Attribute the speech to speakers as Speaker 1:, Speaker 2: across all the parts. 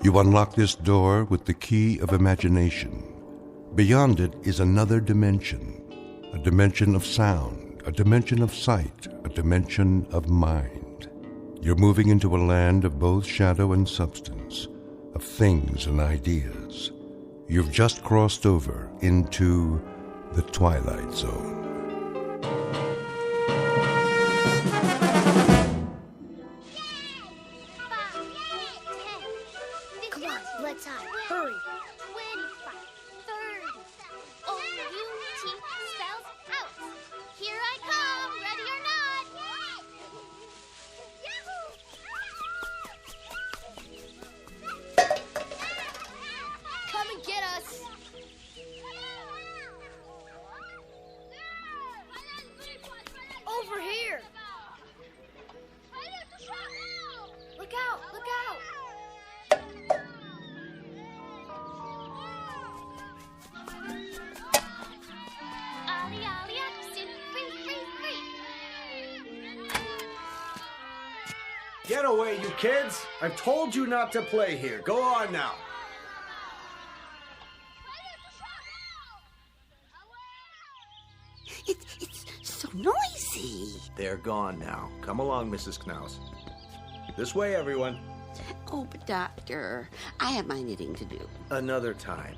Speaker 1: You unlock this door with the key of imagination. Beyond it is another dimension, a dimension of sound, a dimension of sight, a dimension of mind. You're moving into a land of both shadow and substance, of things and ideas. You've just crossed over into the Twilight Zone.
Speaker 2: Over here! Look out! Look out! Ollie, ollie, oxen, free, free, free!
Speaker 3: Get away, you kids! I've told you not to play here. Go on now.
Speaker 4: It's so noisy.
Speaker 3: They're gone now. Come along, Mrs. Knaus. This way, everyone.
Speaker 4: Oh, but Doctor, I have my knitting to do.
Speaker 3: Another time.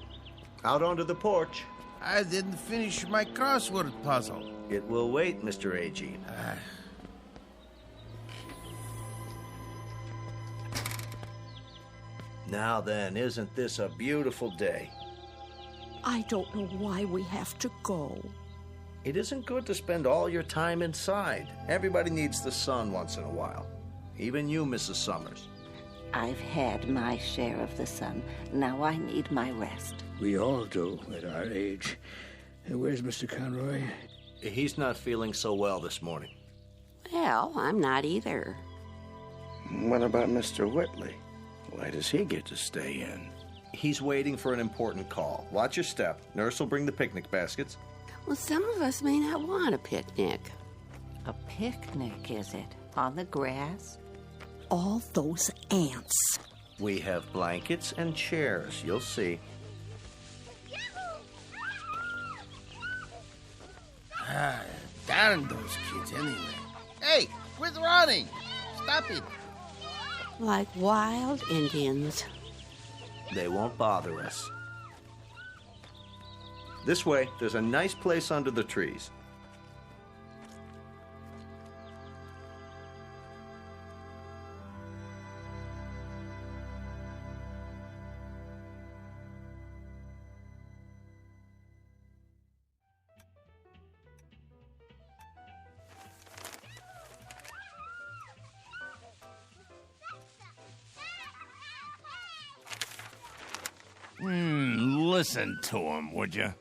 Speaker 3: Out onto the porch.
Speaker 5: I didn't finish my crossword puzzle.
Speaker 3: It will wait, Mr. A.G. Now then, isn't this a beautiful day?
Speaker 6: I don't know why we have to go.
Speaker 3: It isn't good to spend all your time inside. Everybody needs the sun once in a while. Even you, Mrs. Summers.
Speaker 7: I've had my share of the sun. Now I need my rest.
Speaker 8: We all do at our age. Where's Mr. Conroy?
Speaker 3: He's not feeling so well this morning.
Speaker 4: Well, I'm not either.
Speaker 8: What about Mr. Whitley? Why does he get to stay in?
Speaker 3: He's waiting for an important call. Watch your step. Nurse will bring the picnic baskets.
Speaker 4: Well, some of us may not want a picnic.
Speaker 7: A picnic, is it? On the grass?
Speaker 6: All those ants.
Speaker 3: We have blankets and chairs. You'll see.
Speaker 5: Darn those kids anyway. Hey, quit running! Stop it!
Speaker 4: Like wild Indians.
Speaker 3: They won't bother us. This way, there's a nice place under the trees.
Speaker 5: Listen to them, would you?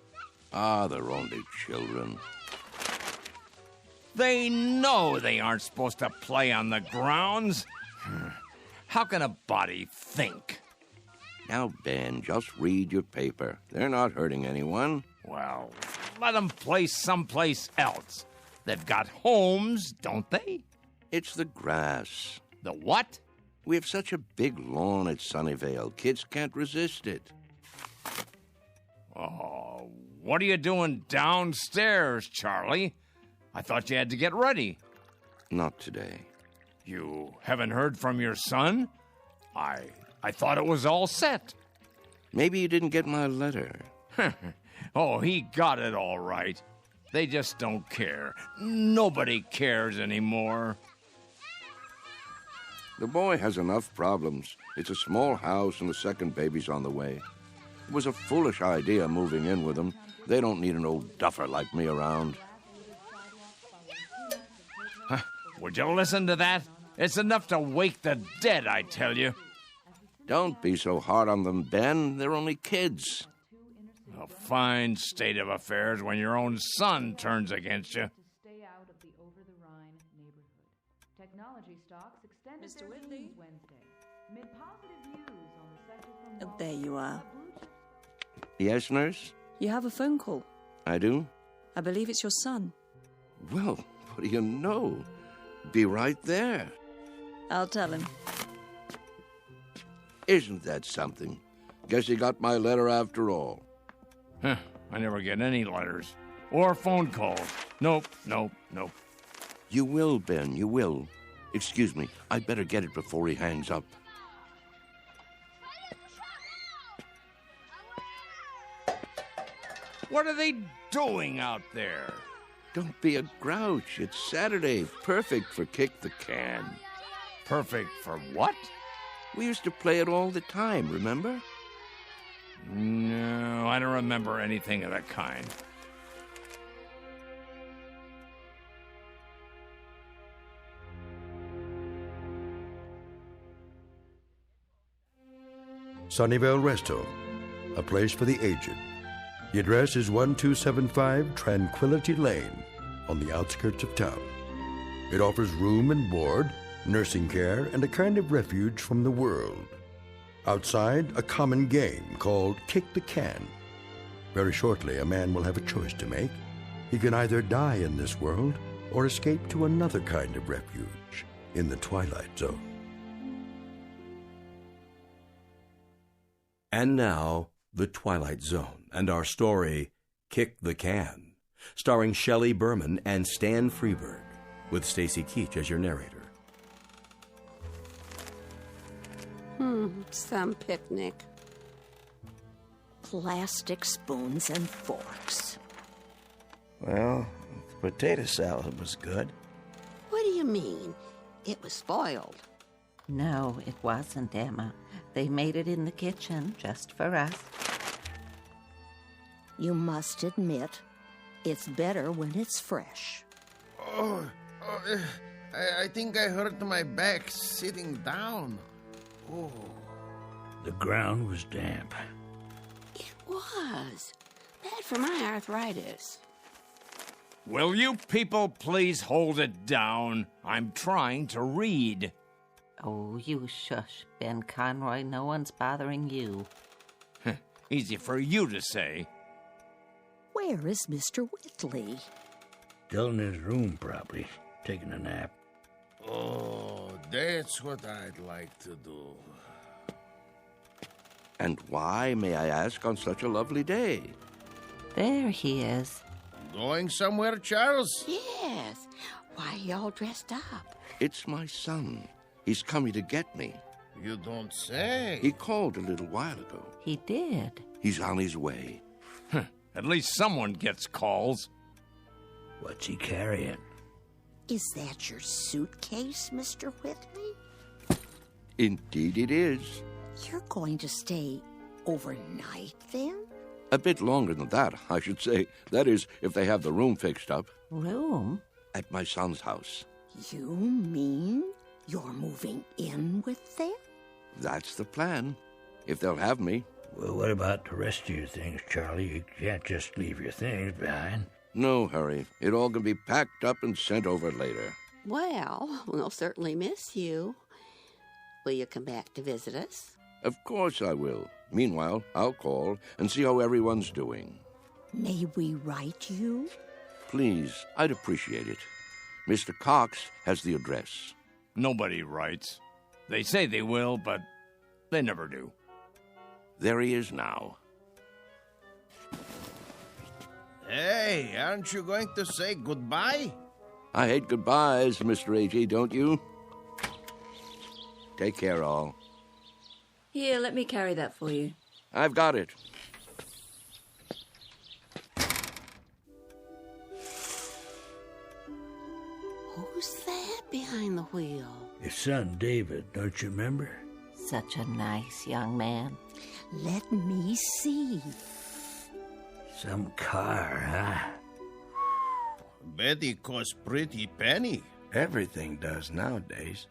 Speaker 9: They're only children.
Speaker 5: They know they aren't supposed to play on the grounds. How can a body think?
Speaker 9: Now, Ben, just read your paper. They're not hurting anyone.
Speaker 5: Well, let them play someplace else. They've got homes, don't they?
Speaker 9: It's the grass.
Speaker 5: The what?
Speaker 9: We have such a big lawn at Sunnyvale. Kids can't resist it.
Speaker 5: Oh, what are you doing downstairs, Charlie? I thought you had to get ready.
Speaker 9: Not today.
Speaker 5: You haven't heard from your son? I thought it was all set.
Speaker 9: Maybe you didn't get my letter.
Speaker 5: Oh, he got it all right. They just don't care. Nobody cares anymore.
Speaker 9: The boy has enough problems. It's a small house and the second baby's on the way. It was a foolish idea moving in with him. They don't need an old duffer like me around.
Speaker 5: Would you listen to that? It's enough to wake the dead, I tell you.
Speaker 9: Don't be so hard on them, Ben. They're only kids.
Speaker 5: A fine state of affairs when your own son turns against you.
Speaker 10: Stay out of the over-the-Rhine neighborhood. Technology stocks extended
Speaker 6: Mr.
Speaker 10: their
Speaker 6: Whitley?
Speaker 10: gains Wednesday. Mid positive views on the cycle from
Speaker 6: There you are.
Speaker 9: Yes, nurse?
Speaker 6: You have a phone call.
Speaker 9: I do?
Speaker 6: I believe it's your son.
Speaker 9: Well, what do you know? Be right there.
Speaker 6: I'll tell him.
Speaker 9: Isn't that something? Guess you got my letter after all.
Speaker 5: Huh, I never get any letters. Or phone calls. Nope.
Speaker 9: You will, Ben, you will. Excuse me, I'd better get it before he hangs up.
Speaker 5: What are they doing out there?
Speaker 9: Don't be a grouch. It's Saturday. Perfect for kick the can.
Speaker 5: Perfect for what?
Speaker 9: We used to play it all the time, remember?
Speaker 5: No, I don't remember anything of that kind.
Speaker 1: Sunnyvale Rest Home, a place for the aged. The address is 1275 Tranquility Lane on the outskirts of town. It offers room and board, nursing care, and a kind of refuge from the world. Outside, a common game called Kick the Can. Very shortly, a man will have a choice to make. He can either die in this world or escape to another kind of refuge in the Twilight Zone.
Speaker 11: And now, The Twilight Zone, and our story, Kick the Can, starring Shelley Berman and Stan Freberg, with Stacy Keach as your narrator.
Speaker 4: Some picnic.
Speaker 6: Plastic spoons and forks.
Speaker 8: Well, the potato salad was good.
Speaker 4: What do you mean? It was spoiled.
Speaker 7: No, it wasn't, Emma. They made it in the kitchen just for us.
Speaker 6: You must admit, it's better when it's fresh.
Speaker 12: I think I hurt my back sitting down. Oh.
Speaker 13: The ground was damp.
Speaker 4: It was. Bad for my arthritis.
Speaker 5: Will you people please hold it down? I'm trying to read.
Speaker 7: Oh, you shush, Ben Conroy. No one's bothering you.
Speaker 5: Easy for you to say.
Speaker 6: Where is Mr. Whitley?
Speaker 13: Still in his room, probably, taking a nap.
Speaker 12: Oh, that's what I'd like to do.
Speaker 9: And why, may I ask, on such a lovely day?
Speaker 7: There he is.
Speaker 12: Going somewhere, Charles?
Speaker 4: Yes. Why are you all dressed up?
Speaker 9: It's my son. He's coming to get me.
Speaker 12: You don't say.
Speaker 9: He called a little while ago.
Speaker 7: He did.
Speaker 9: He's on his way.
Speaker 5: At least someone gets calls.
Speaker 13: What's he carrying?
Speaker 6: Is that your suitcase, Mr. Whitley?
Speaker 9: Indeed it is.
Speaker 6: You're going to stay overnight, then?
Speaker 9: A bit longer than that, I should say. That is, if they have the room fixed up.
Speaker 7: Room?
Speaker 9: At my son's house.
Speaker 6: You mean you're moving in with them?
Speaker 9: That's the plan. If they'll have me.
Speaker 13: Well, what about the rest of your things, Charlie? You can't just leave your things behind.
Speaker 9: No hurry. It all can be packed up and sent over later.
Speaker 4: Well, we'll certainly miss you. Will you come back to visit us?
Speaker 9: Of course I will. Meanwhile, I'll call and see how everyone's doing.
Speaker 6: May we write you?
Speaker 9: Please, I'd appreciate it. Mr. Cox has the address.
Speaker 5: Nobody writes. They say they will, but they never do.
Speaker 9: There he is now.
Speaker 12: Hey, aren't you going to say goodbye?
Speaker 9: I hate goodbyes, Mr. A.G., don't you? Take care, all.
Speaker 10: Here, let me carry that for you.
Speaker 9: I've got it.
Speaker 4: Who's that behind the wheel?
Speaker 13: His son, David, don't you remember?
Speaker 7: Such a nice young man.
Speaker 6: Let me see.
Speaker 13: Some car, huh?
Speaker 12: Betty costs pretty penny.
Speaker 8: Everything does nowadays.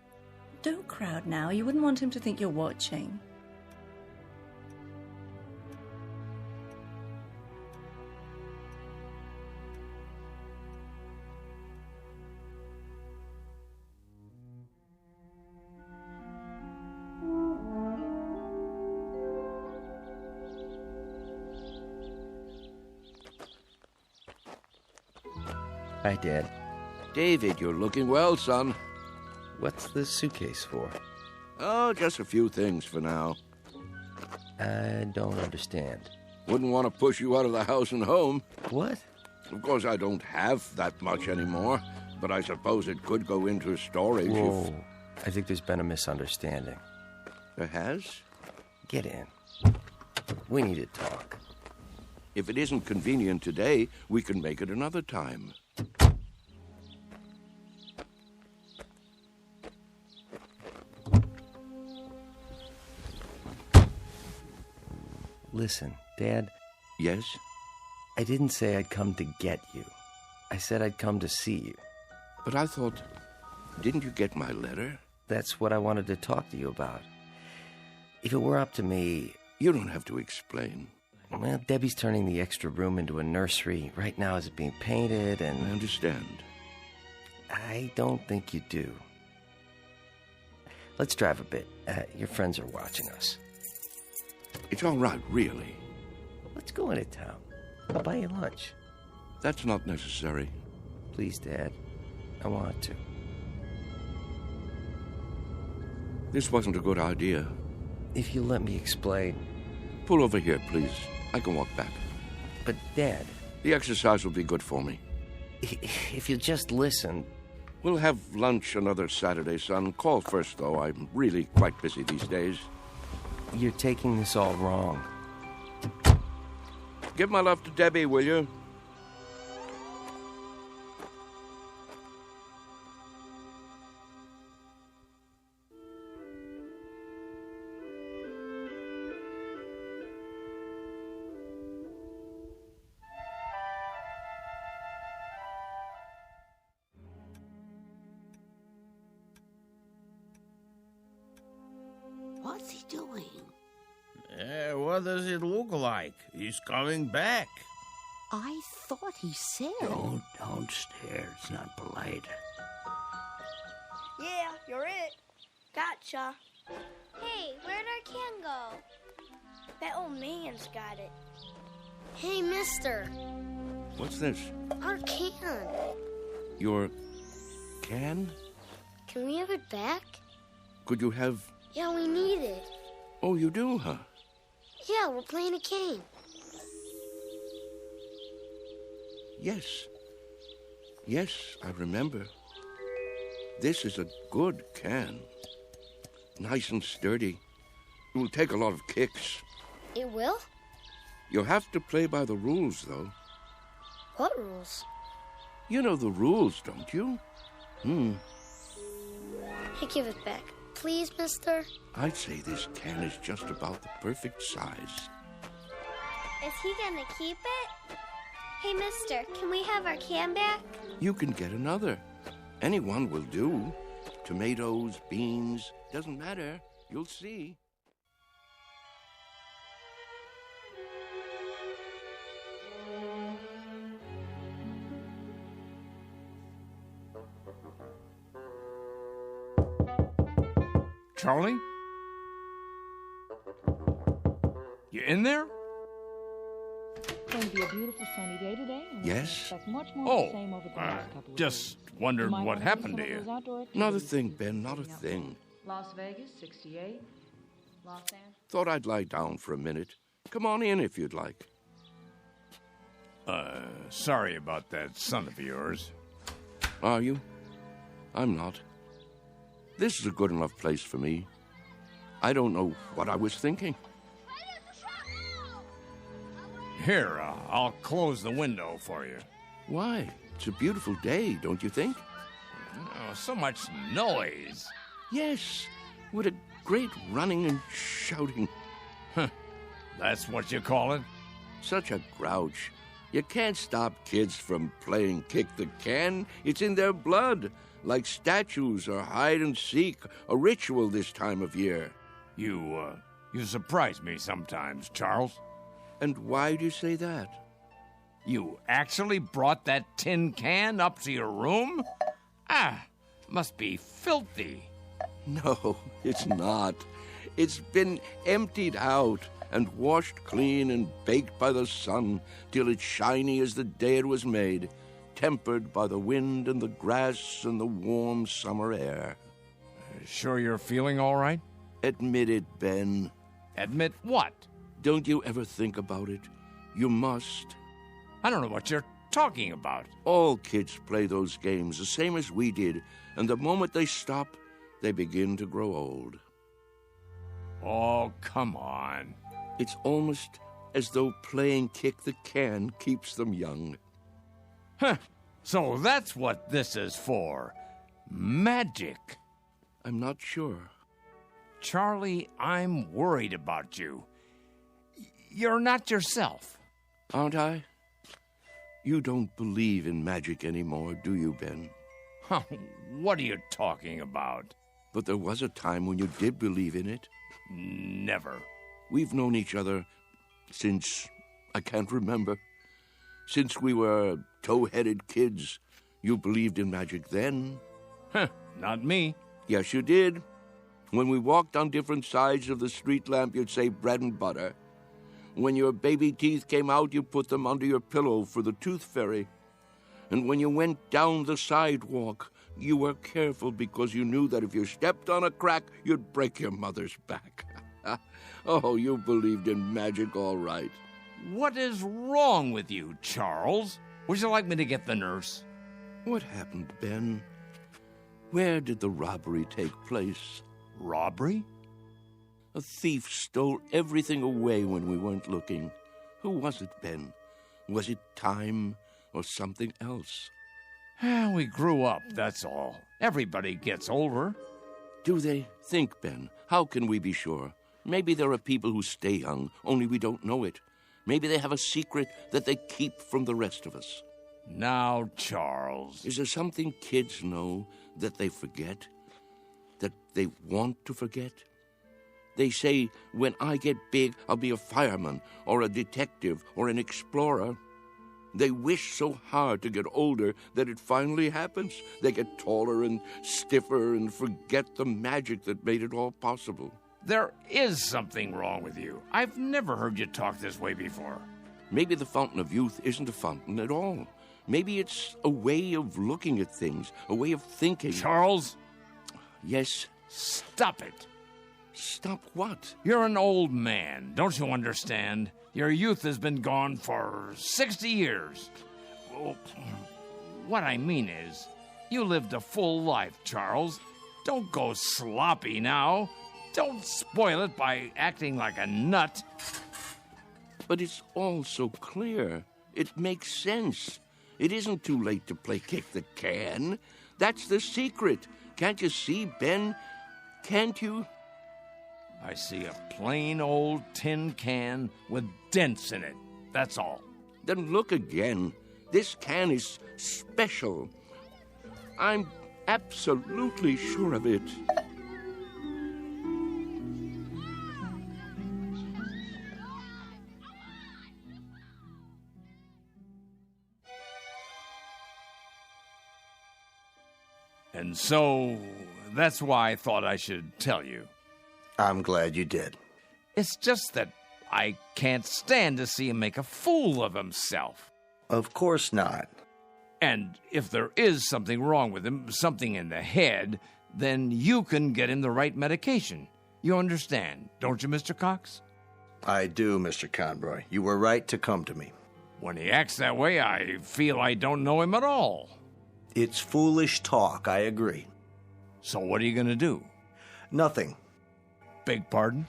Speaker 10: Don't crowd now. You wouldn't want him to think you're watching.
Speaker 8: Hi, Dad.
Speaker 9: David, you're looking well, son.
Speaker 8: What's the suitcase for?
Speaker 9: Oh, just a few things for now.
Speaker 14: I don't understand.
Speaker 9: Wouldn't want to push you out of the house and home.
Speaker 14: What?
Speaker 9: Of course, I don't have that much anymore, but I suppose it could go into storage.
Speaker 14: Whoa. I think there's been a misunderstanding.
Speaker 9: There has?
Speaker 14: Get in. We need to talk.
Speaker 9: If it isn't convenient today, we can make it another time.
Speaker 14: Listen, Dad.
Speaker 9: Yes?
Speaker 14: I didn't say I'd come to get you. I said I'd come to see you.
Speaker 9: But I thought... Didn't you get my letter?
Speaker 14: That's what I wanted to talk to you about. If it were up to me...
Speaker 9: You don't have to explain.
Speaker 14: Well, Debbie's turning the extra room into a nursery. Right now it's being painted and...
Speaker 9: I understand.
Speaker 14: I don't think you do. Let's drive a bit. Your friends are watching us.
Speaker 9: It's all right, really.
Speaker 14: Let's go into town. I'll buy you lunch.
Speaker 9: That's not necessary.
Speaker 14: Please, Dad. I want to.
Speaker 9: This wasn't a good idea.
Speaker 14: If you let me explain.
Speaker 9: Pull over here, please. I can walk back.
Speaker 14: But, Dad...
Speaker 9: The exercise will be good for me.
Speaker 14: If you'll just listen...
Speaker 9: We'll have lunch another Saturday, son. Call first, though. I'm really quite busy these days.
Speaker 14: You're taking this all wrong.
Speaker 9: Give my love to Debbie, will you?
Speaker 4: What's he doing?
Speaker 12: What does it look like? He's coming back.
Speaker 6: I thought he said...
Speaker 13: Don't stare. It's not polite.
Speaker 2: Yeah, you're it. Gotcha. Hey, where'd our can go? That old man's got it. Hey, mister.
Speaker 9: What's this?
Speaker 2: Our can.
Speaker 9: Your can?
Speaker 2: Can we have it back?
Speaker 9: Could you have...
Speaker 2: Yeah, we need it.
Speaker 9: Oh, you do, huh?
Speaker 2: Yeah, we're playing a game.
Speaker 9: Yes. Yes, I remember. This is a good can. Nice and sturdy. It will take a lot of kicks.
Speaker 2: It will?
Speaker 9: You'll have to play by the rules, though.
Speaker 2: What rules?
Speaker 9: You know the rules, don't you?
Speaker 2: Hey, give it back. Please, mister?
Speaker 9: I'd say this can is just about the perfect size.
Speaker 2: Is he gonna keep it? Hey, mister, can we have our can back?
Speaker 9: You can get another. Anyone will do. Tomatoes, beans, doesn't matter. You'll see.
Speaker 5: Charlie? You in there?
Speaker 10: Going to be a beautiful sunny day today. And
Speaker 9: Yes?
Speaker 10: expect much more of the same over the next couple of
Speaker 5: Just
Speaker 10: days.
Speaker 5: wondered
Speaker 10: might
Speaker 5: what
Speaker 10: wanna do
Speaker 5: happened
Speaker 10: some
Speaker 5: to
Speaker 10: of
Speaker 5: you.
Speaker 10: those outdoor
Speaker 9: Not a
Speaker 10: activities.
Speaker 9: thing, Ben, not a thing.
Speaker 10: Las Vegas, 68. Los Angeles.
Speaker 9: Thought I'd lie down for a minute. Come on in if you'd like.
Speaker 5: Sorry about that son of yours.
Speaker 9: Are you? I'm not. This is a good enough place for me. I don't know what I was thinking.
Speaker 5: Here, I'll close the window for you.
Speaker 9: Why? It's a beautiful day, don't you think?
Speaker 5: Oh, so much noise.
Speaker 9: Yes. What a great running and shouting.
Speaker 5: That's what you call it?
Speaker 9: Such a grouch. You can't stop kids from playing kick the can. It's in their blood, like statues or hide and seek, a ritual this time of year.
Speaker 5: You surprise me sometimes, Charles.
Speaker 9: And why do you say that?
Speaker 5: You actually brought that tin can up to your room? Must be filthy.
Speaker 9: No, it's not. It's been emptied out and washed clean and baked by the sun till it's shiny as the day it was made, tempered by the wind and the grass and the warm summer air.
Speaker 5: Sure you're feeling all right?
Speaker 9: Admit it, Ben.
Speaker 5: Admit what?
Speaker 9: Don't you ever think about it? You must.
Speaker 5: I don't know what you're talking about.
Speaker 9: All kids play those games the same as we did, and the moment they stop, they begin to grow old.
Speaker 5: Oh, come on.
Speaker 9: It's almost as though playing kick the can keeps them young.
Speaker 5: Huh. So that's what this is for. Magic.
Speaker 9: I'm not sure.
Speaker 5: Charlie, I'm worried about you. You're not yourself.
Speaker 9: Aren't I? You don't believe in magic anymore, do you, Ben?
Speaker 5: Huh, what are you talking about?
Speaker 9: But there was a time when you did believe in it.
Speaker 5: Never.
Speaker 9: We've known each other since I can't remember. Since we were tow-headed kids. You believed in magic then.
Speaker 5: Huh, not me.
Speaker 9: Yes, you did. When we walked on different sides of the street lamp, you'd say bread and butter. When your baby teeth came out, you put them under your pillow for the tooth fairy. And when you went down the sidewalk, you were careful because you knew that if you stepped on a crack, you'd break your mother's back. Oh, you believed in magic all right.
Speaker 5: What is wrong with you, Charles? Would you like me to get the nurse?
Speaker 9: What happened, Ben? Where did the robbery take place?
Speaker 5: Robbery?
Speaker 9: A thief stole everything away when we weren't looking. Who was it, Ben? Was it time or something else?
Speaker 5: We grew up, that's all. Everybody gets older.
Speaker 9: Do they? Think, Ben. How can we be sure? Maybe there are people who stay young, only we don't know it. Maybe they have a secret that they keep from the rest of us.
Speaker 5: Now, Charles.
Speaker 9: Is there something kids know that they forget? That they want to forget? They say, when I get big, I'll be a fireman, or a detective, or an explorer. They wish so hard to get older that it finally happens. They get taller and stiffer and forget the magic that made it all possible.
Speaker 5: There is something wrong with you. I've never heard you talk this way before.
Speaker 9: Maybe the fountain of youth isn't a fountain at all. Maybe it's a way of looking at things, a way of thinking.
Speaker 5: Charles?
Speaker 9: Yes?
Speaker 5: Stop it.
Speaker 9: Stop what?
Speaker 5: You're an old man. Don't you understand? Your youth has been gone for 60 years. What I mean is, you lived a full life, Charles. Don't go sloppy now. Don't spoil it by acting like a nut.
Speaker 9: But it's all so clear. It makes sense. It isn't too late to play kick the can. That's the secret. Can't you see, Ben? Can't you?
Speaker 5: I see a plain old tin can with dents in it. That's all.
Speaker 9: Then look again. This can is special. I'm absolutely sure of it.
Speaker 5: And so, that's why I thought I should tell you.
Speaker 3: I'm glad you did.
Speaker 5: It's just that I can't stand to see him make a fool of himself.
Speaker 3: Of course not.
Speaker 5: And if there is something wrong with him, something in the head, then you can get him the right medication. You understand, don't you, Mr. Cox?
Speaker 3: I do, Mr. Conroy. You were right to come to me.
Speaker 5: When he acts that way, I feel I don't know him at all.
Speaker 3: It's foolish talk, I agree.
Speaker 5: So what are you going to do?
Speaker 3: Nothing.
Speaker 5: Beg pardon?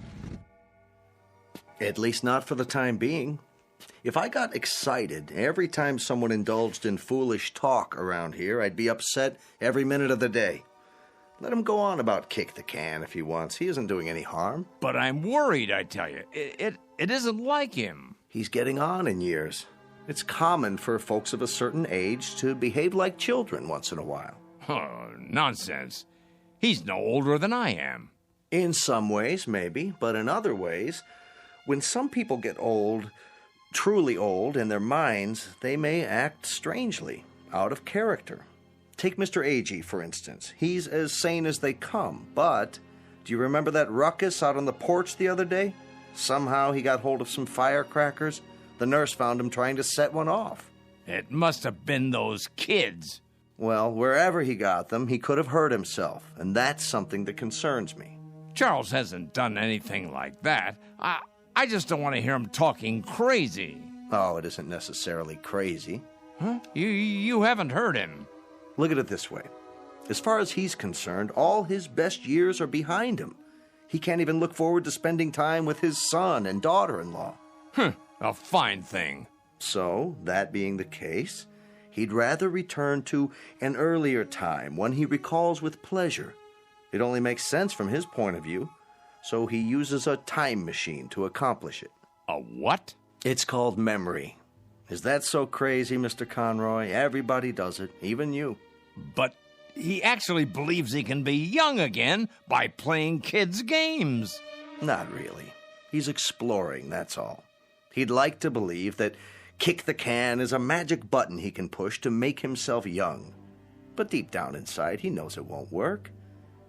Speaker 3: At least not for the time being. If I got excited every time someone indulged in foolish talk around here, I'd be upset every minute of the day. Let him go on about kick the can if he wants. He isn't doing any harm.
Speaker 5: But I'm worried, I tell you. It isn't like him.
Speaker 3: He's getting on in years. It's common for folks of a certain age to behave like children once in a while.
Speaker 5: Oh, nonsense. He's no older than I am.
Speaker 3: In some ways, maybe, but in other ways, when some people get old, truly old, in their minds, they may act strangely, out of character. Take Mr. Agee, for instance. He's as sane as they come, but do you remember that ruckus out on the porch the other day? Somehow he got hold of some firecrackers. The nurse found him trying to set one off.
Speaker 5: It must have been those kids.
Speaker 3: Well, wherever he got them, he could have hurt himself, and that's something that concerns me.
Speaker 5: Charles hasn't done anything like that. I just don't want to hear him talking crazy.
Speaker 3: Oh, it isn't necessarily crazy.
Speaker 5: Huh? You haven't heard him.
Speaker 3: Look at it this way. As far as he's concerned, all his best years are behind him. He can't even look forward to spending time with his son and daughter-in-law.
Speaker 5: A fine thing.
Speaker 3: So, that being the case, he'd rather return to an earlier time, one he recalls with pleasure. It only makes sense from his point of view, so he uses a time machine to accomplish it.
Speaker 5: A what?
Speaker 3: It's called memory. Is that so crazy, Mr. Conroy? Everybody does it, even you.
Speaker 5: But he actually believes he can be young again by playing kids' games.
Speaker 3: Not really. He's exploring, that's all. He'd like to believe that kick the can is a magic button he can push to make himself young. But deep down inside, he knows it won't work.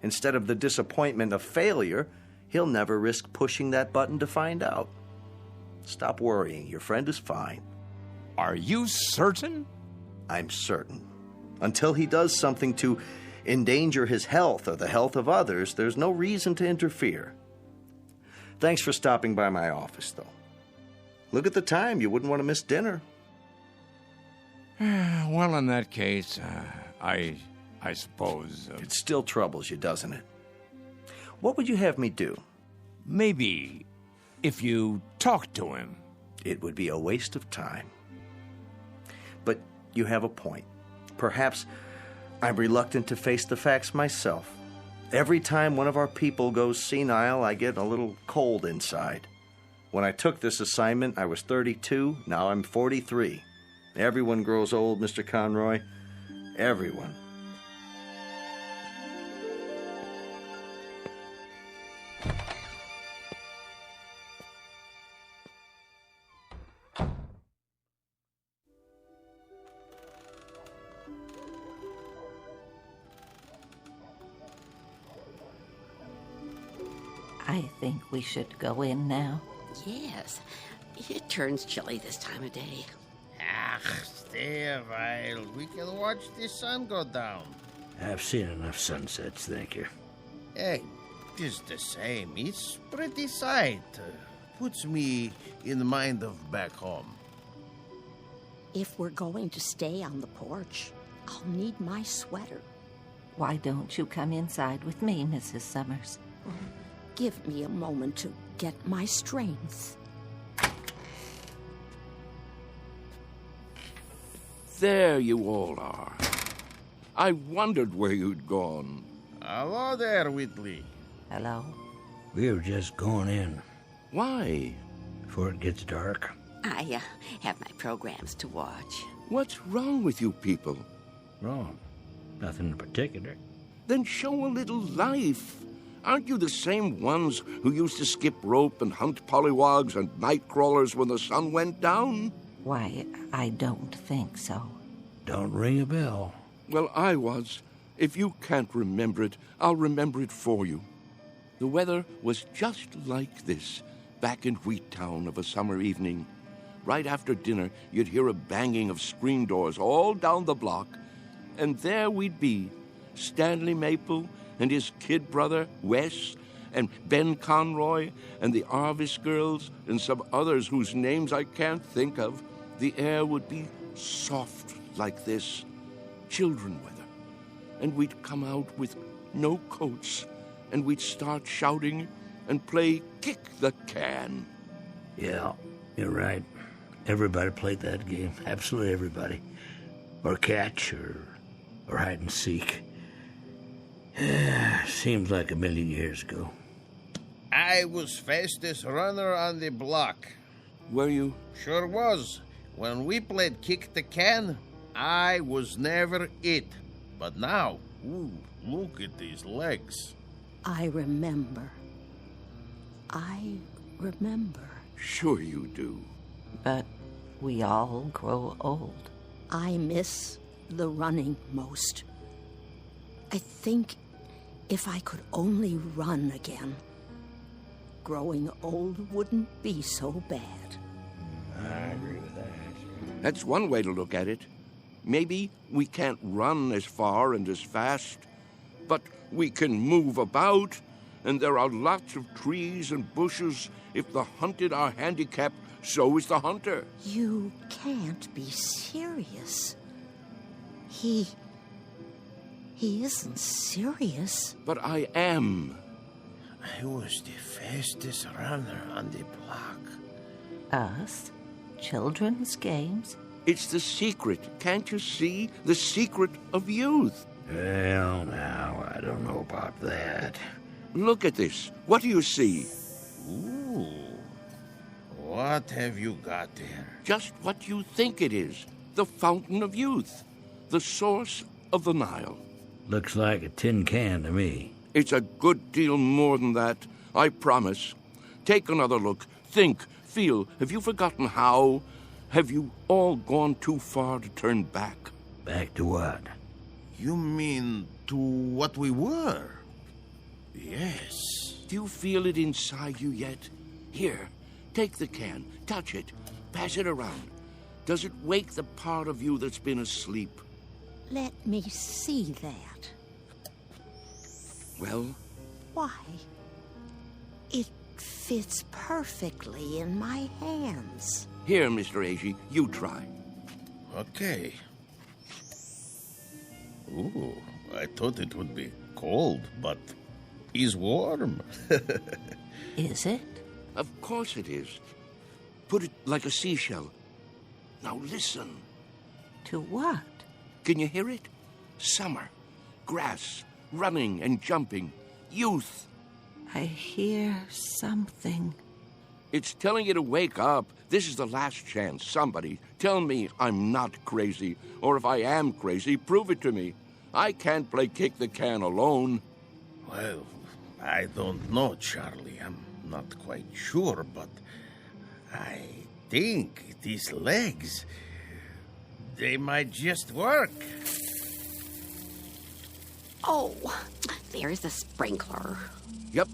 Speaker 3: Instead of the disappointment of failure, he'll never risk pushing that button to find out. Stop worrying. Your friend is fine.
Speaker 5: Are you certain?
Speaker 3: I'm certain. Until he does something to endanger his health or the health of others, there's no reason to interfere. Thanks for stopping by my office, though. Look at the time. You wouldn't want to miss dinner.
Speaker 5: Well, in that case, I suppose...
Speaker 3: It still troubles you, doesn't it? What would you have me do?
Speaker 5: Maybe if you talk to him.
Speaker 3: It would be a waste of time. But you have a point. Perhaps I'm reluctant to face the facts myself. Every time one of our people goes senile, I get a little cold inside. When I took this assignment, I was 32. Now I'm 43. Everyone grows old, Mr. Conroy. Everyone.
Speaker 7: I think we should go in now.
Speaker 4: Yes. It turns chilly this time of day.
Speaker 12: Stay a while. We can watch the sun go down.
Speaker 13: I've seen enough sunsets, thank you.
Speaker 12: Hey, just the same. It's pretty sight. Puts me in the mind of back home.
Speaker 6: If we're going to stay on the porch, I'll need my sweater.
Speaker 7: Why don't you come inside with me, Mrs. Summers?
Speaker 6: Give me a moment to get my strength.
Speaker 9: There you all are. I wondered where you'd gone.
Speaker 12: Hello there, Whitley.
Speaker 7: Hello.
Speaker 13: We were just going in.
Speaker 9: Why?
Speaker 13: Before it gets dark.
Speaker 4: I have my programs to watch.
Speaker 9: What's wrong with you people?
Speaker 13: Wrong. Nothing in particular.
Speaker 9: Then show a little life. Aren't you the same ones who used to skip rope and hunt pollywogs and night crawlers when the sun went down?
Speaker 7: Why, I don't think so.
Speaker 13: Don't ring a bell.
Speaker 9: Well, I was. If you can't remember it, I'll remember it for you. The weather was just like this back in Wheattown of a summer evening. Right after dinner, you'd hear a banging of screen doors all down the block, and there we'd be, Stanley Maple and his kid brother, Wes, and Ben Conroy, and the Arvis girls, and some others whose names I can't think of. The air would be soft like this, children weather, and we'd come out with no coats, and we'd start shouting and play kick the can.
Speaker 13: Yeah, you're right. Everybody played that game. Absolutely everybody. Or catch, or hide and seek. Seems like a million years ago.
Speaker 12: I was fastest runner on the block.
Speaker 9: Were you?
Speaker 12: Sure was. When we played kick the can, I was never it. But now, ooh, look at these legs.
Speaker 6: I remember.
Speaker 9: Sure you do.
Speaker 7: But we all grow old.
Speaker 6: I miss the running most. I think if I could only run again, growing old wouldn't be so bad.
Speaker 13: I agree with that.
Speaker 9: That's one way to look at it. Maybe we can't run as far and as fast, but we can move about and there are lots of trees and bushes. If the hunted are handicapped, so is the hunter.
Speaker 6: You can't be serious. He isn't serious.
Speaker 9: But I am.
Speaker 12: I was the fastest runner on the block.
Speaker 7: Us? Children's games?
Speaker 9: It's the secret. Can't you see? The secret of youth.
Speaker 13: Well, now, I don't know about that.
Speaker 9: Look at this. What do you see?
Speaker 12: Ooh. What have you got there?
Speaker 9: Just what you think it is. The fountain of youth. The source of the Nile.
Speaker 13: Looks like a tin can to me.
Speaker 9: It's a good deal more than that, I promise. Take another look. Think, feel. Have you forgotten how? Have you all gone too far to turn back?
Speaker 13: Back to what?
Speaker 12: You mean to what we were? Yes.
Speaker 9: Do you feel it inside you yet? Here, take the can, touch it, pass it around. Does it wake the part of you that's been asleep?
Speaker 6: Let me see that.
Speaker 9: Well?
Speaker 6: Why? It fits perfectly in my hands.
Speaker 9: Here, Mr. Agee, you try.
Speaker 12: Okay. Ooh, I thought it would be cold, but it's warm.
Speaker 7: Is it?
Speaker 9: Of course it is. Put it like a seashell. Now listen.
Speaker 7: To what?
Speaker 9: Can you hear it? Summer, grass, running and jumping, youth.
Speaker 7: I hear something.
Speaker 9: It's telling you to wake up. This is the last chance. Somebody, tell me I'm not crazy. Or if I am crazy, prove it to me. I can't play kick the can alone.
Speaker 12: Well, I don't know, Charlie. I'm not quite sure, but I think these legs, they might just work.
Speaker 4: Oh, there's the sprinkler.
Speaker 9: Yep.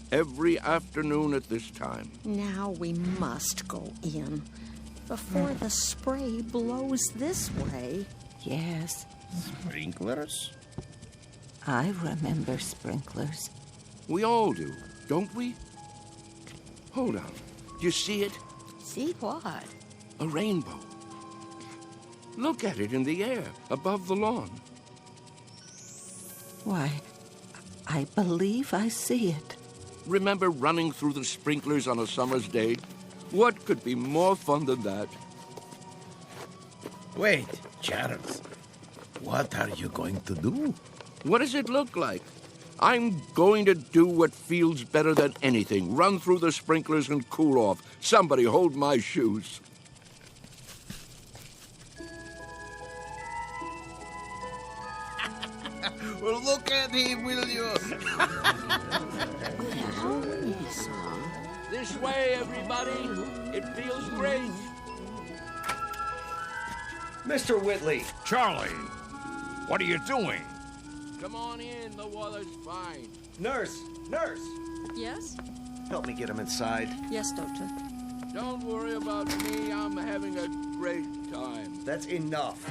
Speaker 9: Every afternoon at this time.
Speaker 6: Now we must go in before the spray blows this way.
Speaker 7: Yes.
Speaker 12: Sprinklers?
Speaker 7: I remember sprinklers.
Speaker 9: We all do, don't we? Hold on. Do you see it?
Speaker 4: See what?
Speaker 9: A rainbow. Look at it in the air, above the lawn.
Speaker 7: Why, I believe I see it.
Speaker 9: Remember running through the sprinklers on a summer's day? What could be more fun than that?
Speaker 12: Wait, Charles. What are you going to do?
Speaker 9: What does it look like? I'm going to do what feels better than anything. Run through the sprinklers and cool off. Somebody hold my shoes.
Speaker 12: Well, look at him, will you?
Speaker 9: This way, everybody. It feels great.
Speaker 3: Mr. Whitley.
Speaker 5: Charlie, what are you doing?
Speaker 9: Come on in. The water's fine.
Speaker 3: Nurse! Nurse!
Speaker 15: Yes?
Speaker 3: Help me get him inside.
Speaker 15: Yes, Doctor.
Speaker 9: Don't worry about me. I'm having a great time.
Speaker 3: That's enough.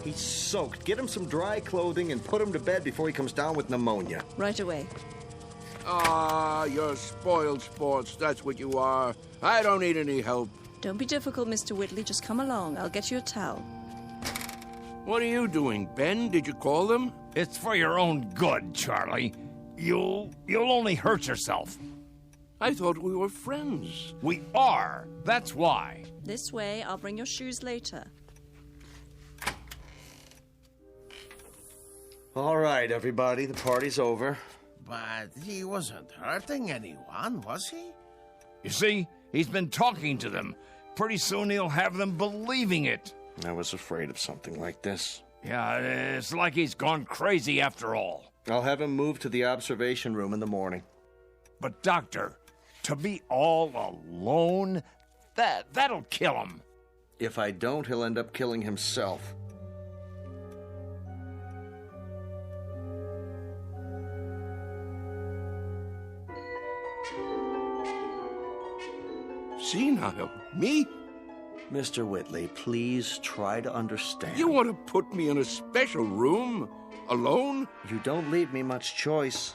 Speaker 3: He's soaked. Get him some dry clothing and put him to bed before he comes down with pneumonia.
Speaker 15: Right away.
Speaker 9: Ah, you're spoiled sports. That's what you are. I don't need any help.
Speaker 15: Don't be difficult, Mr. Whitley. Just come along. I'll get you a towel.
Speaker 9: What are you doing, Ben? Did you call them?
Speaker 5: It's for your own good, Charlie. You'll only hurt yourself.
Speaker 9: I thought we were friends.
Speaker 5: We are. That's why.
Speaker 15: This way. I'll bring your shoes later.
Speaker 3: All right, everybody. The party's over.
Speaker 12: But he wasn't hurting anyone, was he?
Speaker 5: You see, he's been talking to them. Pretty soon he'll have them believing it.
Speaker 3: I was afraid of something like this.
Speaker 5: Yeah, it's like he's gone crazy after all.
Speaker 3: I'll have him moved to the observation room in the morning.
Speaker 5: But, Doctor, to be all alone, that'll kill him.
Speaker 3: If I don't, he'll end up killing himself.
Speaker 9: Senile? Me?
Speaker 3: Mr. Whitley, please try to understand.
Speaker 9: You want to put me in a special room? Alone?
Speaker 3: You don't leave me much choice.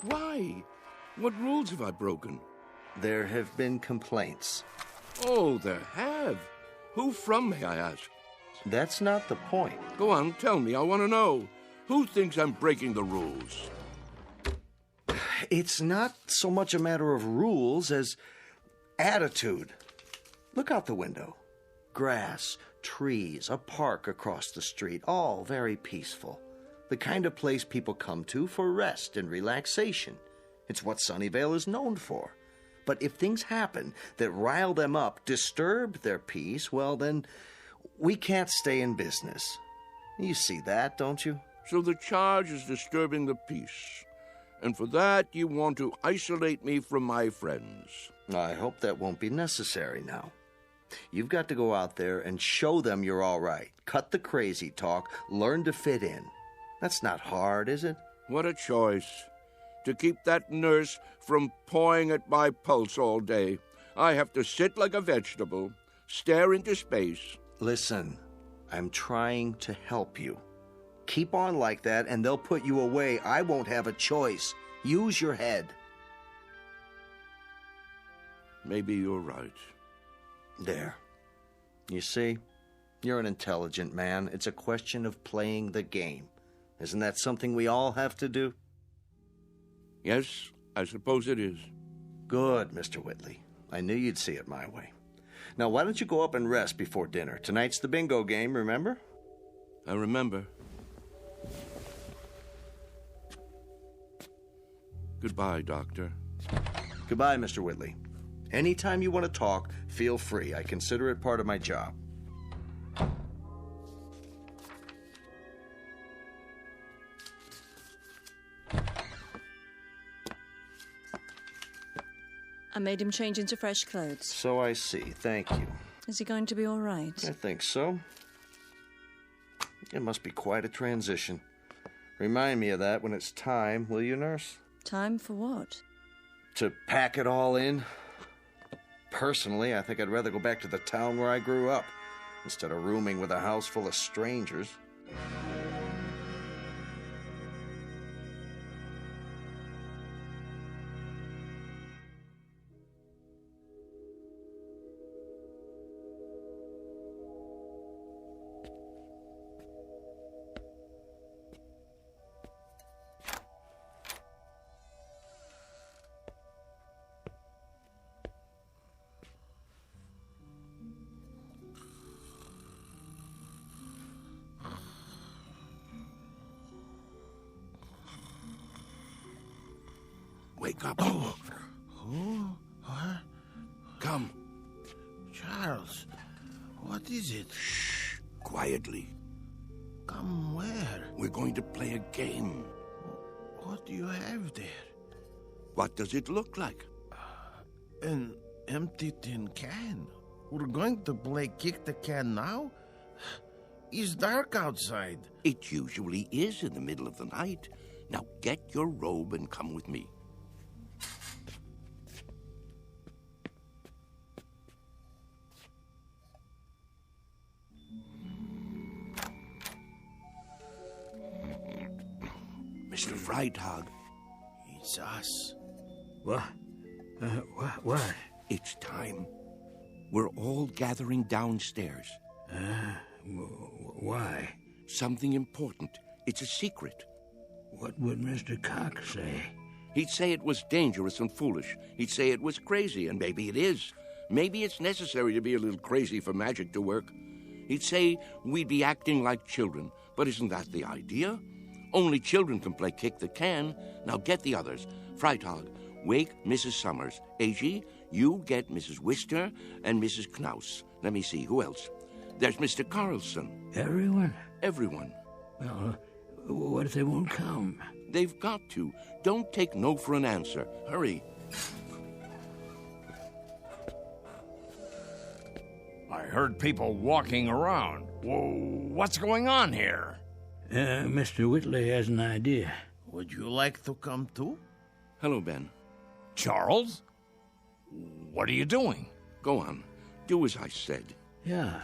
Speaker 9: Why? What rules have I broken?
Speaker 3: There have been complaints.
Speaker 9: Oh, there have. Who from, may I ask?
Speaker 3: That's not the point.
Speaker 9: Go on, tell me. I want to know. Who thinks I'm breaking the rules?
Speaker 3: It's not so much a matter of rules as attitude. Look out the window. Grass, trees, a park across the street, all very peaceful. The kind of place people come to for rest and relaxation. It's what Sunnyvale is known for. But if things happen that rile them up, disturb their peace, well, then we can't stay in business. You see that, don't you?
Speaker 9: So the charge is disturbing the peace. And for that, you want to isolate me from my friends.
Speaker 3: I hope that won't be necessary now. You've got to go out there and show them you're all right. Cut the crazy talk. Learn to fit in. That's not hard, is it?
Speaker 9: What a choice. To keep that nurse from pawing at my pulse all day, I have to sit like a vegetable, stare into space.
Speaker 3: Listen, I'm trying to help you. Keep on like that, and they'll put you away. I won't have a choice. Use your head.
Speaker 9: Maybe you're right.
Speaker 3: There. You see? You're an intelligent man. It's a question of playing the game. Isn't that something we all have to do?
Speaker 9: Yes, I suppose it is.
Speaker 3: Good, Mr. Whitley. I knew you'd see it my way. Now, why don't you go up and rest before dinner? Tonight's the bingo game, remember?
Speaker 9: I remember. Goodbye, Doctor.
Speaker 3: Goodbye, Mr. Whitley. Anytime you want to talk, feel free. I consider it part of my job.
Speaker 15: I made him change into fresh clothes.
Speaker 3: So I see. Thank you.
Speaker 15: Is he going to be all right?
Speaker 3: I think so. It must be quite a transition. Remind me of that when it's time, will you, nurse?
Speaker 15: Time for what?
Speaker 3: To pack it all in. Personally, I think I'd rather go back to the town where I grew up instead of rooming with a house full of strangers.
Speaker 9: Wake up.
Speaker 12: Oh. Who? What?
Speaker 9: Come.
Speaker 12: Charles, what is it?
Speaker 9: Shh. Quietly.
Speaker 12: Come where?
Speaker 9: We're going to play a game.
Speaker 12: What do you have there?
Speaker 9: What does it look like?
Speaker 12: An empty tin can. We're going to play kick the can now? It's dark outside.
Speaker 9: It usually is in the middle of the night. Now get your robe and come with me. Mr. Freitag.
Speaker 12: It's us.
Speaker 13: What? What?
Speaker 9: It's time. We're all gathering downstairs.
Speaker 13: Why?
Speaker 9: Something important. It's a secret.
Speaker 13: What would Mr. Cox say?
Speaker 9: He'd say it was dangerous and foolish. He'd say it was crazy, and maybe it is. Maybe it's necessary to be a little crazy for magic to work. He'd say we'd be acting like children, but isn't that the idea? Only children can play kick the can. Now get the others. Freitag, wake Mrs. Summers. A.G., you get Mrs. Wister and Mrs. Knaus. Let me see, who else? There's Mr. Carlson.
Speaker 13: Everyone?
Speaker 9: Everyone.
Speaker 13: Well, what if they won't come?
Speaker 9: They've got to. Don't take no for an answer. Hurry.
Speaker 5: I heard people walking around. Whoa, what's going on here?
Speaker 13: Mr. Whitley has an idea.
Speaker 12: Would you like to come too?
Speaker 9: Hello, Ben.
Speaker 5: Charles? What are you doing?
Speaker 9: Go on. Do as I said.
Speaker 13: Yeah.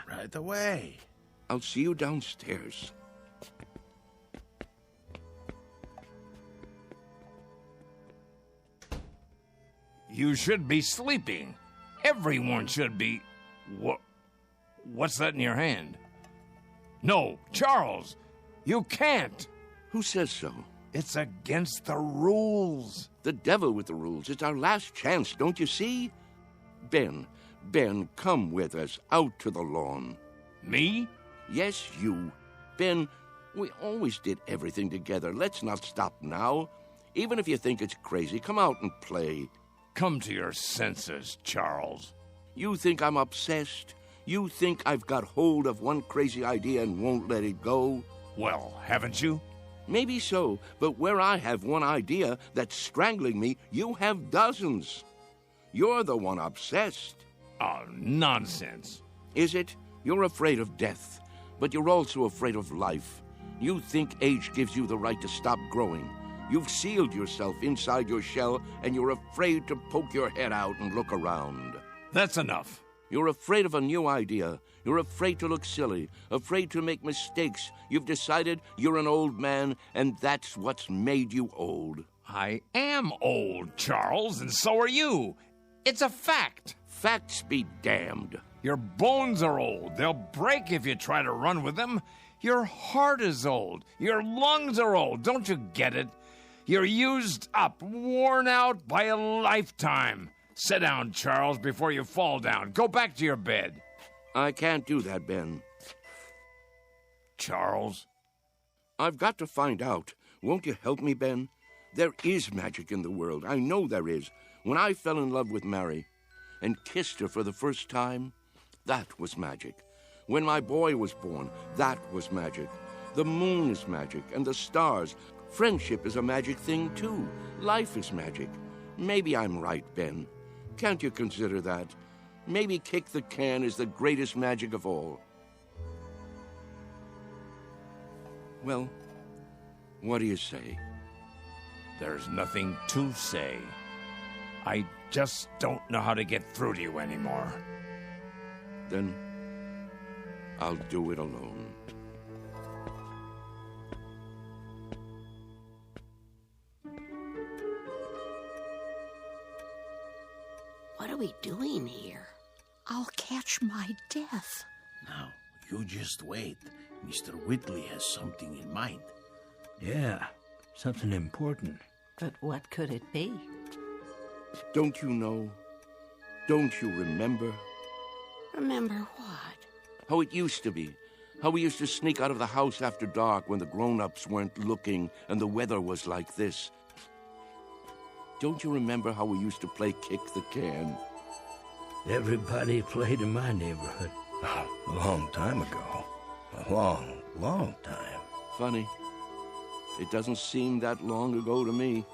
Speaker 12: Right away.
Speaker 9: I'll see you downstairs.
Speaker 5: You should be sleeping. Everyone should be. What's that in your hand? No, Charles, you can't.
Speaker 9: Who says so?
Speaker 5: It's against the rules.
Speaker 9: The devil with the rules. It's our last chance, don't you see? Ben, come with us out to the lawn.
Speaker 5: Me?
Speaker 9: Yes, you. Ben, we always did everything together. Let's not stop now. Even if you think it's crazy, come out and play.
Speaker 5: Come to your senses, Charles.
Speaker 9: You think I'm obsessed? You think I've got hold of one crazy idea and won't let it go?
Speaker 5: Well, haven't you?
Speaker 9: Maybe so, but where I have one idea that's strangling me, you have dozens. You're the one obsessed.
Speaker 5: Oh, nonsense.
Speaker 9: Is it? You're afraid of death, but you're also afraid of life. You think age gives you the right to stop growing. You've sealed yourself inside your shell, and you're afraid to poke your head out and look around.
Speaker 5: That's enough.
Speaker 9: You're afraid of a new idea. You're afraid to look silly, afraid to make mistakes. You've decided you're an old man, and that's what's made you old.
Speaker 5: I am old, Charles, and so are you. It's a fact.
Speaker 9: Facts be damned.
Speaker 5: Your bones are old. They'll break if you try to run with them. Your heart is old. Your lungs are old. Don't you get it? You're used up, worn out by a lifetime. Sit down, Charles, before you fall down. Go back to your bed.
Speaker 9: I can't do that, Ben.
Speaker 5: Charles?
Speaker 9: I've got to find out. Won't you help me, Ben? There is magic in the world. I know there is. When I fell in love with Mary and kissed her for the first time, that was magic. When my boy was born, that was magic. The moon is magic, and the stars. Friendship is a magic thing, too. Life is magic. Maybe I'm right, Ben. Can't you consider that? Maybe kick the can is the greatest magic of all. Well, what do you say?
Speaker 5: There's nothing to say. I just don't know how to get through to you anymore.
Speaker 9: Then I'll do it alone.
Speaker 4: What are we doing here?
Speaker 6: I'll catch my death.
Speaker 12: Now, you just wait. Mr. Whitley has something in mind.
Speaker 13: Yeah, something important.
Speaker 7: But what could it be?
Speaker 9: Don't you know? Don't you remember?
Speaker 4: Remember what?
Speaker 9: How it used to be. How we used to sneak out of the house after dark when the grown-ups weren't looking and the weather was like this. Don't you remember how we used to play kick the can?
Speaker 13: Everybody played in my neighborhood.
Speaker 8: A long time ago. A long, long time.
Speaker 9: Funny. It doesn't seem that long ago to me.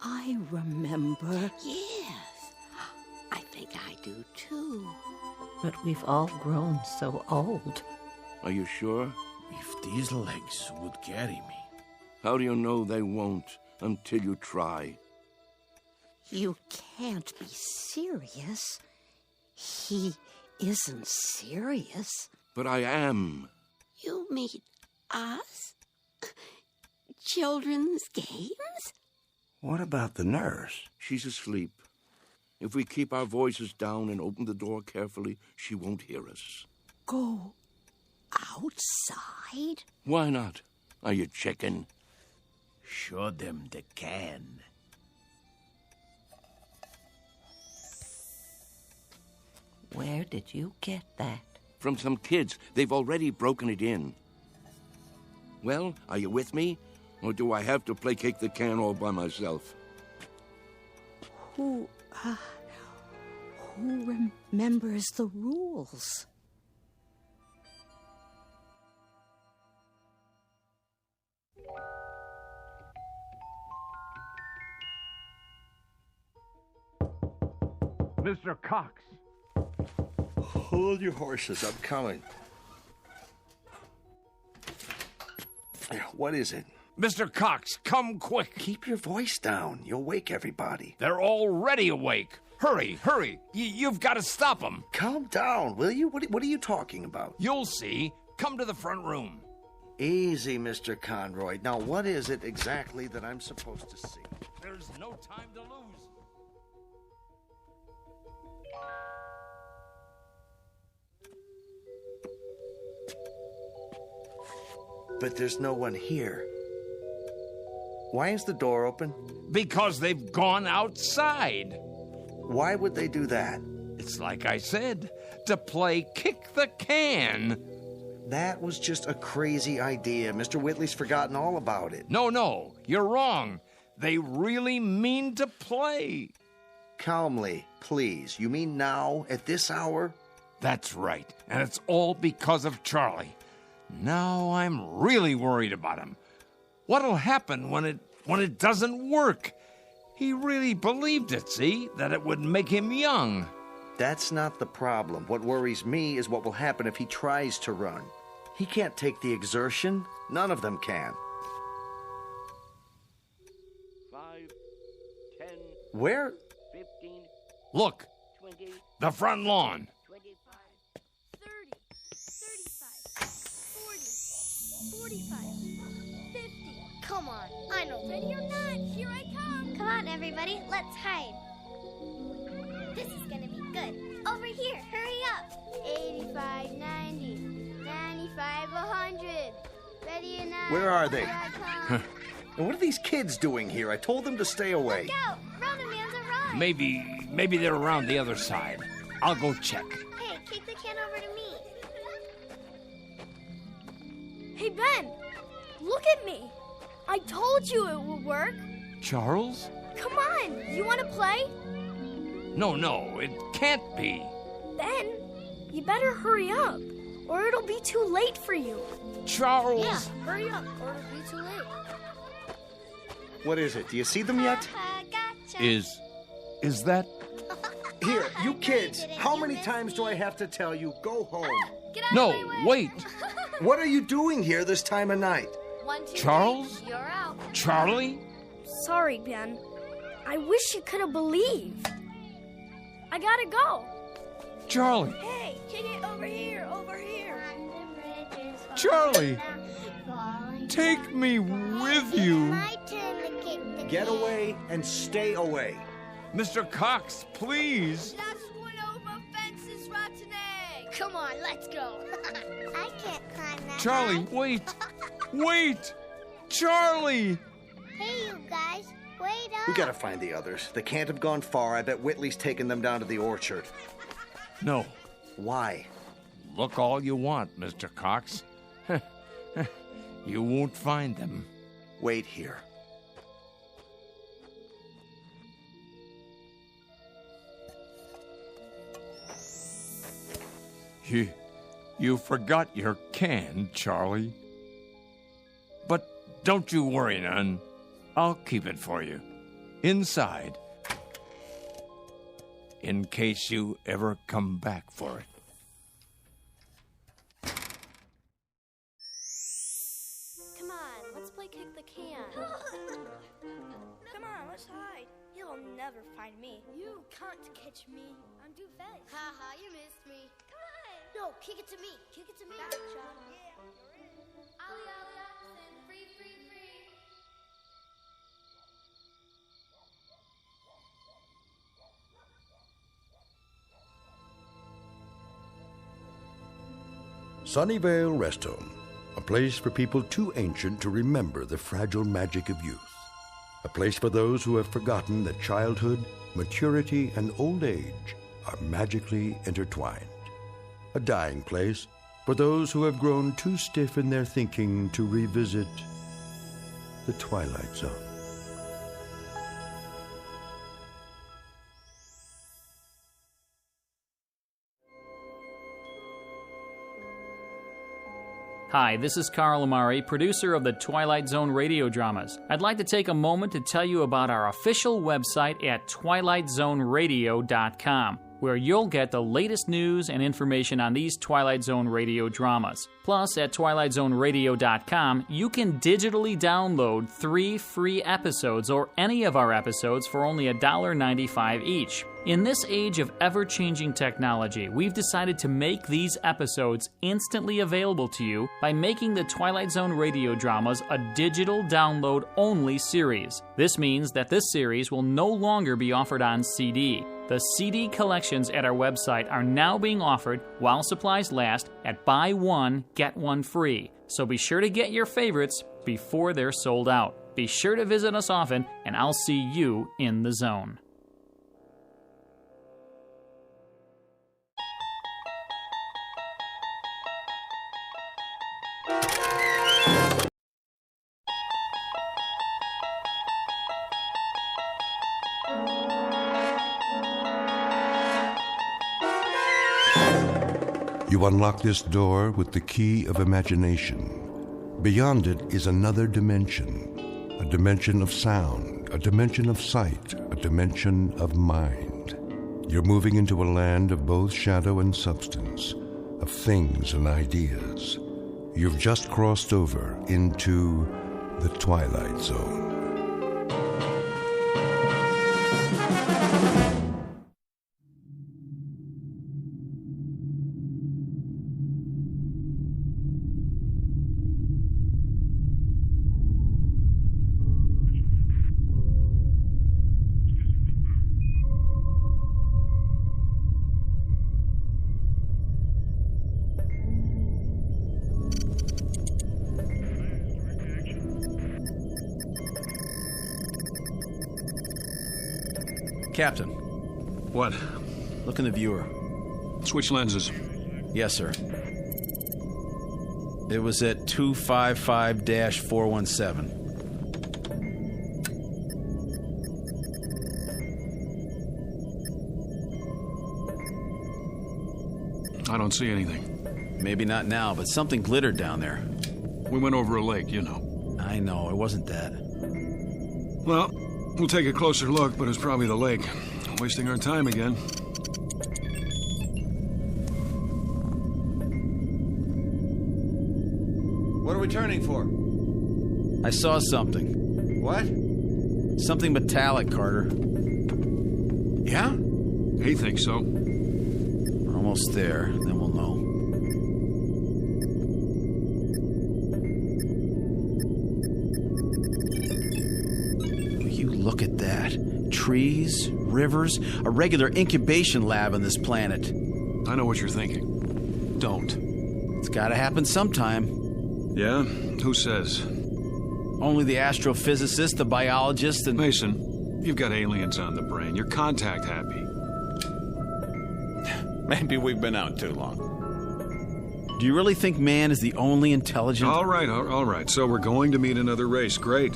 Speaker 6: I remember.
Speaker 4: Yes, I think I do too.
Speaker 7: But we've all grown so old.
Speaker 9: Are you sure?
Speaker 12: If these legs would carry me.
Speaker 9: How do you know they won't until you try?
Speaker 6: You can't be serious. He isn't serious.
Speaker 9: But I am.
Speaker 4: You mean us? Children's games?
Speaker 8: What about the nurse?
Speaker 9: She's asleep. If we keep our voices down and open the door carefully, she won't hear us.
Speaker 6: Go outside?
Speaker 9: Why not? Are you chicken?
Speaker 12: Show them the can.
Speaker 7: Where did you get that?
Speaker 9: From some kids. They've already broken it in. Well, are you with me? Or do I have to play kick the can all by myself?
Speaker 6: Who remembers the rules?
Speaker 5: Mr. Cox.
Speaker 3: Hold your horses. I'm coming. What is it?
Speaker 5: Mr. Cox, come quick.
Speaker 3: Keep your voice down. You'll wake everybody.
Speaker 5: They're already awake. Hurry, hurry. You've got to stop them.
Speaker 3: Calm down, will you? What are you talking about?
Speaker 5: You'll see. Come to the front room.
Speaker 3: Easy, Mr. Conroy. Now, what is it exactly that I'm supposed to see?
Speaker 5: There's no time to lose.
Speaker 3: But there's no one here. Why is the door open?
Speaker 5: Because they've gone outside.
Speaker 3: Why would they do that?
Speaker 5: It's like I said, to play kick the can.
Speaker 3: That was just a crazy idea. Mr. Whitley's forgotten all about it.
Speaker 5: No, you're wrong. They really mean to play.
Speaker 3: Calmly, please. You mean now, at this hour?
Speaker 5: That's right, and it's all because of Charlie. Now I'm really worried about him. What'll happen when it doesn't work? He really believed it, see? That it would make him young.
Speaker 3: That's not the problem. What worries me is what will happen if he tries to run. He can't take the exertion. None of them can.
Speaker 9: 5, 10.
Speaker 3: Where?
Speaker 9: 15.
Speaker 5: Look,
Speaker 9: 20.
Speaker 5: the front lawn.
Speaker 9: 25.
Speaker 2: 30, 35, 40, 45, 50. Come on, I know. Ready or not, here I come. Come on, everybody, let's hide. This is gonna be good. Over here, hurry up. 85, 90, 95, 100. Ready or not?
Speaker 3: Where are they?
Speaker 2: Here I come.
Speaker 3: And what are these kids doing here? I told them to stay away.
Speaker 2: Look out! Run, Amanda, run!
Speaker 5: Maybe they're around the other side. I'll go check.
Speaker 2: Hey, kick the can over to me. Hey, Ben! Look at me! I told you it would work.
Speaker 5: Charles?
Speaker 2: Come on, you want to play?
Speaker 5: No, it can't be.
Speaker 2: Ben, you better hurry up, or it'll be too late for you.
Speaker 5: Charles!
Speaker 2: Yeah, hurry up, or it'll be too late.
Speaker 3: What is it? Do you see them yet?
Speaker 2: Gotcha.
Speaker 5: Is that...
Speaker 3: Here, you kids, how many times do I have to tell you, go home?
Speaker 2: Get out
Speaker 5: No,
Speaker 2: of my way.
Speaker 5: wait.
Speaker 3: What are you doing here this time of night?
Speaker 2: 1, 2,
Speaker 5: Charles?
Speaker 2: 3, you're out.
Speaker 5: Charlie?
Speaker 2: Sorry, Ben. I wish you could have believed. I gotta go.
Speaker 5: Charlie!
Speaker 2: Hey, kick it over here, over here.
Speaker 5: Charlie! Take me with you.
Speaker 2: My turn to kick the
Speaker 3: Get away and stay away.
Speaker 5: Mr. Cox, please.
Speaker 2: That's one over fences, rotten egg. Come on, let's go. I can't climb that.
Speaker 5: Charlie, wait. Wait! Charlie!
Speaker 2: Hey, you guys, wait up.
Speaker 3: We gotta find the others. They can't have gone far. I bet Whitley's taken them down to the orchard.
Speaker 5: No.
Speaker 3: Why?
Speaker 5: Look all you want, Mr. Cox. You won't find them.
Speaker 3: Wait here.
Speaker 5: You forgot your can, Charlie. But don't you worry none. I'll keep it for you. Inside. In case you ever come back for it.
Speaker 2: Come on, let's play kick the can. Come on, let's hide. You'll never find me. You can't catch me. I'm too fast. Haha, you missed me. Come on. No, kick it to me. Kick it to me. Gotcha. Yeah, you're in. Ollie, ollie, oxen. Free, free, free.
Speaker 1: Sunnyvale Rest Home, a place for people too ancient to remember the fragile magic of youth. A place for those who have forgotten that childhood, maturity, and old age are magically intertwined. A dying place for those who have grown too stiff in their thinking to revisit the Twilight Zone.
Speaker 16: Hi, this is Carl Amari, producer of the Twilight Zone radio dramas. I'd like to take a moment to tell you about our official website at twilightzoneradio.com, where you'll get the latest news and information on these Twilight Zone radio dramas. Plus, at twilightzoneradio.com, you can digitally download 3 free episodes or any of our episodes for only $1.95 each. In this age of ever-changing technology, we've decided to make these episodes instantly available to you by making the Twilight Zone radio dramas a digital download-only series. This means that this series will no longer be offered on CD. The CD collections at our website are now being offered while supplies last at buy one, get one free. So be sure to get your favorites before they're sold out. Be sure to visit us often, and I'll see you in the zone.
Speaker 1: You unlock this door with the key of imagination. Beyond it is another dimension, a dimension of sound, a dimension of sight, a dimension of mind. You're moving into a land of both shadow and substance, of things and ideas. You've just crossed over into the Twilight Zone.
Speaker 17: Captain.
Speaker 18: What?
Speaker 17: Look in the viewer.
Speaker 18: Switch lenses.
Speaker 17: Yes, sir. It was at 255-417.
Speaker 18: I don't see anything.
Speaker 17: Maybe not now, but something glittered down there.
Speaker 18: We went over a lake, you know.
Speaker 17: I know, it wasn't that.
Speaker 18: Well, we'll take a closer look, but it's probably the lake. Wasting our time again.
Speaker 17: What are we turning for? I saw something.
Speaker 18: What?
Speaker 17: Something metallic, Carter.
Speaker 18: Yeah? He thinks so.
Speaker 17: We're almost there, then we'll know. You look at that. Trees, rivers, a regular incubation lab on this planet.
Speaker 18: I know what you're thinking. Don't.
Speaker 17: It's gotta happen sometime.
Speaker 18: Yeah? Who says?
Speaker 17: Only the astrophysicist, the biologist, and...
Speaker 18: Mason, you've got aliens on the brain. You're contact happy.
Speaker 17: Maybe we've been out too long. Do you really think man is the only intelligent...
Speaker 18: All right. So we're going to meet another race. Great.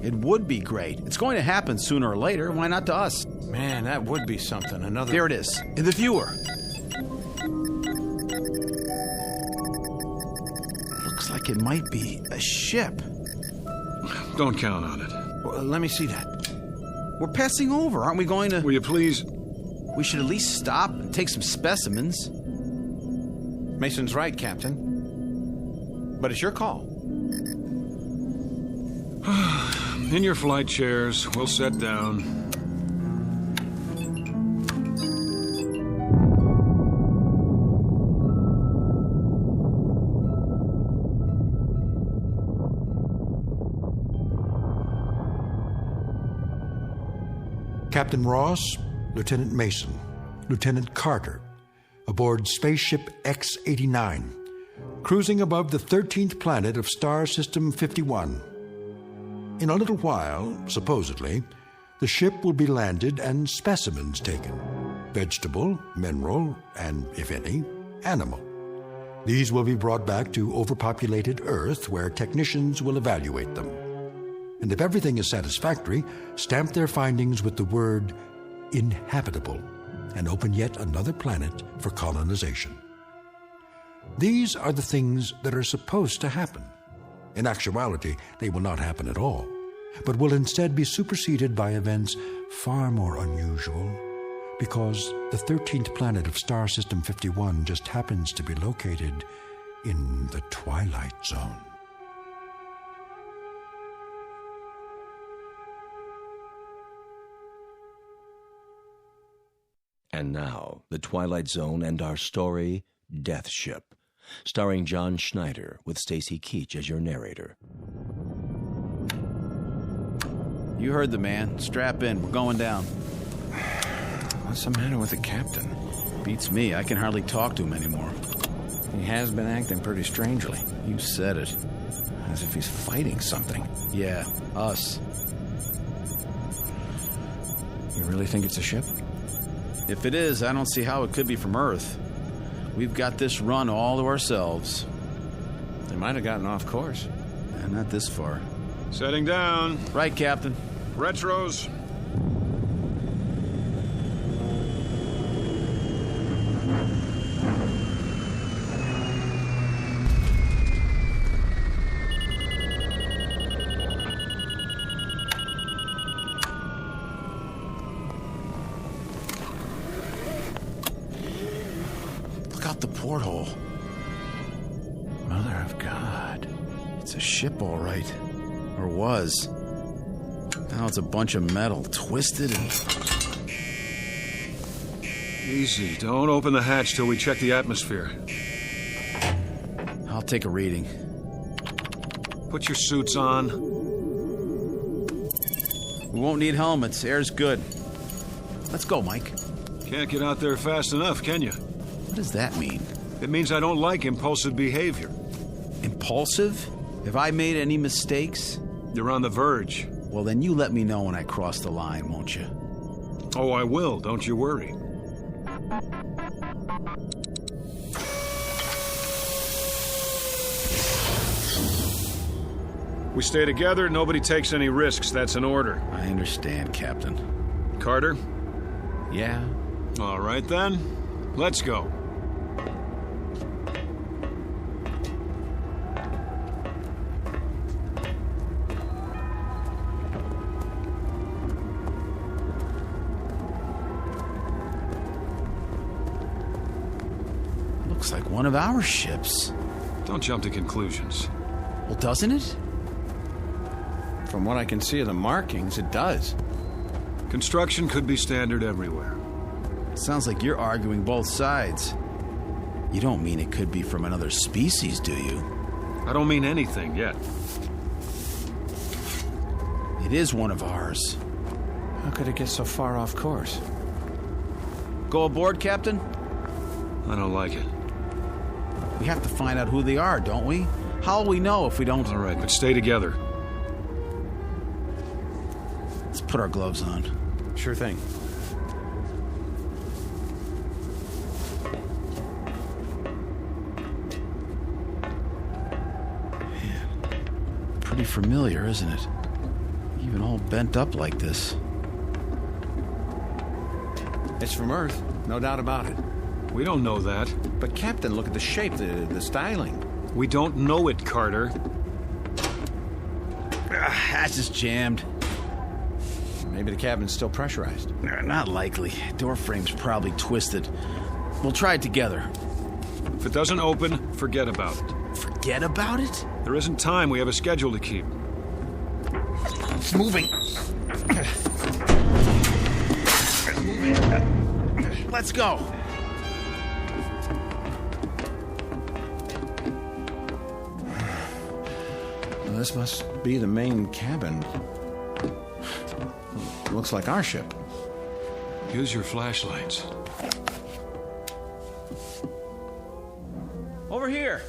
Speaker 17: It would be great. It's going to happen sooner or later. Why not to us?
Speaker 12: Man, that would be something. Another...
Speaker 17: There it is, in the viewer. Looks like it might be a ship.
Speaker 18: Don't count on it.
Speaker 17: Well, let me see that. We're passing over. Aren't we going to...
Speaker 18: Will you please...
Speaker 17: We should at least stop and take some specimens.
Speaker 12: Mason's right, Captain. But it's your call.
Speaker 18: In your flight chairs, we'll set down.
Speaker 19: Captain Ross, Lieutenant Mason, Lieutenant Carter, aboard spaceship X-89, cruising above the 13th planet of Star System 51. In a little while, supposedly, the ship will be landed and specimens taken. Vegetable, mineral, and, if any, animal. These will be brought back to overpopulated Earth, where technicians will evaluate them. And if everything is satisfactory, stamp their findings with the word inhabitable and open yet another planet for colonization. These are the things that are supposed to happen. In actuality, they will not happen at all, but will instead be superseded by events far more unusual, because the 13th planet of Star System 51 just happens to be located in the Twilight Zone.
Speaker 11: And now, The Twilight Zone and our story, Death Ship, starring John Schneider with Stacy Keach as your narrator.
Speaker 17: You heard the man. Strap in. We're going down.
Speaker 18: What's the matter with the captain?
Speaker 17: Beats me. I can hardly talk to him anymore.
Speaker 18: He has been acting pretty strangely.
Speaker 17: You said it.
Speaker 18: As if he's fighting something.
Speaker 17: Yeah, us.
Speaker 18: You really think it's a ship?
Speaker 17: If it is, I don't see how it could be from Earth. We've got this run all to ourselves.
Speaker 18: They might have gotten off course.
Speaker 17: Not this far.
Speaker 18: Setting down.
Speaker 17: Right, Captain.
Speaker 18: Retros.
Speaker 17: Look out the porthole.
Speaker 18: Mother of God.
Speaker 17: It's a ship, all right. Or was. Now it's a bunch of metal, twisted and...
Speaker 18: Easy. Don't open the hatch till we check the atmosphere.
Speaker 17: I'll take a reading.
Speaker 18: Put your suits on.
Speaker 17: We won't need helmets. Air's good. Let's go, Mike.
Speaker 18: Can't get out there fast enough, can you?
Speaker 17: What does that mean?
Speaker 18: It means I don't like impulsive behavior.
Speaker 17: Impulsive? Have I made any mistakes?
Speaker 18: You're on the verge.
Speaker 17: Well, then you let me know when I cross the line, won't you?
Speaker 18: Oh, I will. Don't you worry. We stay together, nobody takes any risks. That's an order.
Speaker 17: I understand, Captain.
Speaker 18: Carter?
Speaker 17: Yeah?
Speaker 18: All right, then. Let's go.
Speaker 17: Looks like one of our ships.
Speaker 18: Don't jump to conclusions.
Speaker 17: Well, doesn't it?
Speaker 18: From what I can see of the markings, it does. Construction could be standard everywhere.
Speaker 17: Sounds like you're arguing both sides. You don't mean it could be from another species, do you?
Speaker 18: I don't mean anything yet.
Speaker 17: It is one of ours.
Speaker 18: How could it get so far off course?
Speaker 17: Go aboard, Captain?
Speaker 18: I don't like it.
Speaker 17: We have to find out who they are, don't we? How will we know if we don't...
Speaker 18: All right, but stay together.
Speaker 17: Let's put our gloves on.
Speaker 18: Sure thing.
Speaker 17: Man, pretty familiar, isn't it? Even all bent up like this.
Speaker 18: It's from Earth, no doubt about it. We don't know that.
Speaker 20: But Captain, look at the shape, the styling.
Speaker 18: We don't know it, Carter.
Speaker 17: Hatch is jammed.
Speaker 20: Maybe the cabin's still pressurized.
Speaker 17: Not likely. Door frame's probably twisted. We'll try it together.
Speaker 18: If it doesn't open, forget about it.
Speaker 17: Forget about it?
Speaker 18: There isn't time. We have a schedule to keep.
Speaker 17: It's moving. Let's go.
Speaker 20: Well, this must be the main cabin. Looks like our ship.
Speaker 18: Use your flashlights.
Speaker 17: Over here.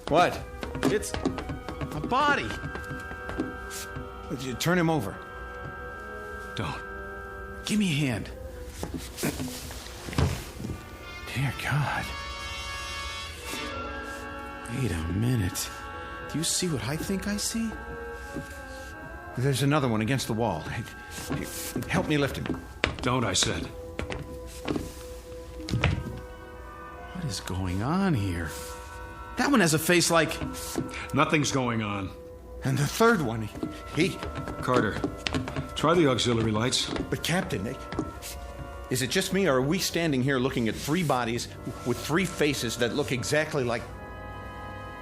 Speaker 20: What?
Speaker 17: It's a body.
Speaker 20: Turn him over.
Speaker 18: Don't.
Speaker 17: Give me a hand.
Speaker 20: Dear God.
Speaker 17: Wait a minute. Do you see what I think I see?
Speaker 20: There's another one against the wall. Help me lift him.
Speaker 18: Don't, I said.
Speaker 17: What is going on here? That one has a face like...
Speaker 18: Nothing's going on.
Speaker 20: And the third one, he...
Speaker 18: Carter, try the auxiliary lights.
Speaker 20: But Captain, is it just me, or are we standing here looking at three bodies with three faces that look exactly like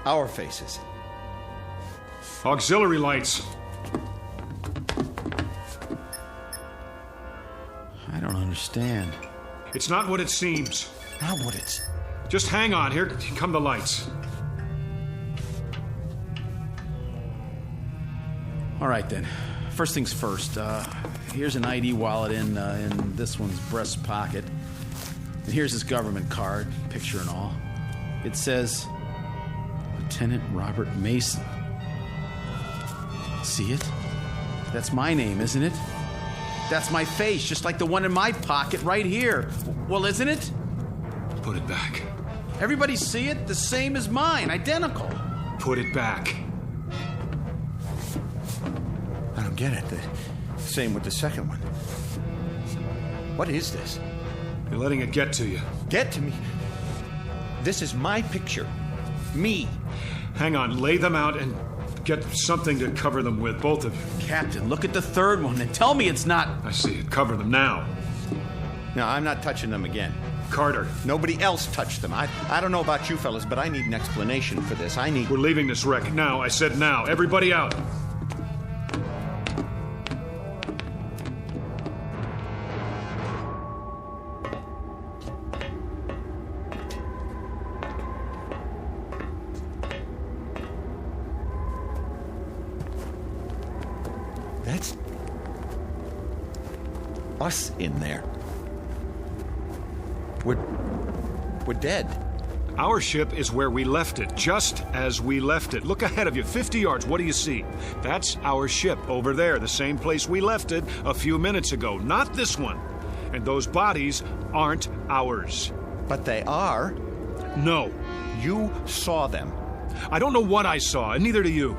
Speaker 20: our faces?
Speaker 18: Auxiliary lights.
Speaker 17: I don't understand.
Speaker 18: It's not what it seems.
Speaker 17: Not what it's...
Speaker 18: Just hang on. Here come the lights.
Speaker 17: All right, then. First things first. Here's an ID wallet in this one's breast pocket. And here's his government card, picture and all. It says, Lieutenant Robert Mason. See it? That's my name, isn't it? That's my face, just like the one in my pocket right here. Well, isn't it?
Speaker 18: Put it back.
Speaker 17: Everybody see it? The same as mine, identical.
Speaker 18: Put it back.
Speaker 20: I don't get it. The same with the second one. What is this?
Speaker 18: You're letting it get to you.
Speaker 20: Get to me? This is my picture. Me.
Speaker 18: Hang on, lay them out and get something to cover them with, both of you.
Speaker 17: Captain, look at the third one and tell me it's not...
Speaker 18: I see it. Cover them now.
Speaker 20: No, I'm not touching them again.
Speaker 18: Carter.
Speaker 20: Nobody else touched them. I don't know about you fellas, but I need an explanation for this.
Speaker 18: We're leaving this wreck now. I said now. Everybody out.
Speaker 20: That's us in there. We're dead.
Speaker 18: Our ship is where we left it, just as we left it. Look ahead of you, 50 yards. What do you see? That's our ship over there, the same place we left it a few minutes ago. Not this one. And those bodies aren't ours.
Speaker 20: But they are.
Speaker 18: No.
Speaker 20: You saw them.
Speaker 18: I don't know what I saw, and neither do you.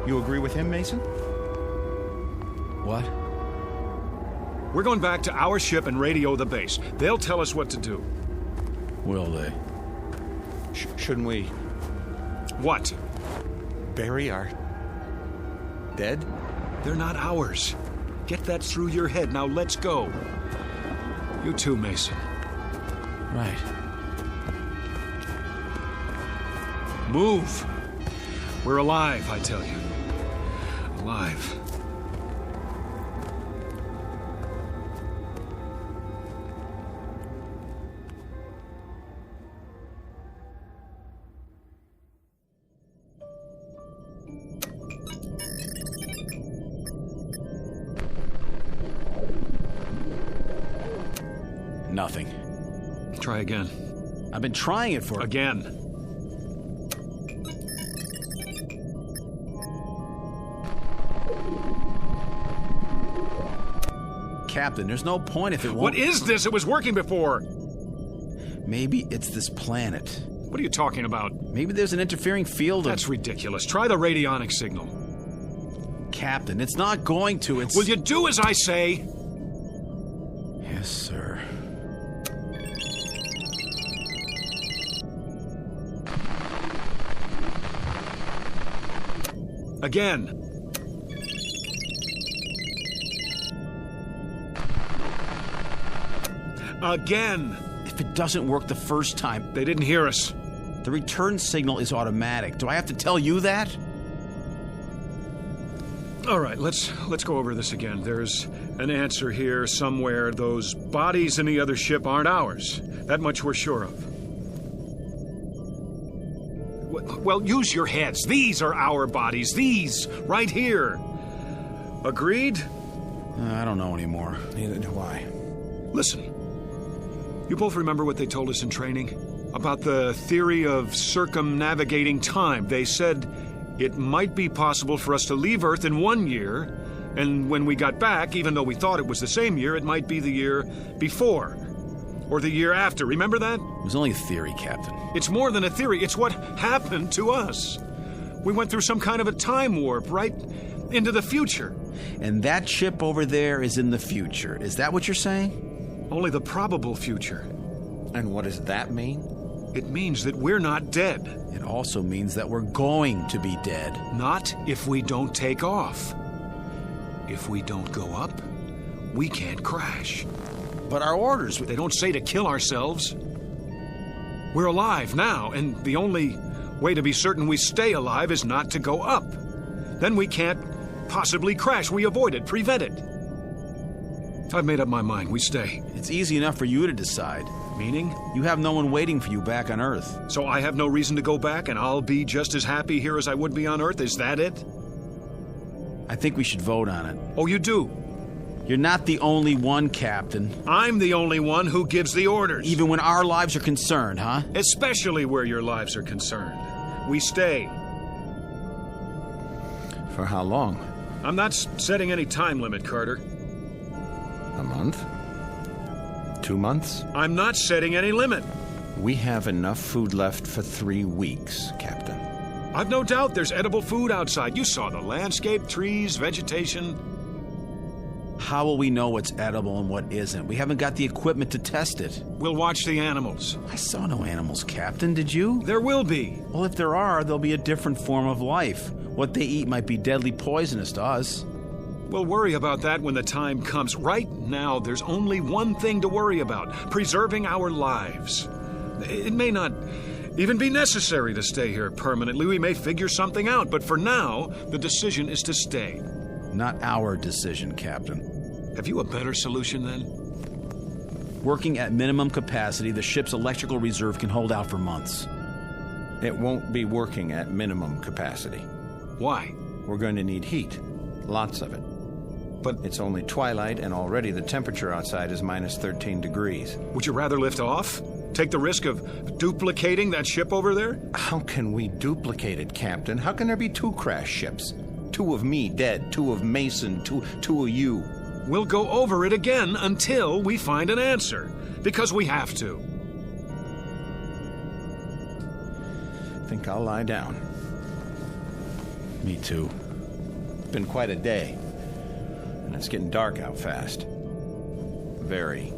Speaker 20: You agree with him, Mason?
Speaker 17: What?
Speaker 18: We're going back to our ship and radio the base. They'll tell us what to do.
Speaker 17: Will they?
Speaker 20: Shouldn't we...
Speaker 18: What?
Speaker 20: Bury our... dead?
Speaker 18: They're not ours. Get that through your head. Now let's go. You too, Mason.
Speaker 17: Right.
Speaker 18: Move. We're alive, I tell you. Alive.
Speaker 17: Nothing.
Speaker 18: Try again.
Speaker 17: I've been trying it for...
Speaker 18: Again.
Speaker 17: Captain, there's no point if it won't...
Speaker 18: What is this? It was working before.
Speaker 17: Maybe it's this planet.
Speaker 18: What are you talking about?
Speaker 17: Maybe there's an interfering field of...
Speaker 18: That's ridiculous. Try the radionic signal.
Speaker 17: Captain, it's not going to. It's...
Speaker 18: Will you do as I say?
Speaker 17: Yes, sir.
Speaker 18: Again. Again.
Speaker 17: If it doesn't work the first time...
Speaker 18: They didn't hear us.
Speaker 17: The return signal is automatic. Do I have to tell you that?
Speaker 18: All right, let's go over this again. There's an answer here somewhere. Those bodies in the other ship aren't ours. That much we're sure of. Well, use your heads. These are our bodies. These, right here. Agreed?
Speaker 17: I don't know anymore.
Speaker 20: Neither do I.
Speaker 18: Listen. You both remember what they told us in training? About the theory of circumnavigating time. They said it might be possible for us to leave Earth in 1 year, and when we got back, even though we thought it was the same year, it might be the year before. Or the year after. Remember that?
Speaker 17: It was only a theory, Captain.
Speaker 18: It's more than a theory. It's what happened to us. We went through some kind of a time warp right into the future.
Speaker 17: And that ship over there is in the future. Is that what you're saying?
Speaker 18: Only the probable future.
Speaker 20: And what does that mean?
Speaker 18: It means that we're not dead.
Speaker 17: It also means that we're going to be dead.
Speaker 18: Not if we don't take off. If we don't go up, we can't crash.
Speaker 17: But our orders...
Speaker 18: They don't say to kill ourselves. We're alive now, and the only way to be certain we stay alive is not to go up. Then we can't possibly crash. We avoid it, prevent it. I've made up my mind. We stay.
Speaker 17: It's easy enough for you to decide.
Speaker 18: Meaning?
Speaker 17: You have no one waiting for you back on Earth.
Speaker 18: So I have no reason to go back, and I'll be just as happy here as I would be on Earth? Is that it?
Speaker 17: I think we should vote on it.
Speaker 18: Oh, you do?
Speaker 17: You're not the only one, Captain.
Speaker 18: I'm the only one who gives the orders.
Speaker 17: Even when our lives are concerned, huh?
Speaker 18: Especially where your lives are concerned. We stay.
Speaker 20: For how long?
Speaker 18: I'm not setting any time limit, Carter.
Speaker 20: A month? 2 months?
Speaker 18: I'm not setting any limit.
Speaker 20: We have enough food left for 3 weeks, Captain.
Speaker 18: I've no doubt there's edible food outside. You saw the landscape, trees, vegetation.
Speaker 17: How will we know what's edible and what isn't? We haven't got the equipment to test it.
Speaker 18: We'll watch the animals.
Speaker 17: I saw no animals, Captain, did you?
Speaker 18: There will be.
Speaker 17: Well, if there are, there'll be a different form of life. What they eat might be deadly poisonous to us.
Speaker 18: We'll worry about that when the time comes. Right now, there's only one thing to worry about: preserving our lives. It may not even be necessary to stay here permanently. We may figure something out, but for now, the decision is to stay.
Speaker 17: Not our decision, Captain.
Speaker 18: Have you a better solution, then?
Speaker 17: Working at minimum capacity, the ship's electrical reserve can hold out for months.
Speaker 20: It won't be working at minimum capacity.
Speaker 18: Why?
Speaker 20: We're going to need heat. Lots of it. But it's only twilight, and already the temperature outside is minus 13 degrees.
Speaker 18: Would you rather lift off? Take the risk of duplicating that ship over there?
Speaker 20: How can we duplicate it, Captain? How can there be 2 crash ships? 2 of me dead, 2 of Mason, two of you.
Speaker 18: We'll go over it again until we find an answer. Because we have to.
Speaker 20: Think I'll lie down.
Speaker 17: Me too.
Speaker 20: It's been quite a day. And it's getting dark out fast. Very,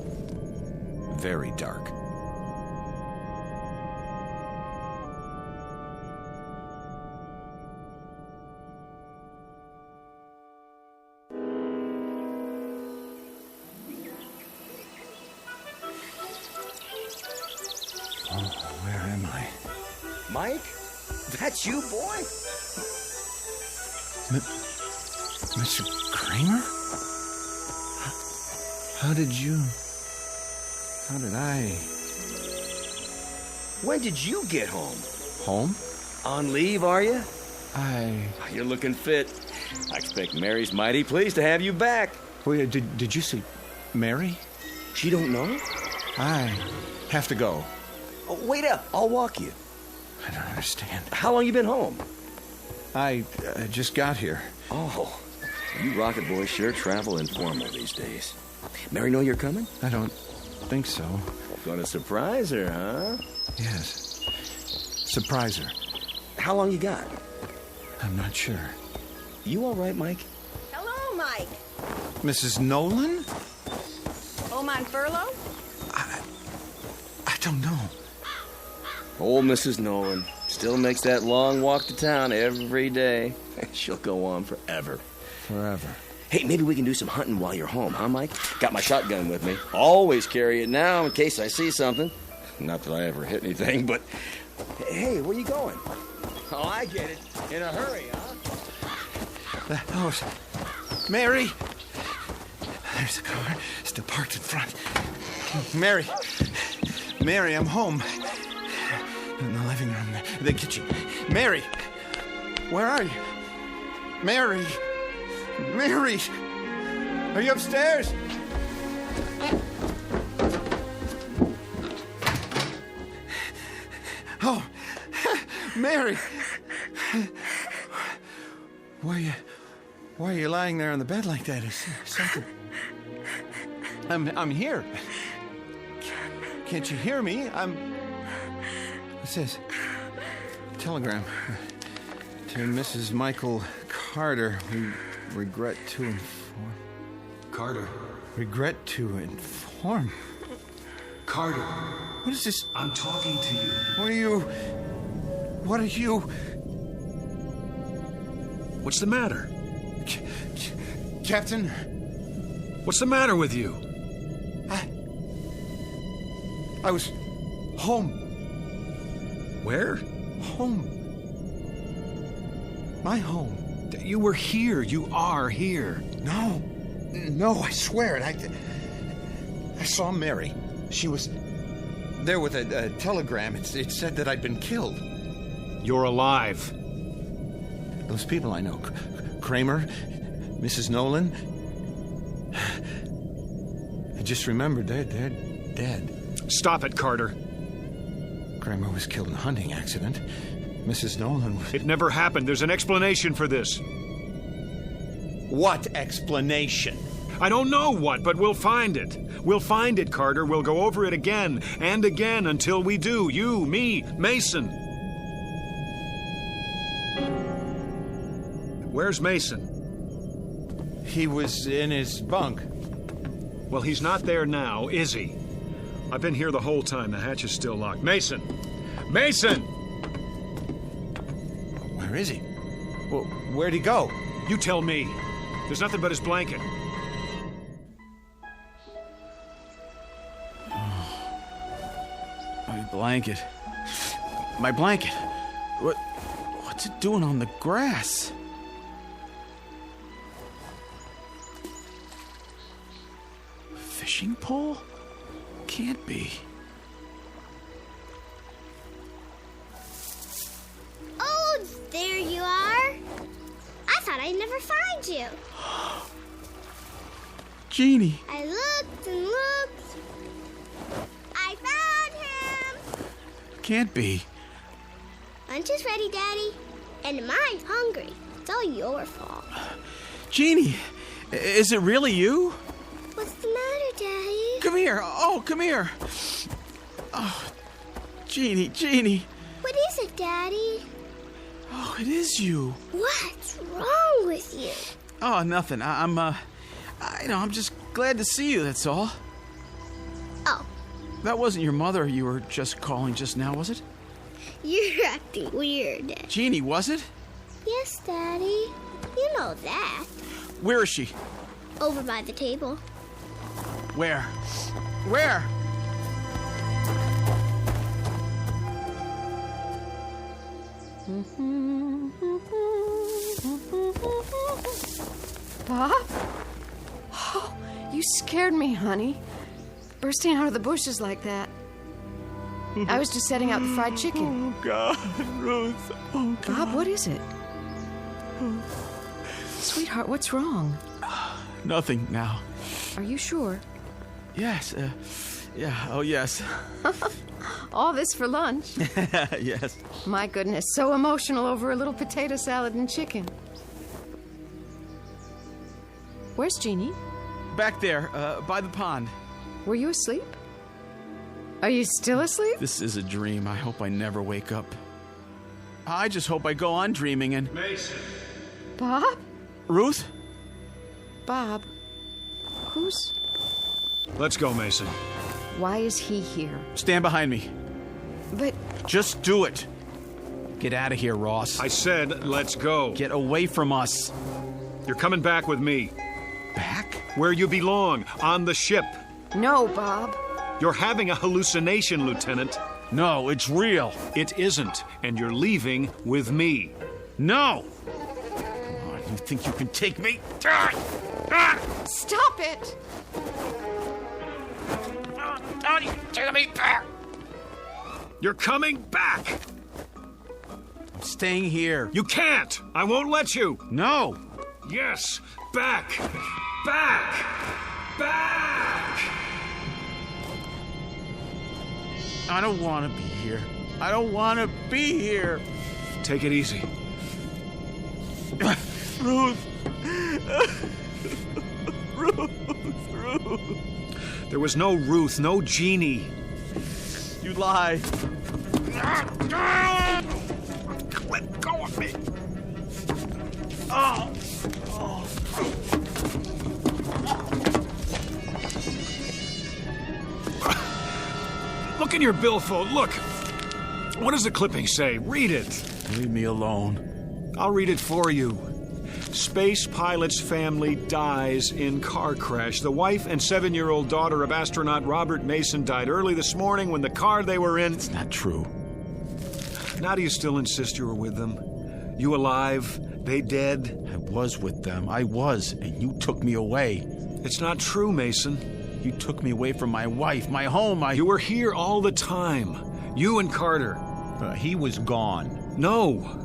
Speaker 20: very dark.
Speaker 14: Mike? That's you, boy?
Speaker 20: Mr. Kramer? How did I...
Speaker 14: When did you get home?
Speaker 20: Home?
Speaker 14: On leave, are you?
Speaker 20: You're
Speaker 14: looking fit. I expect Mary's mighty pleased to have you back.
Speaker 20: Wait, did you see Mary?
Speaker 14: She don't know?
Speaker 20: I have to go.
Speaker 14: Oh, wait up. I'll walk you.
Speaker 20: I don't understand.
Speaker 14: How long you been home?
Speaker 20: I just got here.
Speaker 14: Oh, you rocket boys sure travel informal these days. Mary know you're coming?
Speaker 20: I don't think so.
Speaker 14: Gonna surprise her, huh?
Speaker 20: Yes. Surprise her.
Speaker 14: How long you got?
Speaker 20: I'm not sure.
Speaker 14: You all right, Mike?
Speaker 4: Hello, Mike.
Speaker 20: Mrs. Nolan?
Speaker 4: Home on furlough?
Speaker 20: I don't know.
Speaker 14: Old Mrs. Nolan still makes that long walk to town every day. She'll go on forever.
Speaker 20: Forever.
Speaker 14: Hey, maybe we can do some hunting while you're home, huh, Mike? Got my shotgun with me. Always carry it now in case I see something. Not that I ever hit anything, but... Hey, where you going? Oh, I get it. In a hurry, huh?
Speaker 20: The house. Mary! There's a car still parked in front. Mary! Mary, I'm home. In the living room, the kitchen. Mary! Where are you? Mary! Mary! Are you upstairs? Oh, Mary! Why are you lying there on the bed like that? Is something... I'm here. Can't you hear me? What's this? Telegram. To Mrs. Michael Carter. We regret to inform...
Speaker 18: Carter.
Speaker 20: Regret to inform...
Speaker 18: Carter.
Speaker 20: What is this?
Speaker 18: I'm talking to you.
Speaker 20: What are you...
Speaker 18: What's the matter?
Speaker 20: Captain?
Speaker 18: What's the matter with you?
Speaker 20: I was home.
Speaker 18: Where?
Speaker 20: Home. My home.
Speaker 18: You were here. You are here.
Speaker 20: No. No, I swear it. I saw Mary. She was there with a telegram. It said that I'd been killed.
Speaker 18: You're alive.
Speaker 20: Those people I know, Kramer, Mrs. Nolan. I just remembered they're dead.
Speaker 18: Stop it, Carter.
Speaker 20: Kramer was killed in a hunting accident. Mrs. Nolan was...
Speaker 18: It never happened. There's an explanation for this.
Speaker 20: What explanation?
Speaker 18: I don't know what, but we'll find it. We'll find it, Carter. We'll go over it again and again until we do. You, me, Mason. Where's Mason?
Speaker 20: He was in his bunk.
Speaker 18: Well, he's not there now, is he? I've been here the whole time. The hatch is still locked. Mason! Mason!
Speaker 20: Where is he? Well, where'd he go?
Speaker 18: You tell me. There's nothing but his blanket.
Speaker 17: My blanket. My blanket. What's it doing on the grass? Fishing pole? Can't be.
Speaker 2: Oh, there you are. I thought I'd never find you.
Speaker 17: Jeannie.
Speaker 2: I looked and looked. I found him.
Speaker 17: Can't be.
Speaker 2: Lunch is ready, Daddy. And mine's hungry. It's all your fault.
Speaker 17: Jeannie, is it really you?
Speaker 2: What's the matter, Daddy?
Speaker 17: Come here. Oh, come here. Oh, Jeannie.
Speaker 2: What is it, Daddy?
Speaker 17: Oh, it is you.
Speaker 2: What's wrong with you?
Speaker 17: Oh, nothing. I'm just glad to see you, that's all.
Speaker 2: Oh.
Speaker 17: That wasn't your mother you were just calling just now, was it?
Speaker 2: You're acting weird, Daddy.
Speaker 17: Jeannie, was it?
Speaker 2: Yes, Daddy. You know that.
Speaker 17: Where is she?
Speaker 2: Over by the table.
Speaker 17: Where? Where?
Speaker 21: Bob? Oh, you scared me, honey. Bursting out of the bushes like that. I was just setting out the fried chicken.
Speaker 17: Oh, God, Ruth. Oh, God.
Speaker 21: Bob, what is it? Sweetheart, what's wrong?
Speaker 17: Nothing now.
Speaker 21: Are you sure?
Speaker 17: Yes, yeah, oh, yes.
Speaker 21: All this for lunch?
Speaker 17: Yes.
Speaker 21: My goodness, so emotional over a little potato salad and chicken. Where's Jeannie?
Speaker 17: Back there, by the pond.
Speaker 21: Were you asleep? Are you still asleep?
Speaker 17: This is a dream. I hope I never wake up. I just hope I go on dreaming and...
Speaker 18: Mason!
Speaker 21: Bob?
Speaker 17: Ruth?
Speaker 21: Bob, who's...
Speaker 18: Let's go, Mason.
Speaker 21: Why is he here?
Speaker 17: Stand behind me.
Speaker 21: But...
Speaker 17: Just do it. Get out of here, Ross.
Speaker 18: I said, let's go.
Speaker 17: Get away from us.
Speaker 18: You're coming back with me.
Speaker 17: Back?
Speaker 18: Where you belong, on the ship.
Speaker 21: No, Bob.
Speaker 18: You're having a hallucination, Lieutenant.
Speaker 17: No, it's real.
Speaker 18: It isn't, and you're leaving with me.
Speaker 17: No! Oh, you think you can take me?
Speaker 21: Stop it!
Speaker 17: Take me back!
Speaker 18: You're coming back!
Speaker 17: I'm staying here.
Speaker 18: You can't! I won't let you!
Speaker 17: No!
Speaker 18: Yes! Back! Back! Back!
Speaker 17: I don't want to be here. I don't want to be here.
Speaker 18: Take it easy.
Speaker 17: Ruth! Ruth!
Speaker 18: There was no Ruth, no Jeannie.
Speaker 17: You lie.
Speaker 18: Let go of me.
Speaker 17: Oh!
Speaker 18: Look in your billfold. Look. What does the clipping say? Read it.
Speaker 17: Leave me alone.
Speaker 18: I'll read it for you. Space pilot's family dies in car crash. The wife and 7-year-old daughter of astronaut Robert Mason died early this morning when the car they were in...
Speaker 17: It's not true.
Speaker 18: Now do you still insist you were with them? You alive? They dead?
Speaker 17: I was with them. I was, and you took me away.
Speaker 18: It's not true, Mason.
Speaker 17: You took me away from my wife, my home,
Speaker 18: You were here all the time. You and Carter.
Speaker 10: He was gone.
Speaker 18: No.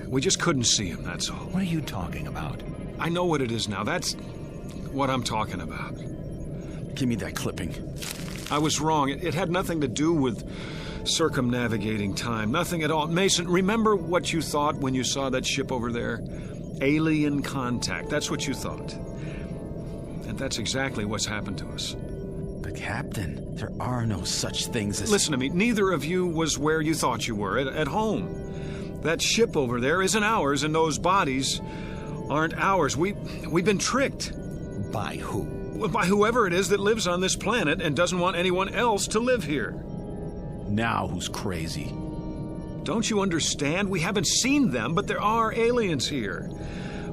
Speaker 18: We just couldn't see him, that's all.
Speaker 10: What are you talking about?
Speaker 18: I know what it is now. That's what I'm talking about.
Speaker 17: Give me that clipping.
Speaker 18: I was wrong. It had nothing to do with circumnavigating time. Nothing at all. Mason, remember what you thought when you saw that ship over there? Alien contact. That's what you thought. And that's exactly what's happened to us.
Speaker 17: But, Captain, there are no such things as...
Speaker 18: Listen to me. Neither of you was where you thought you were, at home. That ship over there isn't ours, and those bodies aren't ours. We've been tricked.
Speaker 10: By who?
Speaker 18: By whoever it is that lives on this planet and doesn't want anyone else to live here.
Speaker 17: Now who's crazy?
Speaker 18: Don't you understand? We haven't seen them, but there are aliens here.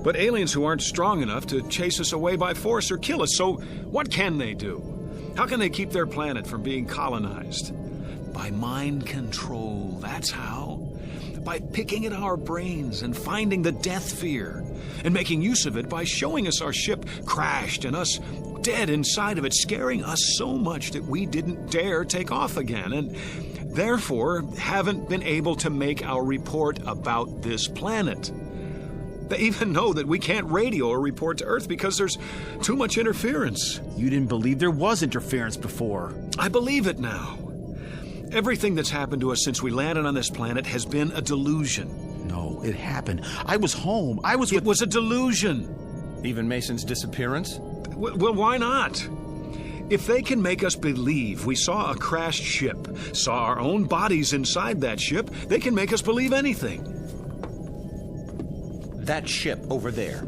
Speaker 18: But aliens who aren't strong enough to chase us away by force or kill us. So what can they do? How can they keep their planet from being colonized? By mind control, that's how. By picking at our brains and finding the death fear and making use of it by showing us our ship crashed and us dead inside of it, scaring us so much that we didn't dare take off again and therefore haven't been able to make our report about this planet. They even know that we can't radio or report to Earth because there's too much interference.
Speaker 17: You didn't believe there was interference before.
Speaker 18: I believe it now. Everything that's happened to us since we landed on this planet has been a delusion.
Speaker 17: No, it happened. I was home.
Speaker 18: It was a delusion.
Speaker 10: Even Mason's disappearance?
Speaker 18: Well, why not? If they can make us believe we saw a crashed ship, saw our own bodies inside that ship, they can make us believe anything.
Speaker 10: That ship over there,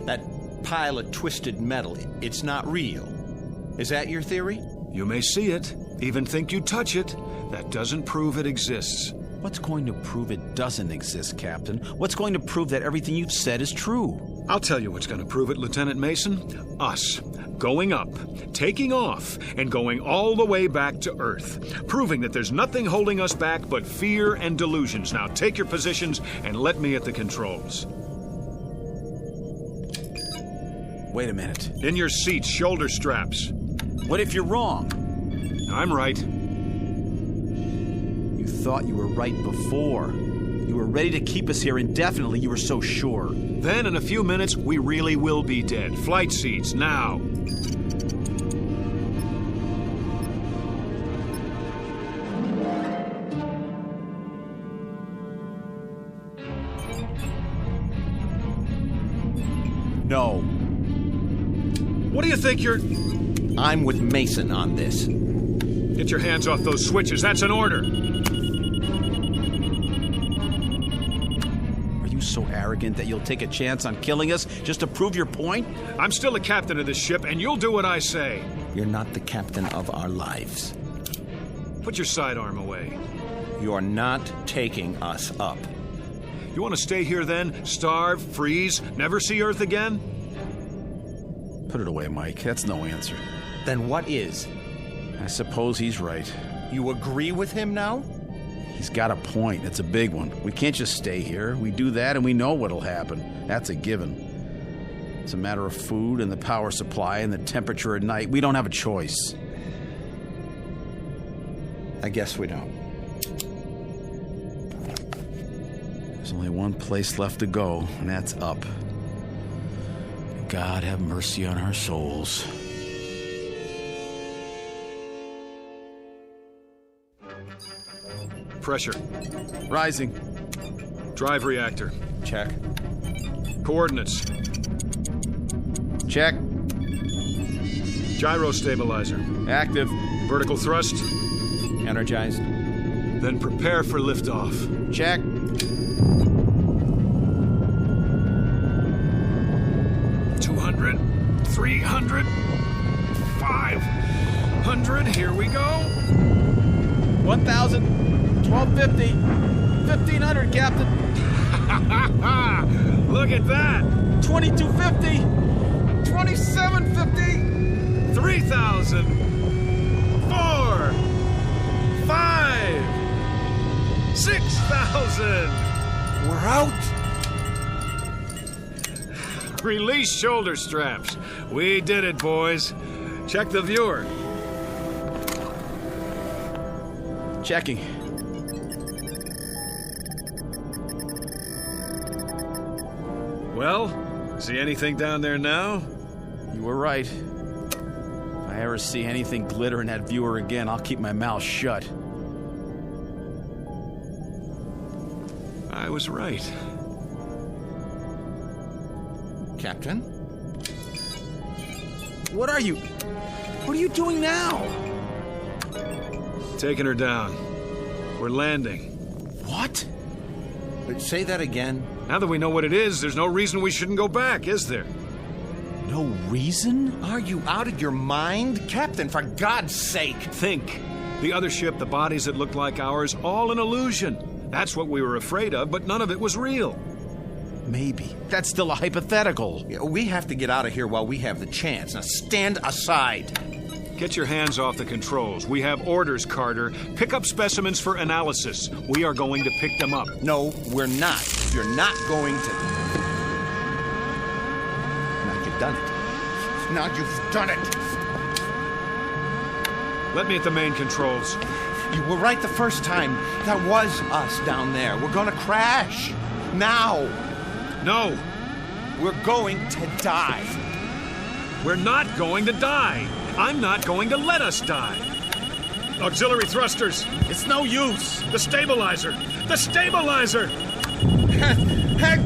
Speaker 10: that pile of twisted metal, it's not real. Is that your theory?
Speaker 18: You may see it, even think you touch it. That doesn't prove it exists.
Speaker 17: What's going to prove it doesn't exist, Captain? What's going to prove that everything you've said is true?
Speaker 18: I'll tell you what's going to prove it, Lieutenant Mason. Us. Going up, taking off, and going all the way back to Earth. Proving that there's nothing holding us back but fear and delusions. Now take your positions and let me at the controls.
Speaker 17: Wait a minute.
Speaker 18: In your seats, shoulder straps.
Speaker 17: What if you're wrong?
Speaker 18: I'm right.
Speaker 17: You thought you were right before. You were ready to keep us here indefinitely. You were so sure.
Speaker 18: Then in a few minutes, we really will be dead. Flight seats, now.
Speaker 10: No.
Speaker 18: What do you think you're...
Speaker 10: I'm with Mason on this.
Speaker 18: Get your hands off those switches. That's an order.
Speaker 17: Are you so arrogant that you'll take a chance on killing us just to prove your point?
Speaker 18: I'm still the captain of this ship, and you'll do what I say.
Speaker 10: You're not the captain of our lives.
Speaker 18: Put your sidearm away.
Speaker 10: You're not taking us up.
Speaker 18: You want to stay here then? Starve, freeze, never see Earth again?
Speaker 17: Put it away, Mike. That's no answer.
Speaker 10: Then what is?
Speaker 17: I suppose he's right.
Speaker 10: You agree with him now?
Speaker 17: He's got a point. It's a big one. We can't just stay here. We do that and we know what'll happen. That's a given. It's a matter of food and the power supply and the temperature at night. We don't have a choice.
Speaker 10: I guess we don't.
Speaker 17: There's only one place left to go, and that's up. God have mercy on our souls.
Speaker 18: Pressure.
Speaker 17: Rising.
Speaker 18: Drive reactor.
Speaker 10: Check.
Speaker 18: Coordinates.
Speaker 17: Check.
Speaker 18: Gyro stabilizer.
Speaker 17: Active.
Speaker 18: Vertical thrust.
Speaker 10: Energized.
Speaker 18: Then prepare for liftoff.
Speaker 17: Check.
Speaker 18: $200, $300, $500. Here we go.
Speaker 17: 1,000, 1,250, 1,500, Captain.
Speaker 18: Look at that.
Speaker 17: 2,250, 2,750,
Speaker 18: 3,000, 4, 5, 6,000.
Speaker 17: We're out.
Speaker 18: Release shoulder straps. We did it, boys. Check the viewer.
Speaker 17: Checking.
Speaker 18: Well, see anything down there now?
Speaker 17: You were right. If I ever see anything glitter in that viewer again, I'll keep my mouth shut.
Speaker 18: I was right.
Speaker 10: Captain?
Speaker 17: What are you doing now?
Speaker 18: Taking her down. We're landing.
Speaker 10: What? Say that again.
Speaker 18: Now that we know what it is, there's no reason we shouldn't go back, is there?
Speaker 17: No reason?
Speaker 10: Are you out of your mind? Captain, for God's sake!
Speaker 18: Think. The other ship, the bodies that looked like ours, all an illusion. That's what we were afraid of, but none of it was real.
Speaker 17: Maybe. That's still a hypothetical.
Speaker 10: Yeah, we have to get out of here while we have the chance. Now stand aside.
Speaker 18: Get your hands off the controls. We have orders, Carter. Pick up specimens for analysis. We are going to pick them up.
Speaker 10: No, we're not. You're not going to. Now you've done it. Now you've done it.
Speaker 18: Let me at the main controls.
Speaker 10: You were right the first time. That was us down there. We're gonna crash. Now.
Speaker 18: No.
Speaker 10: We're going to die.
Speaker 18: We're not going to die. I'm not going to let us die. Auxiliary thrusters.
Speaker 17: It's no use.
Speaker 18: The stabilizer. The stabilizer!
Speaker 10: Heck!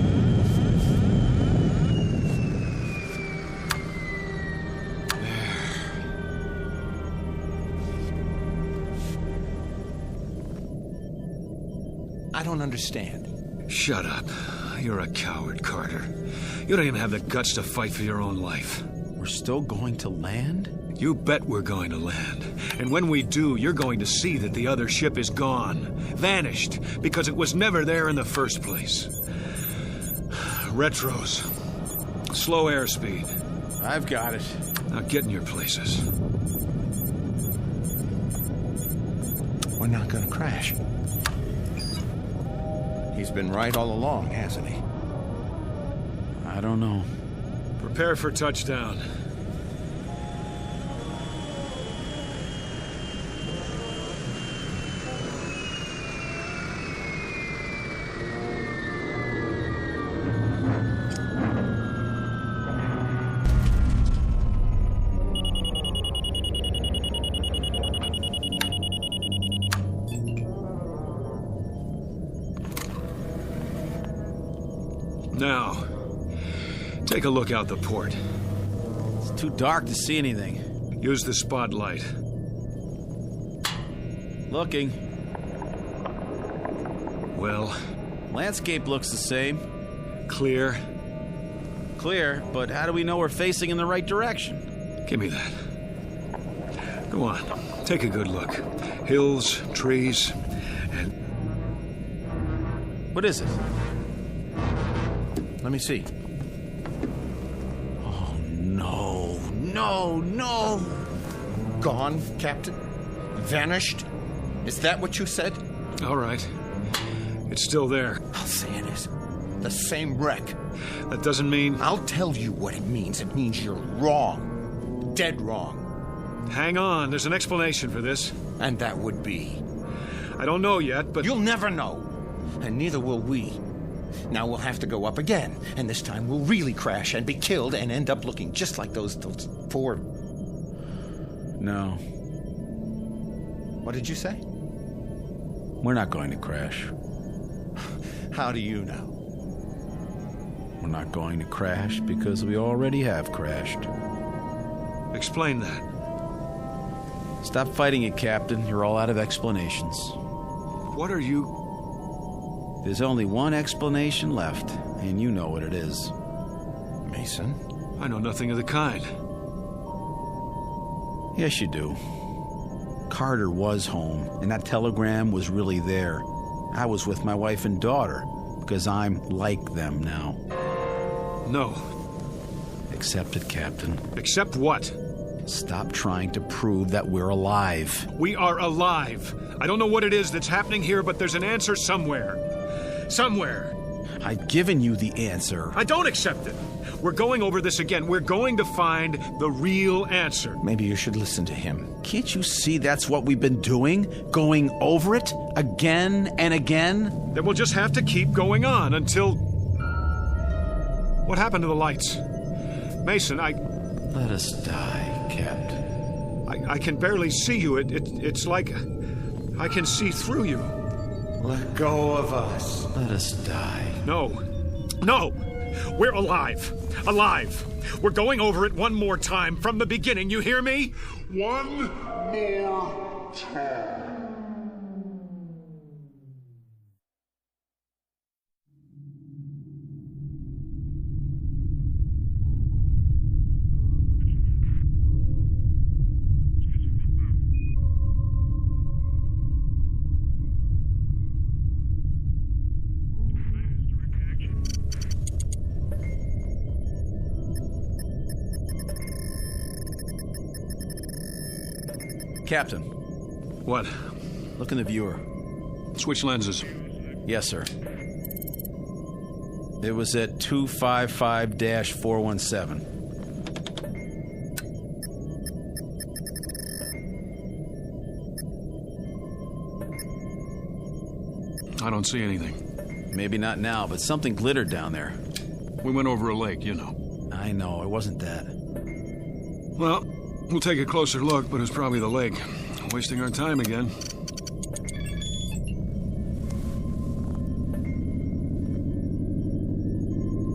Speaker 10: I don't understand.
Speaker 18: Shut up. You're a coward, Carter. You don't even have the guts to fight for your own life.
Speaker 17: We're still going to land?
Speaker 18: You bet we're going to land. And when we do, you're going to see that the other ship is gone. Vanished. Because it was never there in the first place. Retros. Slow airspeed.
Speaker 17: I've got it.
Speaker 18: Now get in your places.
Speaker 10: We're not gonna crash. He's been right all along, hasn't he?
Speaker 17: I don't know.
Speaker 18: Prepare for touchdown. Now, take a look out the port.
Speaker 17: It's too dark to see anything.
Speaker 18: Use the spotlight.
Speaker 17: Looking.
Speaker 18: Well?
Speaker 17: Landscape looks the same.
Speaker 18: Clear?
Speaker 17: Clear, but how do we know we're facing in the right direction?
Speaker 18: Give me that. Go on, take a good look. Hills, trees, and...
Speaker 17: What is it?
Speaker 10: Let me see.
Speaker 17: Oh, no. No, no.
Speaker 10: Gone, Captain? Vanished? Is that what you said?
Speaker 18: All right. It's still there.
Speaker 10: I'll say it is. The same wreck.
Speaker 18: That doesn't mean...
Speaker 10: I'll tell you what it means. It means you're wrong. Dead wrong.
Speaker 18: Hang on. There's an explanation for this.
Speaker 10: And that would be?
Speaker 18: I don't know yet, but...
Speaker 10: You'll never know. And neither will we. Now we'll have to go up again, and this time we'll really crash and be killed and end up looking just like those poor...
Speaker 17: No.
Speaker 10: What did you say?
Speaker 17: We're not going to crash.
Speaker 10: How do you know?
Speaker 17: We're not going to crash because we already have crashed.
Speaker 18: Explain that.
Speaker 17: Stop fighting it, Captain. You're all out of explanations.
Speaker 18: What are you...
Speaker 17: There's only one explanation left, and you know what it is.
Speaker 10: Mason?
Speaker 18: I know nothing of the kind.
Speaker 17: Yes, you do. Carter was home, and that telegram was really there. I was with my wife and daughter, because I'm like them now.
Speaker 18: No.
Speaker 17: Accept it, Captain.
Speaker 18: Accept what?
Speaker 17: Stop trying to prove that we're alive.
Speaker 18: We are alive. I don't know what it is that's happening here, but there's an answer somewhere. Somewhere.
Speaker 17: I've given you the answer.
Speaker 18: I don't accept it. We're going over this again. We're going to find the real answer.
Speaker 10: Maybe you should listen to him.
Speaker 17: Can't you see that's what we've been doing? Going over it again and again?
Speaker 18: Then we'll just have to keep going on until... What happened to the lights? Mason,
Speaker 17: Let us die, Captain.
Speaker 18: I can barely see you. It's like I can see through you.
Speaker 10: Let go of us.
Speaker 17: Let us die.
Speaker 18: No. We're alive. We're going over it one more time from the beginning. You hear me? One more time.
Speaker 17: Captain.
Speaker 18: What?
Speaker 17: Look in the viewer.
Speaker 18: Switch lenses.
Speaker 17: Yes, sir. It was at 255-417.
Speaker 18: I don't see anything.
Speaker 17: Maybe not now, but something glittered down there.
Speaker 18: We went over a lake, you know.
Speaker 17: I know, it wasn't that.
Speaker 18: Well, we'll take a closer look, but it's probably the lake. Wasting our time again.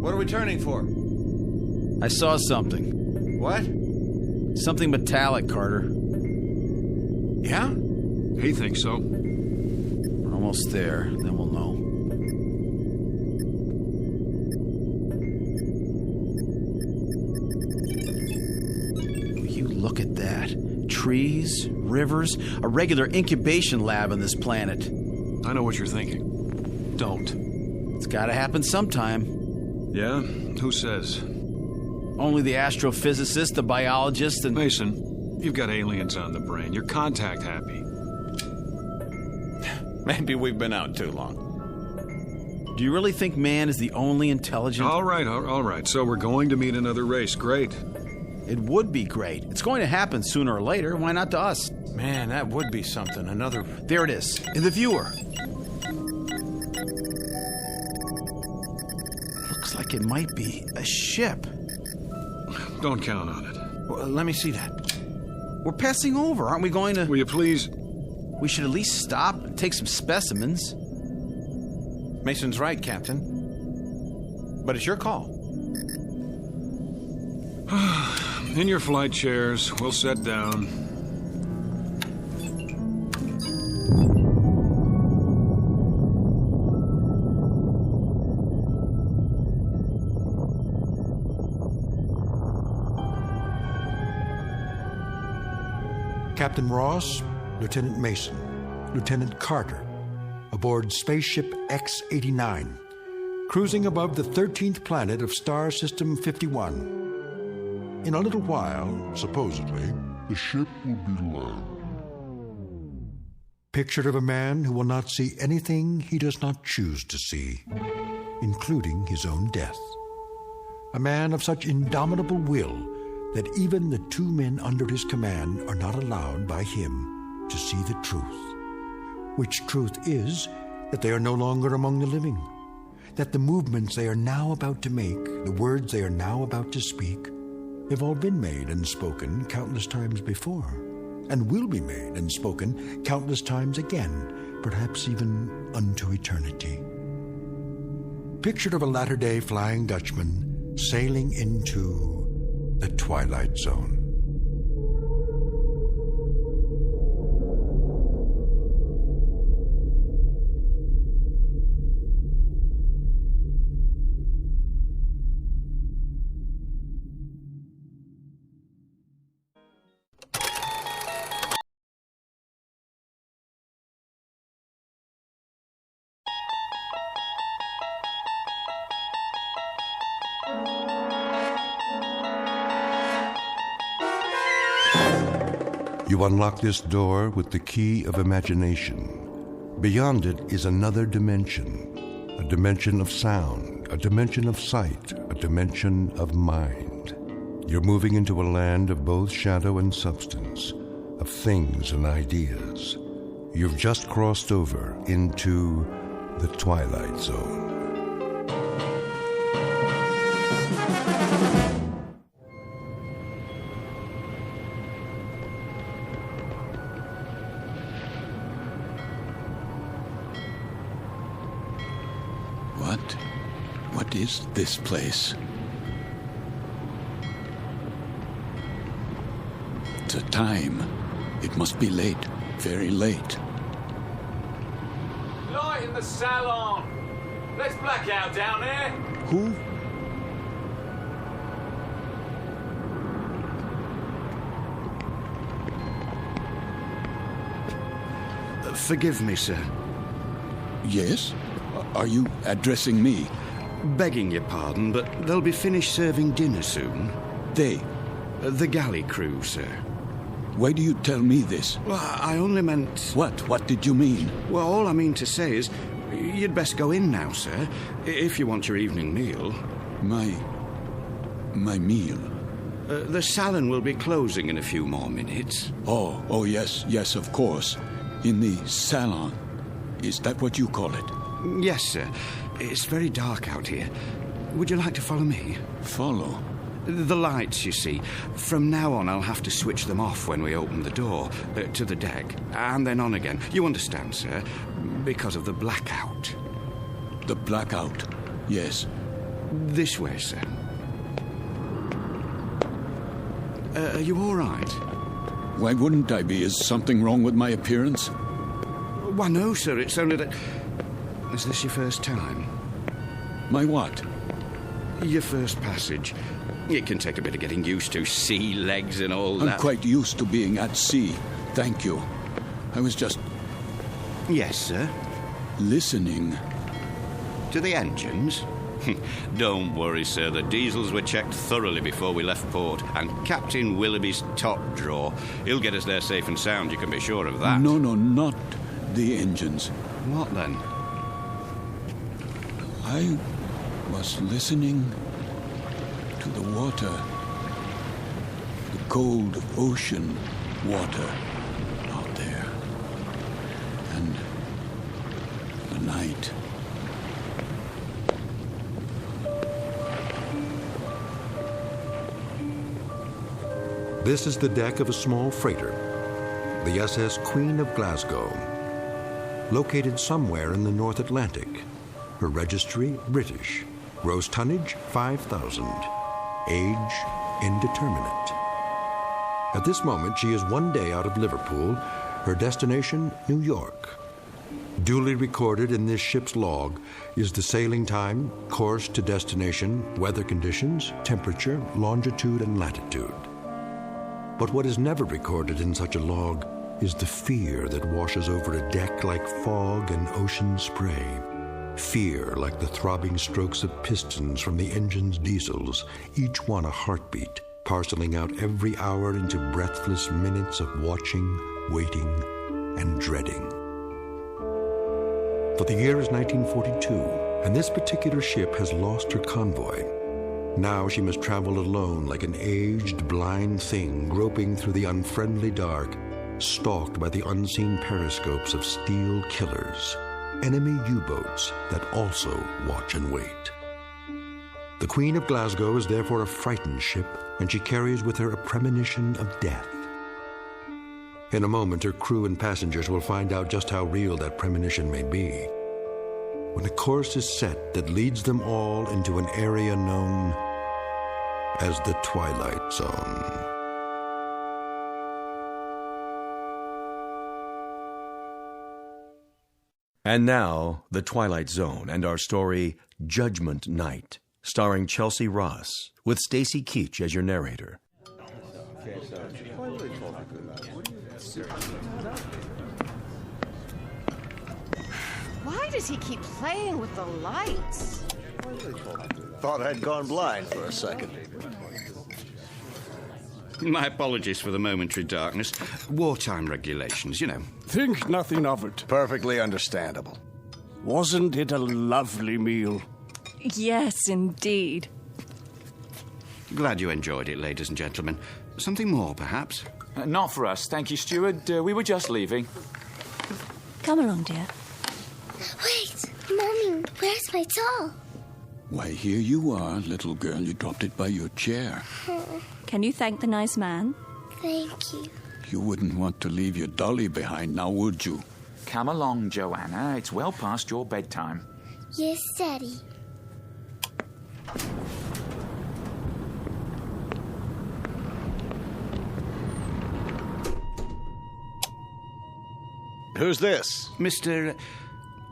Speaker 20: What are we turning for?
Speaker 17: I saw something.
Speaker 20: What?
Speaker 17: Something metallic, Carter.
Speaker 20: Yeah?
Speaker 18: He thinks so.
Speaker 17: We're almost there, then we'll know. Look at that. Trees, rivers, a regular incubation lab on this planet.
Speaker 18: I know what you're thinking. Don't.
Speaker 17: It's gotta happen sometime.
Speaker 18: Yeah? Who says?
Speaker 17: Only the astrophysicist, the biologist, and...
Speaker 18: Mason, you've got aliens on the brain. You're contact happy.
Speaker 10: Maybe we've been out too long.
Speaker 17: Do you really think man is the only intelligent...
Speaker 18: All right. So we're going to meet another race. Great.
Speaker 17: It would be great. It's going to happen sooner or later. Why not to us?
Speaker 10: Man, that would be something. Another...
Speaker 17: There it is, in the viewer. Looks like it might be a ship.
Speaker 18: Don't count on it.
Speaker 10: Well, let me see that.
Speaker 17: We're passing over. Aren't we going to...
Speaker 18: Will you please...
Speaker 17: We should at least stop and take some specimens.
Speaker 10: Mason's right, Captain. But it's your call.
Speaker 18: In your flight chairs, we'll set down.
Speaker 19: Captain Ross, Lieutenant Mason, Lieutenant Carter, aboard spaceship X-89, cruising above the 13th planet of Star System 51. In a little while, supposedly, the ship will be landed. Picture of a man who will not see anything he does not choose to see, including his own death. A man of such indomitable will that even the two men under his command are not allowed by him to see the truth. Which truth is that they are no longer among the living, that the movements they are now about to make, the words they are now about to speak, have all been made and spoken countless times before, and will be made and spoken countless times again, perhaps even unto eternity. Picture of a latter-day Flying Dutchman sailing into the Twilight Zone.
Speaker 1: You unlock this door with the key of imagination. Beyond it is another dimension, a dimension of sound, a dimension of sight, a dimension of mind. You're moving into a land of both shadow and substance, of things and ideas. You've just crossed over into the Twilight Zone.
Speaker 15: What is this place? The time. It must be late. Very late.
Speaker 5: Light in the salon. Let's black out down there.
Speaker 15: Who?
Speaker 8: Forgive me, sir.
Speaker 15: Yes? Are you addressing me?
Speaker 8: Begging your pardon, but they'll be finished serving dinner soon.
Speaker 15: They?
Speaker 8: The galley crew, sir.
Speaker 15: Why do you tell me this?
Speaker 8: Well, I only meant...
Speaker 15: What? What did you mean?
Speaker 8: Well, all I mean to say is, you'd best go in now, sir, if you want your evening meal.
Speaker 15: My meal?
Speaker 8: The salon will be closing in a few more minutes.
Speaker 15: Oh, yes, of course. In the salon. Is that what you call it?
Speaker 8: Yes, sir. It's very dark out here. Would you like to follow me?
Speaker 15: Follow?
Speaker 8: The lights, you see. From now on, I'll have to switch them off when we open the door to the deck, and then on again. You understand, sir? Because of the blackout.
Speaker 15: The blackout? Yes.
Speaker 8: This way, sir. Are you all right?
Speaker 15: Why wouldn't I be? Is something wrong with my appearance?
Speaker 8: Why, no, sir. It's only that... Is this your first time?
Speaker 15: My what?
Speaker 8: Your first passage. It can take a bit of getting used to. Sea legs and all that.
Speaker 15: I'm quite used to being at sea. Thank you. I was just...
Speaker 8: Yes, sir?
Speaker 15: Listening.
Speaker 8: To the engines? Don't worry, sir. The diesels were checked thoroughly before we left port. And Captain Willoughby's top drawer. He'll get us there safe and sound, you can be sure of that.
Speaker 15: No, not the engines.
Speaker 8: What then?
Speaker 15: I was listening to the water. The cold ocean water out there. And the night.
Speaker 19: This is the deck of a small freighter, the SS Queen of Glasgow, located somewhere in the North Atlantic. Her registry, British. Gross tonnage, 5,000. Age, indeterminate. At this moment, she is one day out of Liverpool. Her destination, New York. Duly recorded in this ship's log is the sailing time, course to destination, weather conditions, temperature, longitude, and latitude. But what is never recorded in such a log is the fear that washes over a deck like fog and ocean spray. Fear like the throbbing strokes of pistons from the engine's diesels, each one a heartbeat, parceling out every hour into breathless minutes of watching, waiting, and dreading. For the year is 1942, and this particular ship has lost her convoy. Now she must travel alone like an aged, blind thing groping through the unfriendly dark, stalked by the unseen periscopes of steel killers, enemy U-boats that also watch and wait. The Queen of Glasgow is therefore a frightened ship, and she carries with her a premonition of death. In a moment, her crew and passengers will find out just how real that premonition may be, when a course is set that leads them all into an area known as the Twilight Zone.
Speaker 11: And now, The Twilight Zone and our story, Judgement Night, starring Chelcie Ross, with Stacy Keach as your narrator.
Speaker 21: Why does he keep playing with the lights?
Speaker 3: Thought I'd gone blind for a second.
Speaker 8: My apologies for the momentary darkness. Wartime regulations, you know.
Speaker 12: Think nothing of it.
Speaker 3: Perfectly understandable.
Speaker 13: Wasn't it a lovely meal?
Speaker 22: Yes, indeed.
Speaker 8: Glad you enjoyed it, ladies and gentlemen. Something more, perhaps?
Speaker 23: Not for us, thank you, steward. We were just leaving.
Speaker 22: Come along, dear.
Speaker 2: Wait, Mommy, where's my doll?
Speaker 15: Why, here you are, little girl. You dropped it by your chair.
Speaker 22: Can you thank the nice man?
Speaker 2: Thank you.
Speaker 15: You wouldn't want to leave your dolly behind now, would you?
Speaker 23: Come along, Joanna. It's well past your bedtime.
Speaker 2: Yes, Daddy.
Speaker 3: Who's this?
Speaker 8: Mr.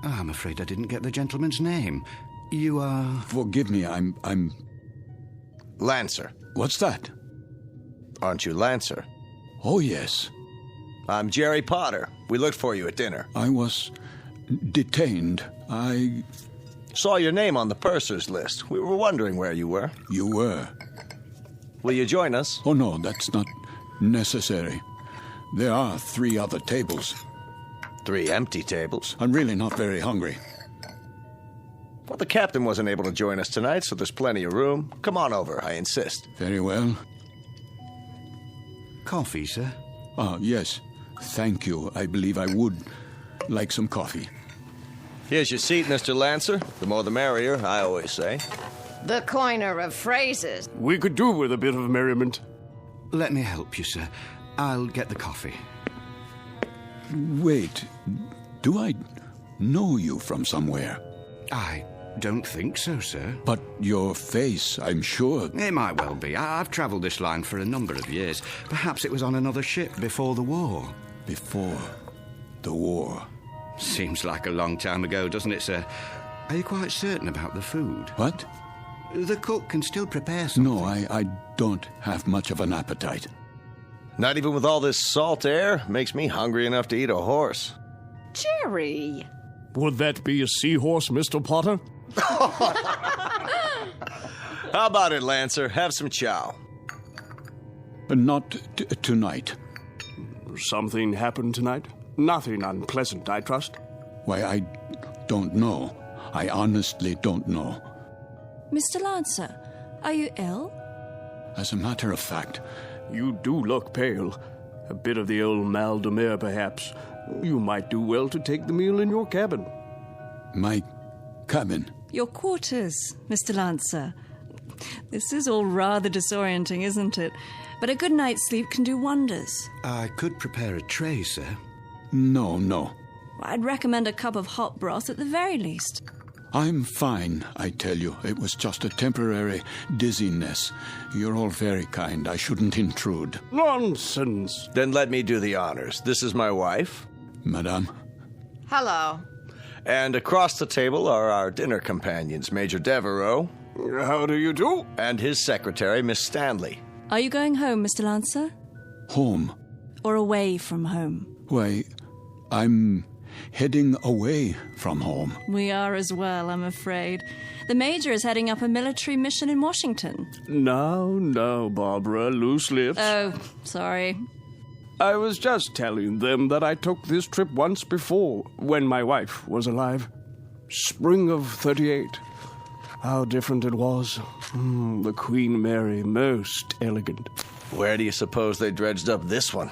Speaker 8: I'm afraid I didn't get the gentleman's name. You are...
Speaker 15: Forgive me, I'm...
Speaker 3: Lancer.
Speaker 15: What's that?
Speaker 3: Aren't you Lancer?
Speaker 15: Oh, yes.
Speaker 3: I'm Jerry Potter. We looked for you at dinner.
Speaker 15: I was detained. I
Speaker 3: saw your name on the purser's list. We were wondering where you were.
Speaker 15: You were.
Speaker 3: Will you join us?
Speaker 15: Oh, no, that's not necessary. There are 3 other tables.
Speaker 3: 3 empty tables?
Speaker 15: I'm really not very hungry.
Speaker 3: Well, the captain wasn't able to join us tonight, so there's plenty of room. Come on over, I insist.
Speaker 15: Very well.
Speaker 8: Coffee, sir?
Speaker 15: Yes. Thank you. I believe I would like some coffee.
Speaker 3: Here's your seat, Mr. Lancer. The more the merrier, I always say.
Speaker 21: The coiner of phrases.
Speaker 13: We could do with a bit of merriment.
Speaker 8: Let me help you, sir. I'll get the coffee.
Speaker 15: Wait. Do I know you from somewhere?
Speaker 8: I don't think so, sir.
Speaker 15: But your face, I'm sure.
Speaker 8: It might well be. I've travelled this line for a number of years. Perhaps it was on another ship before the war.
Speaker 15: Before the war?
Speaker 8: Seems like a long time ago, doesn't it, sir? Are you quite certain about the food?
Speaker 15: What?
Speaker 8: The cook can still prepare something.
Speaker 15: No, I don't have much of an appetite.
Speaker 3: Not even with all this salt air? Makes me hungry enough to eat a horse.
Speaker 21: Jerry!
Speaker 13: Would that be a seahorse, Mr. Potter?
Speaker 3: How about it, Lancer? Have some chow.
Speaker 15: Not tonight.
Speaker 13: Something happened tonight? Nothing unpleasant, I trust?
Speaker 15: Why, I don't know. I honestly don't know.
Speaker 22: Mr. Lancer, are you ill?
Speaker 15: As a matter of fact...
Speaker 13: You do look pale. A bit of the old mal de mer, perhaps. You might do well to take the meal in your cabin.
Speaker 15: My cabin?
Speaker 22: Your quarters, Mr. Lancer. This is all rather disorienting, isn't it? But a good night's sleep can do wonders.
Speaker 8: I could prepare a tray, sir.
Speaker 15: No.
Speaker 22: I'd recommend a cup of hot broth at the very least.
Speaker 15: I'm fine, I tell you. It was just a temporary dizziness. You're all very kind. I shouldn't intrude.
Speaker 13: Nonsense.
Speaker 3: Then let me do the honors. This is my wife.
Speaker 15: Madame.
Speaker 21: Hello.
Speaker 3: And across the table are our dinner companions, Major Devereaux.
Speaker 13: How do you do?
Speaker 3: And his secretary, Miss Stanley.
Speaker 22: Are you going home, Mr. Lancer?
Speaker 15: Home?
Speaker 22: Or away from home?
Speaker 15: Why, I'm heading away from home.
Speaker 22: We are as well, I'm afraid. The Major is heading up a military mission in Washington.
Speaker 13: Now, Barbara, loose lips.
Speaker 22: Oh, sorry.
Speaker 13: I was just telling them that I took this trip once before, when my wife was alive. Spring of 38. How different it was. The Queen Mary, most elegant.
Speaker 3: Where do you suppose they dredged up this one?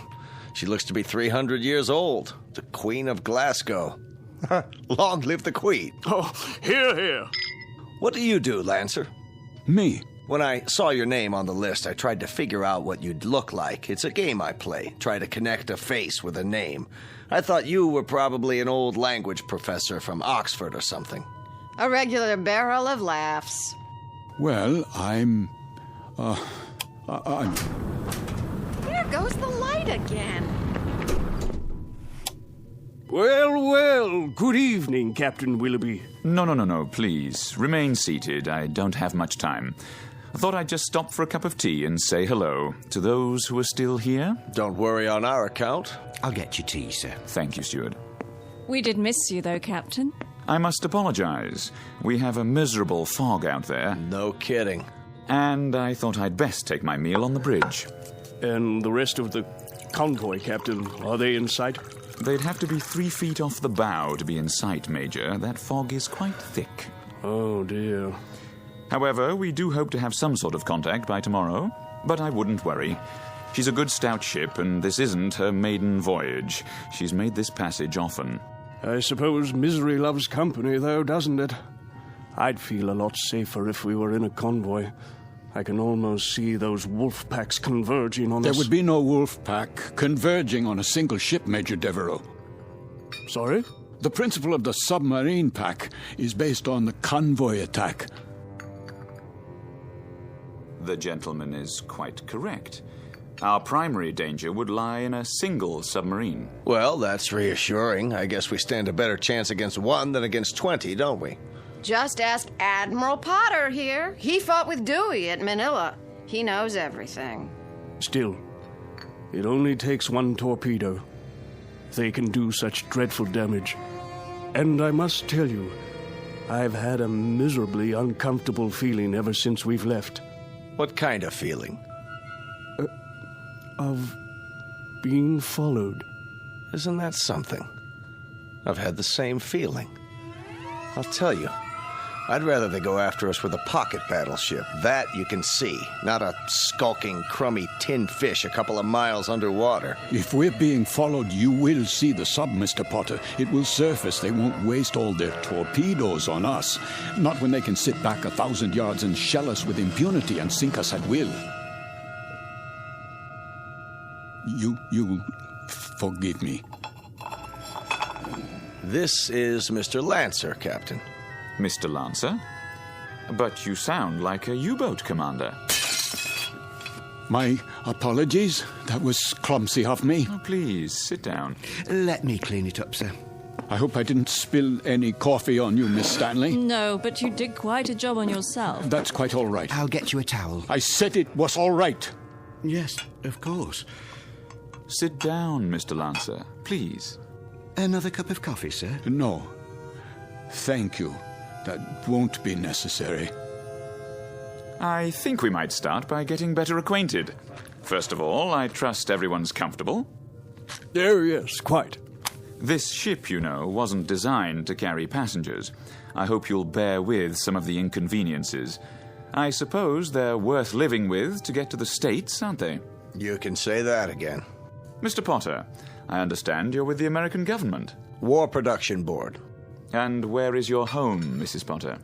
Speaker 3: She looks to be 300 years old. The Queen of Glasgow. Long live the Queen.
Speaker 13: Oh, hear.
Speaker 3: What do you do, Lancer?
Speaker 15: Me?
Speaker 3: When I saw your name on the list, I tried to figure out what you'd look like. It's a game I play. Try to connect a face with a name. I thought you were probably an old language professor from Oxford or something.
Speaker 21: A regular barrel of laughs.
Speaker 15: Well, I'm...
Speaker 21: There goes the light again.
Speaker 13: Well, good evening, Captain Willoughby.
Speaker 23: No, please. Remain seated. I don't have much time. I thought I'd just stop for a cup of tea and say hello to those who are still here.
Speaker 3: Don't worry on our account.
Speaker 8: I'll get you tea, sir.
Speaker 23: Thank you, steward.
Speaker 22: We did miss you, though, Captain.
Speaker 23: I must apologize. We have a miserable fog out there.
Speaker 3: No kidding.
Speaker 23: And I thought I'd best take my meal on the bridge.
Speaker 13: And the rest of the convoy, Captain, are they in sight?
Speaker 23: They'd have to be 3 feet off the bow to be in sight, Major. That fog is quite thick.
Speaker 13: Oh, dear.
Speaker 23: However, we do hope to have some sort of contact by tomorrow. But I wouldn't worry. She's a good stout ship, and this isn't her maiden voyage. She's made this passage often.
Speaker 13: I suppose misery loves company, though, doesn't it? I'd feel a lot safer if we were in a convoy. I can almost see those wolf packs converging on us.
Speaker 15: There would be no wolf pack converging on a single ship, Major Devereaux.
Speaker 13: Sorry?
Speaker 15: The principle of the submarine pack is based on the convoy attack.
Speaker 23: The gentleman is quite correct. Our primary danger would lie in a single submarine.
Speaker 3: Well, that's reassuring. I guess we stand a better chance against one than against 20, don't we?
Speaker 21: Just ask Admiral Potter here. He fought with Dewey at Manila. He knows everything.
Speaker 13: Still, it only takes one torpedo. They can do such dreadful damage. And I must tell you, I've had a miserably uncomfortable feeling ever since we've left.
Speaker 3: What kind of feeling?
Speaker 13: Of being followed.
Speaker 3: Isn't that something? I've had the same feeling. I'll tell you, I'd rather they go after us with a pocket battleship. That you can see, not a skulking, crummy tin fish a couple of miles underwater.
Speaker 15: If we're being followed, you will see the sub, Mr. Potter. It will surface. They won't waste all their torpedoes on us. Not when they can sit back 1,000 yards and shell us with impunity and sink us at will. You forgive me.
Speaker 3: This is Mr. Lancer, Captain.
Speaker 23: Mr. Lancer? But you sound like a U-boat commander.
Speaker 15: My apologies. That was clumsy of me.
Speaker 23: Oh, please, sit down.
Speaker 11: Let me clean it up, sir.
Speaker 15: I hope I didn't spill any coffee on you, Miss Stanley.
Speaker 22: No, but you did quite a job on yourself.
Speaker 15: That's quite all right.
Speaker 11: I'll get you a towel.
Speaker 15: I said it was all right.
Speaker 11: Yes, of course.
Speaker 23: Sit down, Mr. Lancer, please.
Speaker 11: Another cup of coffee, sir?
Speaker 15: No. Thank you. That won't be necessary.
Speaker 23: I think we might start by getting better acquainted. First of all, I trust everyone's comfortable.
Speaker 13: Oh, yes, quite.
Speaker 23: This ship, you know, wasn't designed to carry passengers. I hope you'll bear with some of the inconveniences. I suppose they're worth living with to get to the States, aren't they?
Speaker 3: You can say that again.
Speaker 23: Mr. Potter, I understand you're with the American government.
Speaker 3: War Production Board.
Speaker 23: And where is your home, Mrs. Potter?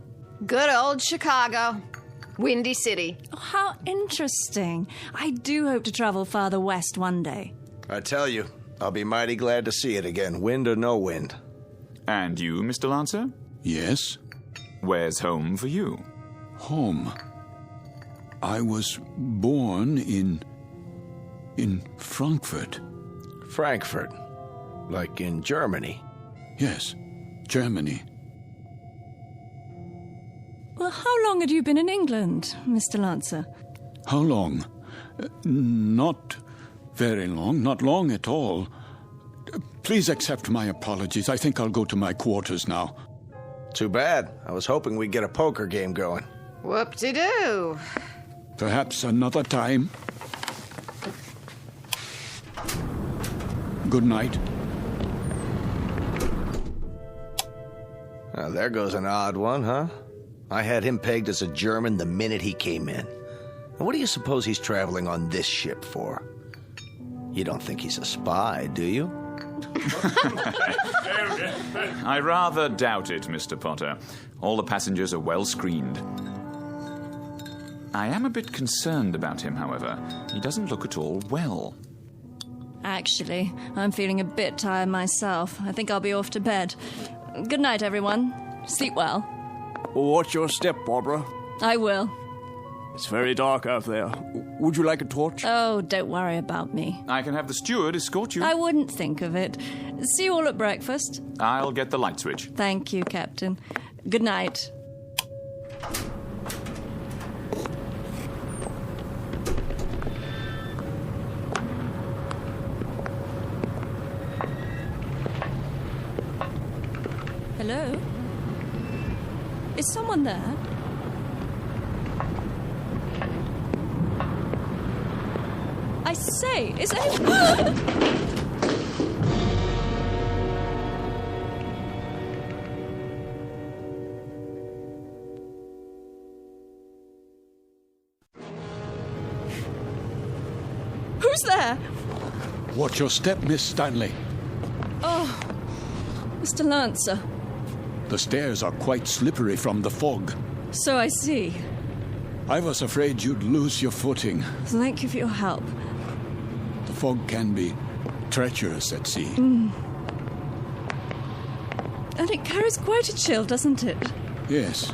Speaker 21: Good old Chicago. Windy City.
Speaker 22: Oh, how interesting. I do hope to travel farther west one day.
Speaker 3: I tell you, I'll be mighty glad to see it again, wind or no wind.
Speaker 23: And you, Mr. Lancer?
Speaker 15: Yes?
Speaker 23: Where's home for you?
Speaker 15: Home? I was born in Frankfurt.
Speaker 3: Frankfurt? Like in Germany?
Speaker 15: Yes, Germany.
Speaker 22: Well, how long had you been in England, Mr. Lancer?
Speaker 15: How long? Not very long, not long at all. Please accept my apologies. I think I'll go to my quarters now.
Speaker 3: Too bad. I was hoping we'd get a poker game going.
Speaker 21: Whoop-de-doo.
Speaker 15: Perhaps another time. Good night.
Speaker 3: Now, there goes an odd one, huh? I had him pegged as a German the minute he came in. And what do you suppose he's traveling on this ship for? You don't think he's a spy, do you?
Speaker 23: I rather doubt it, Mr. Potter. All the passengers are well screened. I am a bit concerned about him, however. He doesn't look at all well.
Speaker 22: Actually, I'm feeling a bit tired myself. I think I'll be off to bed. Good night, everyone. Sleep well.
Speaker 13: Watch your step, Barbara.
Speaker 22: I will.
Speaker 13: It's very dark out there. Would you like a torch?
Speaker 22: Oh, don't worry about me.
Speaker 23: I can have the steward escort you.
Speaker 22: I wouldn't think of it. See you all at breakfast.
Speaker 23: I'll get the light switch.
Speaker 22: Thank you, Captain. Good night. Hello? Is someone there? I say, is anyone... Who's there?
Speaker 15: Watch your step, Miss Stanley.
Speaker 22: Oh, Mr. Lancer.
Speaker 15: The stairs are quite slippery from the fog.
Speaker 22: So I see.
Speaker 15: I was afraid you'd lose your footing.
Speaker 22: Thank you for your help.
Speaker 15: The fog can be treacherous at sea.
Speaker 22: And it carries quite a chill, doesn't it?
Speaker 15: Yes.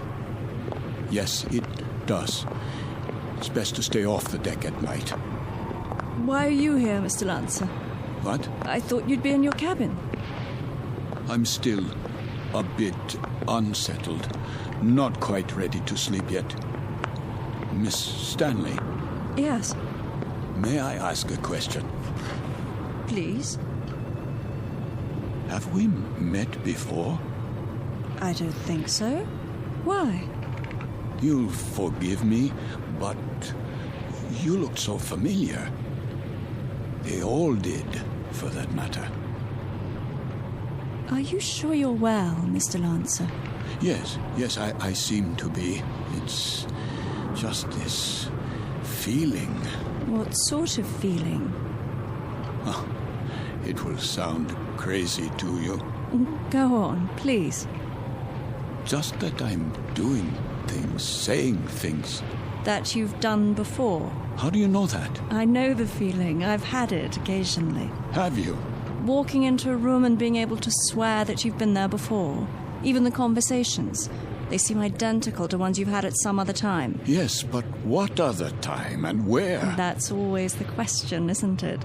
Speaker 15: Yes, it does. It's best to stay off the deck at night.
Speaker 22: Why are you here, Mr. Lancer?
Speaker 15: What?
Speaker 22: I thought you'd be in your cabin.
Speaker 15: I'm still a bit unsettled. Not quite ready to sleep yet. Miss Stanley?
Speaker 22: Yes.
Speaker 15: May I ask a question?
Speaker 22: Please?
Speaker 15: Have we met before?
Speaker 22: I don't think so. Why?
Speaker 15: You'll forgive me, but you looked so familiar. They all did, for that matter.
Speaker 22: Are you sure you're well, Mr. Lancer?
Speaker 15: Yes, I seem to be. It's just this feeling.
Speaker 22: What sort of feeling?
Speaker 15: Oh, it will sound crazy to you.
Speaker 22: Go on, please.
Speaker 15: Just that I'm doing things, saying things.
Speaker 22: That you've done before.
Speaker 15: How do you know that?
Speaker 22: I know the feeling. I've had it occasionally.
Speaker 15: Have you?
Speaker 22: Walking into a room and being able to swear that you've been there before. Even the conversations. They seem identical to ones you've had at some other time.
Speaker 15: Yes, but what other time and where?
Speaker 22: That's always the question, isn't it?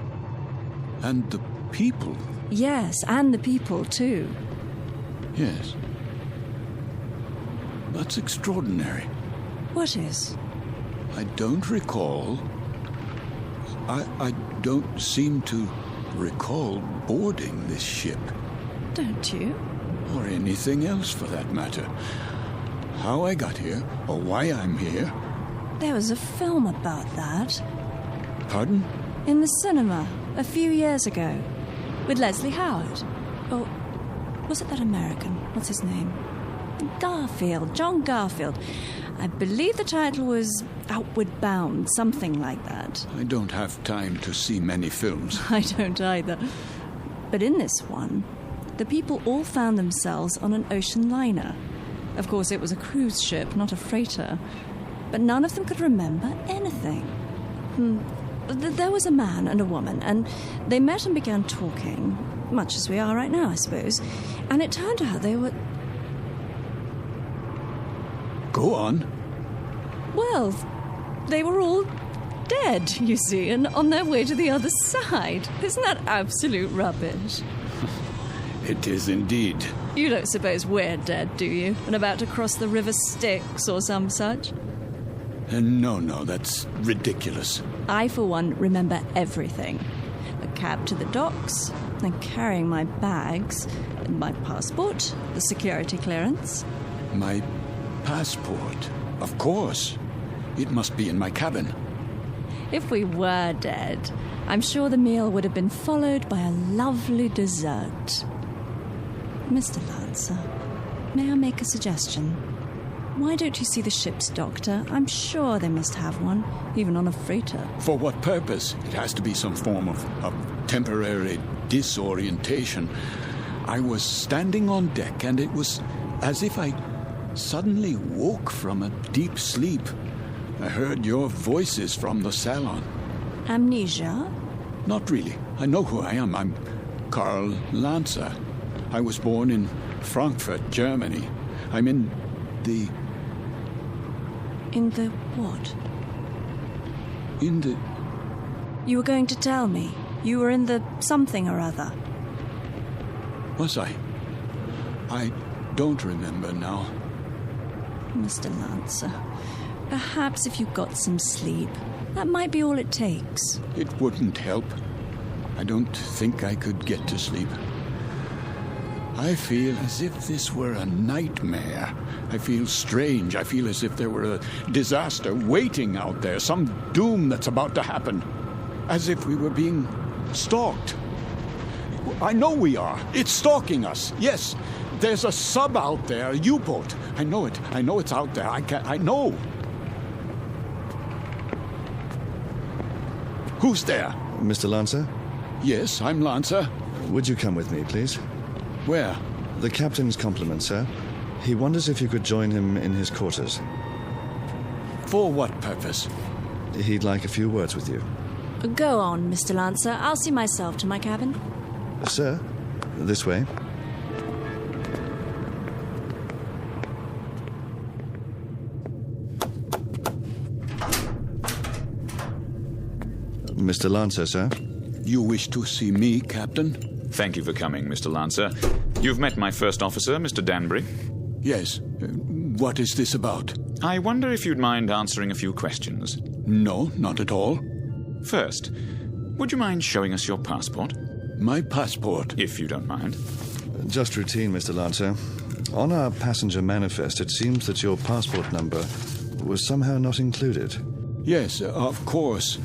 Speaker 15: And the people.
Speaker 22: Yes, and the people, too.
Speaker 15: Yes. That's extraordinary.
Speaker 22: What is?
Speaker 15: I don't recall. I don't seem to recall boarding this ship.
Speaker 22: Don't you?
Speaker 15: Or anything else, for that matter. How I got here, or why I'm here.
Speaker 22: There was a film about that.
Speaker 15: Pardon?
Speaker 22: In the cinema, a few years ago. With Leslie Howard. Or was it that American? What's his name? Garfield. John Garfield. I believe the title was Outward Bound, something like that.
Speaker 15: I don't have time to see many films.
Speaker 22: I don't either. But in this one, the people all found themselves on an ocean liner. Of course, it was a cruise ship, not a freighter. But none of them could remember anything. There was a man and a woman, and they met and began talking, much as we are right now, I suppose. And it turned out they were...
Speaker 15: Go on.
Speaker 22: Well, they were all dead, you see, and on their way to the other side. Isn't that absolute rubbish?
Speaker 15: It is indeed.
Speaker 22: You don't suppose we're dead, do you? And about to cross the River Styx or some such?
Speaker 15: No, that's ridiculous.
Speaker 22: I, for one, remember everything. The cab to the docks, and carrying my bags, my passport, the security clearance.
Speaker 15: My passport? Of course. It must be in my cabin.
Speaker 22: If we were dead, I'm sure the meal would have been followed by a lovely dessert. Mr. Lancer, may I make a suggestion? Why don't you see the ship's doctor? I'm sure they must have one, even on a freighter.
Speaker 15: For what purpose? It has to be some form of temporary disorientation. I was standing on deck, and it was as if I suddenly woke from a deep sleep. I heard your voices from the salon.
Speaker 22: Amnesia?
Speaker 15: Not really. I know who I am. I'm Karl Lancer. I was born in Frankfurt, Germany. I'm in the...
Speaker 22: In the what?
Speaker 15: In the...
Speaker 22: You were going to tell me. You were in the something or other.
Speaker 15: Was I? I don't remember now.
Speaker 22: Mr. Lancer, perhaps if you got some sleep, that might be all it takes.
Speaker 15: It wouldn't help. I don't think I could get to sleep. I feel as if this were a nightmare. I feel strange. I feel as if there were a disaster waiting out there, some doom that's about to happen. As if we were being stalked. I know we are. It's stalking us. Yes, there's a sub out there, a U-boat. I know it. I know it's out there. I know. Who's there?
Speaker 6: Mr. Lancer?
Speaker 15: Yes, I'm Lancer.
Speaker 6: Would you come with me, please?
Speaker 15: Where?
Speaker 6: The captain's compliments, sir. He wonders if you could join him in his quarters.
Speaker 15: For what purpose?
Speaker 6: He'd like a few words with you.
Speaker 22: Go on, Mr. Lancer. I'll see myself to my cabin.
Speaker 6: Sir, this way. Mr. Lancer, sir.
Speaker 15: You wish to see me, Captain?
Speaker 23: Thank you for coming, Mr. Lancer. You've met my first officer, Mr. Danbury.
Speaker 15: Yes. What is this about?
Speaker 23: I wonder if you'd mind answering a few questions.
Speaker 15: No, not at all.
Speaker 23: First, would you mind showing us your passport?
Speaker 15: My passport?
Speaker 23: If you don't mind.
Speaker 6: Just routine, Mr. Lancer. On our passenger manifest, it seems that your passport number was somehow not included.
Speaker 15: Yes, of course.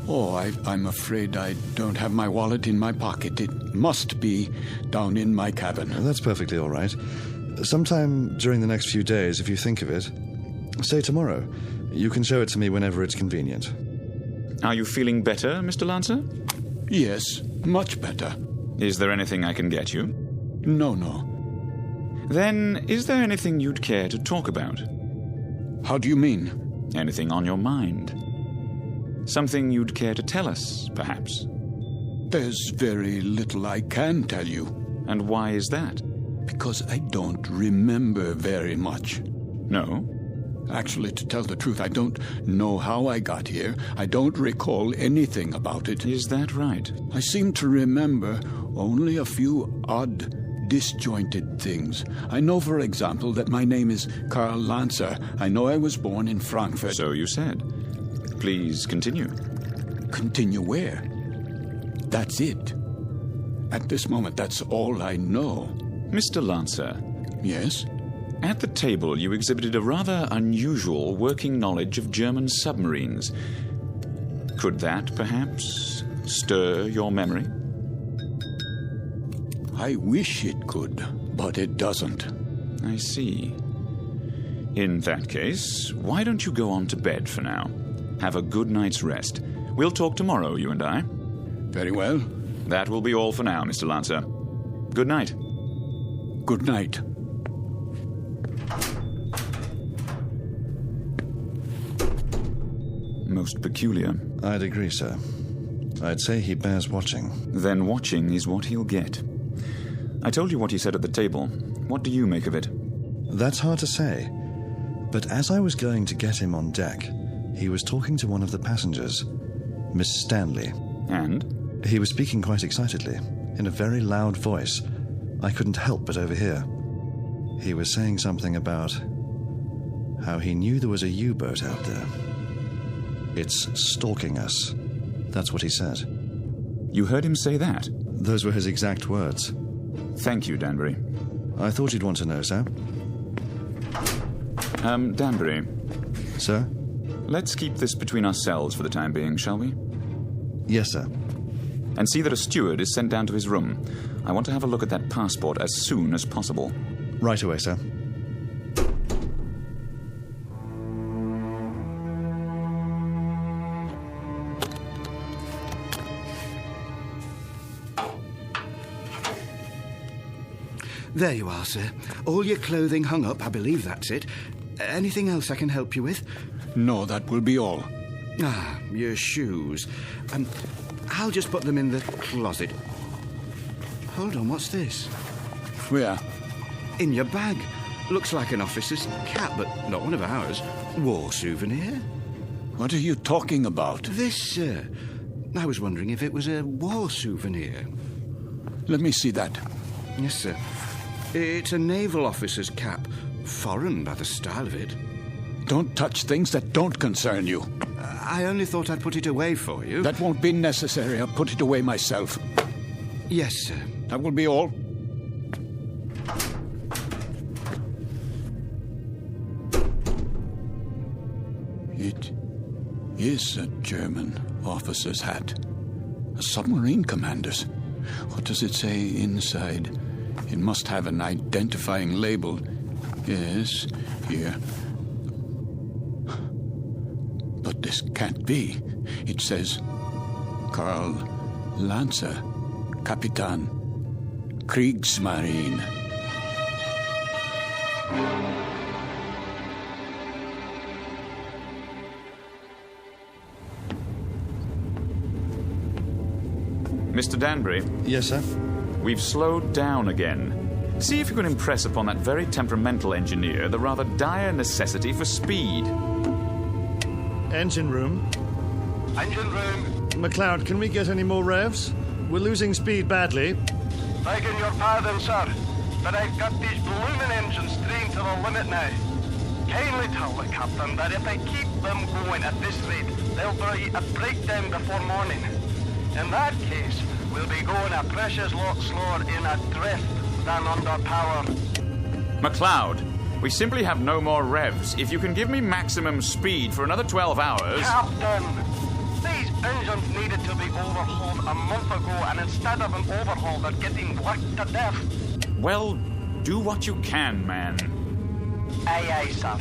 Speaker 15: Oh, I'm afraid I don't have my wallet in my pocket. It must be down in my cabin.
Speaker 6: That's perfectly all right. Sometime during the next few days, if you think of it, say tomorrow, you can show it to me whenever it's convenient.
Speaker 23: Are you feeling better, Mr. Lancer?
Speaker 15: Yes, much better.
Speaker 23: Is there anything I can get you?
Speaker 15: No.
Speaker 23: Then, is there anything you'd care to talk about?
Speaker 15: How do you mean?
Speaker 23: Anything on your mind? Something you'd care to tell us, perhaps?
Speaker 15: There's very little I can tell you.
Speaker 23: And why is that?
Speaker 15: Because I don't remember very much.
Speaker 23: No?
Speaker 15: Actually, to tell the truth, I don't know how I got here. I don't recall anything about it.
Speaker 23: Is that right?
Speaker 15: I seem to remember only a few odd, disjointed things. I know, for example, that my name is Karl Lancer. I know I was born in Frankfurt.
Speaker 23: So you said. Please continue.
Speaker 15: Continue where? That's it. At this moment, that's all I know.
Speaker 23: Mr. Lancer.
Speaker 15: Yes?
Speaker 23: At the table, you exhibited a rather unusual working knowledge of German submarines. Could that, perhaps, stir your memory?
Speaker 15: I wish it could, but it doesn't.
Speaker 23: I see. In that case, why don't you go on to bed for now? Have a good night's rest. We'll talk tomorrow, you and I.
Speaker 15: Very well.
Speaker 23: That will be all for now, Mr. Lancer. Good night.
Speaker 15: Good night.
Speaker 23: Most peculiar.
Speaker 6: I'd agree, sir. I'd say he bears watching.
Speaker 23: Then watching is what he'll get. I told you what he said at the table. What do you make of it?
Speaker 6: That's hard to say. But as I was going to get him on deck, he was talking to one of the passengers, Miss Stanley.
Speaker 23: And?
Speaker 6: He was speaking quite excitedly, in a very loud voice. I couldn't help but overhear. He was saying something about how he knew there was a U-boat out there. It's stalking us. That's what he said.
Speaker 23: You heard him say that?
Speaker 6: Those were his exact words.
Speaker 23: Thank you, Danbury.
Speaker 6: I thought you'd want to know, sir.
Speaker 23: Danbury.
Speaker 6: Sir?
Speaker 23: Let's keep this between ourselves for the time being, shall we?
Speaker 6: Yes, sir.
Speaker 23: And see that a steward is sent down to his room. I want to have a look at that passport as soon as possible.
Speaker 6: Right away, sir.
Speaker 7: There you are, sir. All your clothing hung up, I believe that's it. Anything else I can help you with?
Speaker 15: No, that will be all.
Speaker 7: Ah, your shoes. I'll just put them in the closet. Hold on, what's this?
Speaker 15: Where?
Speaker 7: In your bag. Looks like an officer's cap, but not one of ours. War souvenir.
Speaker 15: What are you talking about?
Speaker 7: This, sir. I was wondering if it was a war souvenir.
Speaker 15: Let me see that.
Speaker 7: Yes, sir. It's a naval officer's cap. Foreign by the style of it.
Speaker 15: Don't touch things that don't concern you.
Speaker 7: I only thought I'd put it away for you.
Speaker 15: That won't be necessary. I'll put it away myself.
Speaker 7: Yes, sir.
Speaker 15: That will be all. It is a German officer's hat. A submarine commander's. What does it say inside? It must have an identifying label. Yes, here. But this can't be. It says Karl, Lancer, Kapitan, Kriegsmarine.
Speaker 23: Mr. Danbury?
Speaker 6: Yes, sir?
Speaker 23: We've slowed down again. See if you can impress upon that very temperamental engineer the rather dire necessity for speed.
Speaker 6: Engine room.
Speaker 4: Engine room.
Speaker 6: McLeod, can we get any more revs? We're losing speed badly.
Speaker 4: Begging your pardon, sir, but I've got these blooming engines strained to the limit now. Kindly tell the captain that if I keep them going at this rate, there'll be a breakdown before morning. In that case, we'll be going a precious lot slower in a drift than under power.
Speaker 23: McLeod, we simply have no more revs. If you can give me maximum speed for another 12 hours...
Speaker 4: Captain! These engines needed to be overhauled a month ago, and instead of an overhaul, they're getting worked to death.
Speaker 23: Well, do what you can, man.
Speaker 4: Aye, aye, sir.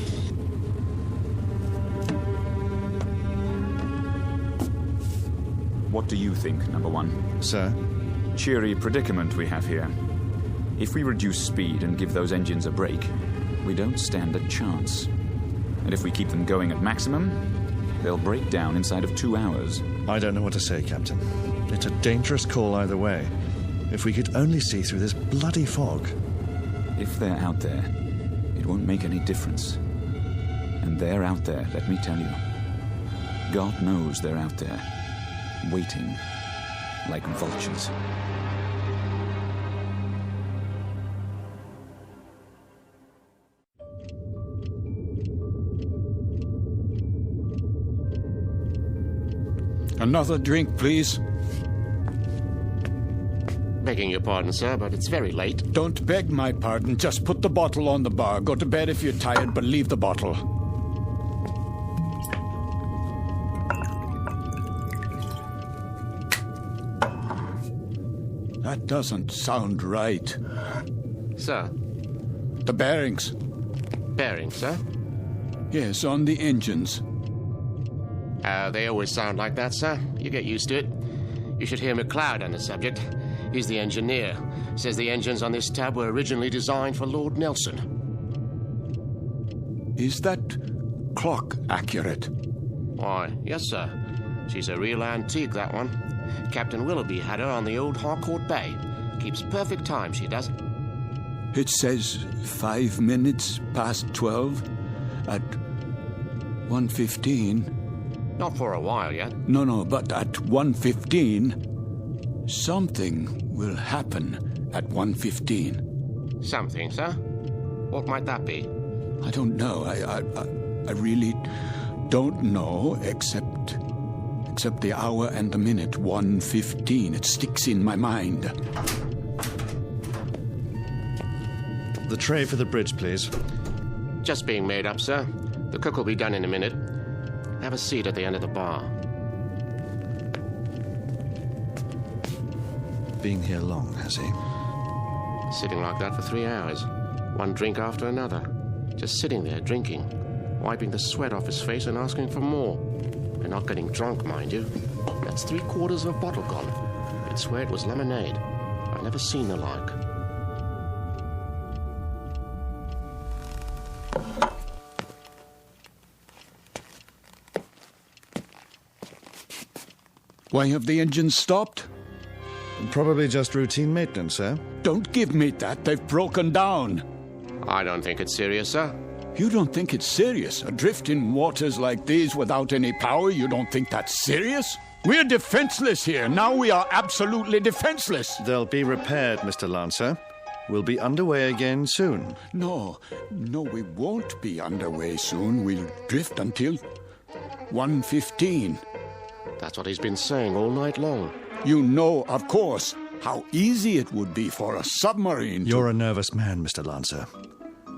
Speaker 23: What do you think, number one?
Speaker 6: Sir?
Speaker 23: Cheery predicament we have here. If we reduce speed and give those engines a break, we don't stand a chance. And if we keep them going at maximum, they'll break down inside of 2 hours.
Speaker 6: I don't know what to say, Captain. It's a dangerous call either way. If we could only see through this bloody fog.
Speaker 23: If they're out there, it won't make any difference. And they're out there, let me tell you. God knows they're out there, waiting like vultures.
Speaker 15: Another drink, please.
Speaker 9: Begging your pardon, sir, but it's very late.
Speaker 15: Don't beg my pardon. Just put the bottle on the bar. Go to bed if you're tired, but leave the bottle. That doesn't sound right.
Speaker 9: Sir?
Speaker 15: The bearings.
Speaker 9: Bearings, sir?
Speaker 15: Yes, on the engines.
Speaker 9: They always sound like that, sir. You get used to it. You should hear McLeod on the subject. He's the engineer. Says the engines on this tab were originally designed for Lord Nelson.
Speaker 15: Is that clock accurate?
Speaker 9: Why, yes, sir. She's a real antique, that one. Captain Willoughby had her on the old Harcourt Bay. Keeps perfect time, she does.
Speaker 15: It says 5 minutes past 12 at 1:15.
Speaker 9: Not for a while yet.
Speaker 15: No, but at 1:15, something will happen at 1:15.
Speaker 9: Something, sir? What might that be?
Speaker 15: I don't know. I really don't know, except the hour and the minute, 1:15. It sticks in my mind.
Speaker 6: The tray for the bridge, please.
Speaker 9: Just being made up, sir. The cook will be done in a minute. Have a seat at the end of the bar.
Speaker 6: Been here long, has he?
Speaker 9: Sitting like that for 3 hours. One drink after another. Just sitting there, drinking. Wiping the sweat off his face and asking for more. And not getting drunk, mind you. That's 3/4 of a bottle gone. I'd swear it was lemonade. I've never seen the like.
Speaker 15: Why have the engines stopped?
Speaker 6: Probably just routine maintenance, sir.
Speaker 15: Don't give me that. They've broken down.
Speaker 9: I don't think it's serious, sir.
Speaker 15: You don't think it's serious? Adrift in waters like these without any power, you don't think that's serious? We're defenseless here. Now we are absolutely defenseless.
Speaker 6: They'll be repaired, Mr. Lancer. We'll be underway again soon.
Speaker 15: No, we won't be underway soon. We'll drift until 1:15.
Speaker 9: That's what he's been saying all night long.
Speaker 15: You know, of course, how easy it would be for a submarine to...
Speaker 6: You're a nervous man, Mr. Lancer.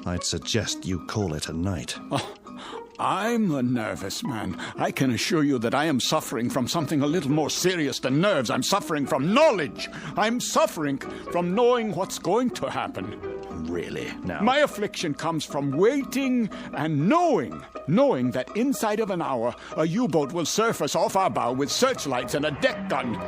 Speaker 6: I'd suggest you call it a night.
Speaker 15: Oh, I'm a nervous man. I can assure you that I am suffering from something a little more serious than nerves. I'm suffering from knowledge. I'm suffering from knowing what's going to happen. really, now.
Speaker 14: My affliction comes from waiting and knowing that inside of an hour, a U-boat will surface off our bow with searchlights and a deck gun.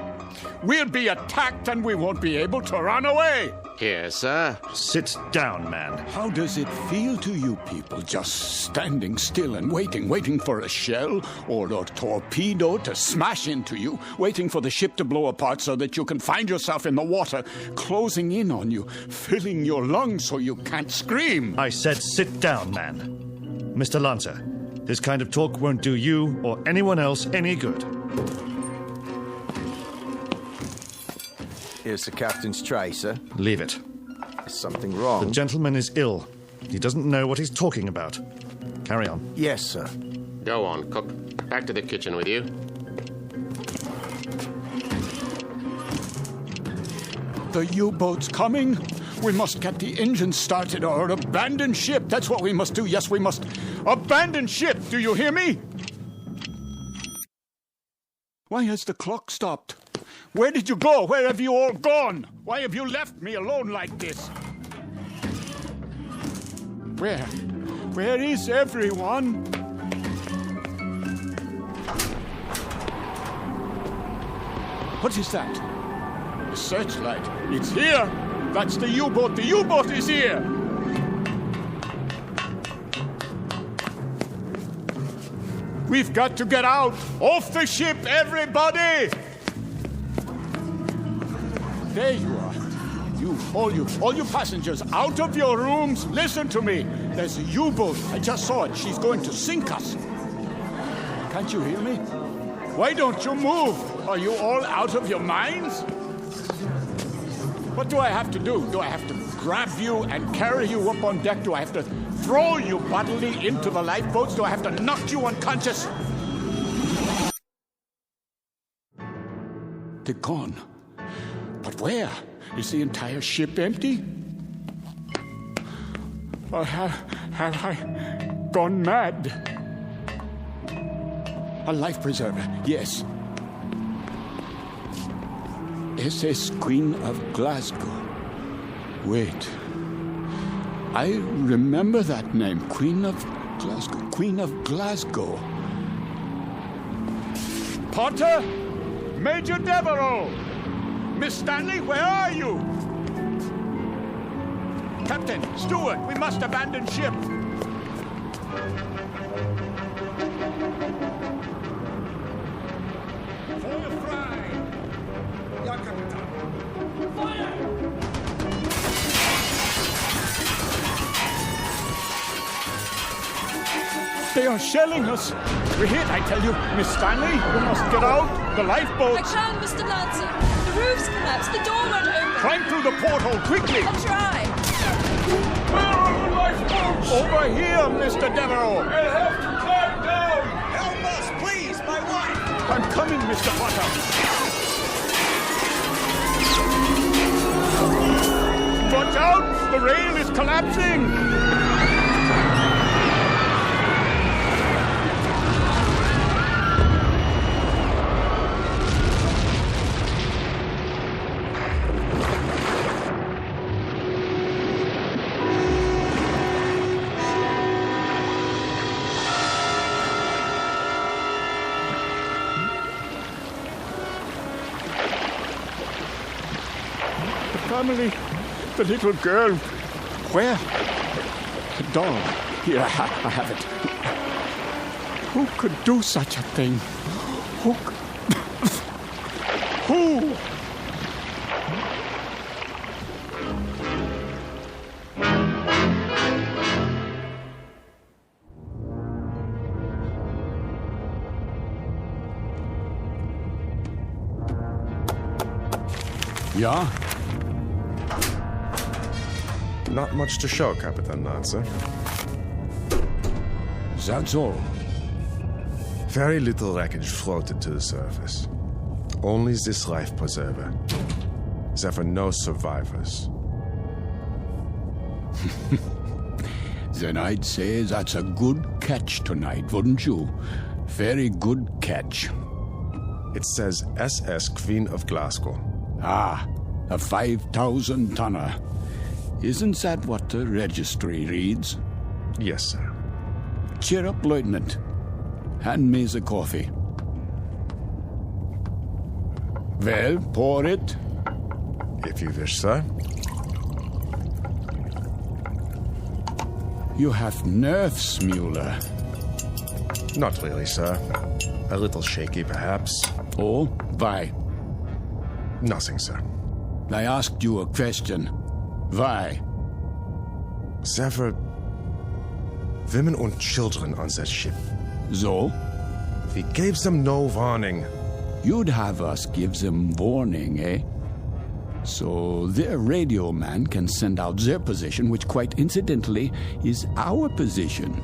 Speaker 14: We'll be attacked and we won't be able to run away.
Speaker 9: Here, sir.
Speaker 15: Sit down, man.
Speaker 14: How does it feel to you people just standing still and waiting for a shell or a torpedo to smash into you, waiting for the ship to blow apart so that you can find yourself in the water, closing in on you, filling your lungs so you can't scream?
Speaker 15: I said sit down, man. Mr. Lancer, this kind of talk won't do you or anyone else any good.
Speaker 12: Here's the captain's tray, sir.
Speaker 15: Leave it.
Speaker 12: Is something wrong?
Speaker 15: The gentleman is ill. He doesn't know what he's talking about. Carry on.
Speaker 12: Yes, sir.
Speaker 9: Go on, cook. Back to the kitchen with you.
Speaker 14: The U-boat's coming. We must get the engine started or abandon ship. That's what we must do. Yes, we must abandon ship. Do you hear me? Why has the clock stopped? Where did you go? Where have you all gone? Why have you left me alone like this? Where? Where is everyone? What is that? The searchlight. It's here. That's the U-boat. The U-boat is here. We've got to get out. Off the ship, everybody! There you are. All you passengers, out of your rooms. Listen to me. There's a U-boat. I just saw it. She's going to sink us. Can't you hear me? Why don't you move? Are you all out of your minds? What do I have to do? Do I have to grab you and carry you up on deck? Do I have to throw you bodily into the lifeboats? Do I have to knock you unconscious? They're gone. But where? Is the entire ship empty? Or have I gone mad? A life preserver, yes. SS Queen of Glasgow. Wait. I remember that name. Queen of Glasgow. Queen of Glasgow. Potter? Major Devereaux! Miss Stanley, where are you? Captain, steward, we must abandon ship. Fire fry! Ja, Captain. Fire! They are shelling us. We're hit, I tell you. Miss Stanley, we must get out. The lifeboat.
Speaker 22: I can't, Mr. Lancer. The roof's collapsed. The door won't open.
Speaker 14: Climb through the porthole, quickly.
Speaker 22: I'll try.
Speaker 14: Where are the lifeboats? Over here, Mr. Devereaux.
Speaker 12: I'll have to climb down. Help us, please, my wife.
Speaker 14: I'm coming, Mr. Potter. Watch out! The rail is collapsing! Family, the little girl. Where? The doll. Here, I have it. Who could do such a thing? Who? Who?
Speaker 16: Ja? Not much to show, Captain Lancer.
Speaker 14: That's all.
Speaker 16: Very little wreckage floated to the surface. Only this life preserver. There were no survivors.
Speaker 14: Then I'd say that's a good catch tonight, wouldn't you? Very good catch.
Speaker 16: It says SS Queen of Glasgow.
Speaker 14: Ah, a 5,000-tonner.
Speaker 15: Isn't that what the registry reads?
Speaker 16: Yes, sir.
Speaker 15: Cheer up, Lieutenant. Hand me the coffee. Well, pour it.
Speaker 16: If you wish, sir.
Speaker 15: You have nerves, Mueller.
Speaker 16: Not really, sir. A little shaky, perhaps.
Speaker 15: Oh, why?
Speaker 16: Nothing, sir.
Speaker 15: I asked you a question. Why?
Speaker 16: There were women and children on that ship.
Speaker 15: So?
Speaker 16: We gave them no warning.
Speaker 15: You'd have us give them warning, eh? So their radio man can send out their position, which quite incidentally is our position.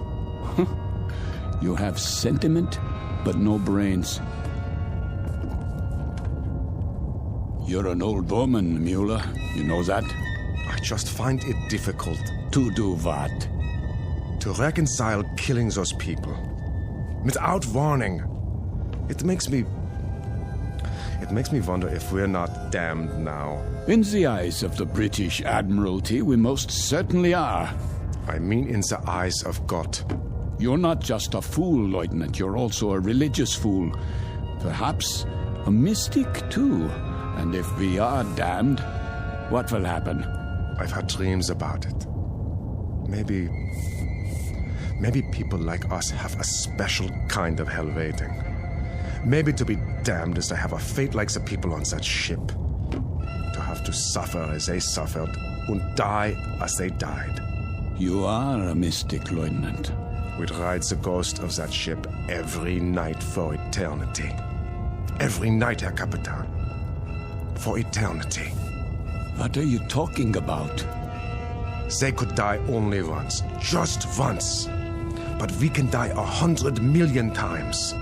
Speaker 15: You have sentiment, but no brains. You're an old woman, Mueller. You know that?
Speaker 16: I just find it difficult.
Speaker 15: To do what?
Speaker 16: To reconcile killing those people. Without warning. It makes me wonder if we're not damned now.
Speaker 15: In the eyes of the British Admiralty, we most certainly are.
Speaker 16: I mean in the eyes of God.
Speaker 15: You're not just a fool, Lieutenant. You're also a religious fool. Perhaps a mystic, too. And if we are damned, what will happen?
Speaker 16: I've had dreams about it. Maybe people like us have a special kind of hell waiting. Maybe to be damned is to have a fate like the people on that ship. To have to suffer as they suffered and die as they died.
Speaker 15: You are a mystic, Lieutenant.
Speaker 16: We'd ride the ghost of that ship every night for eternity. Every night, Herr Capitan. For eternity.
Speaker 15: What are you talking about?
Speaker 16: They could die only once. Just once. But we can die 100 million times.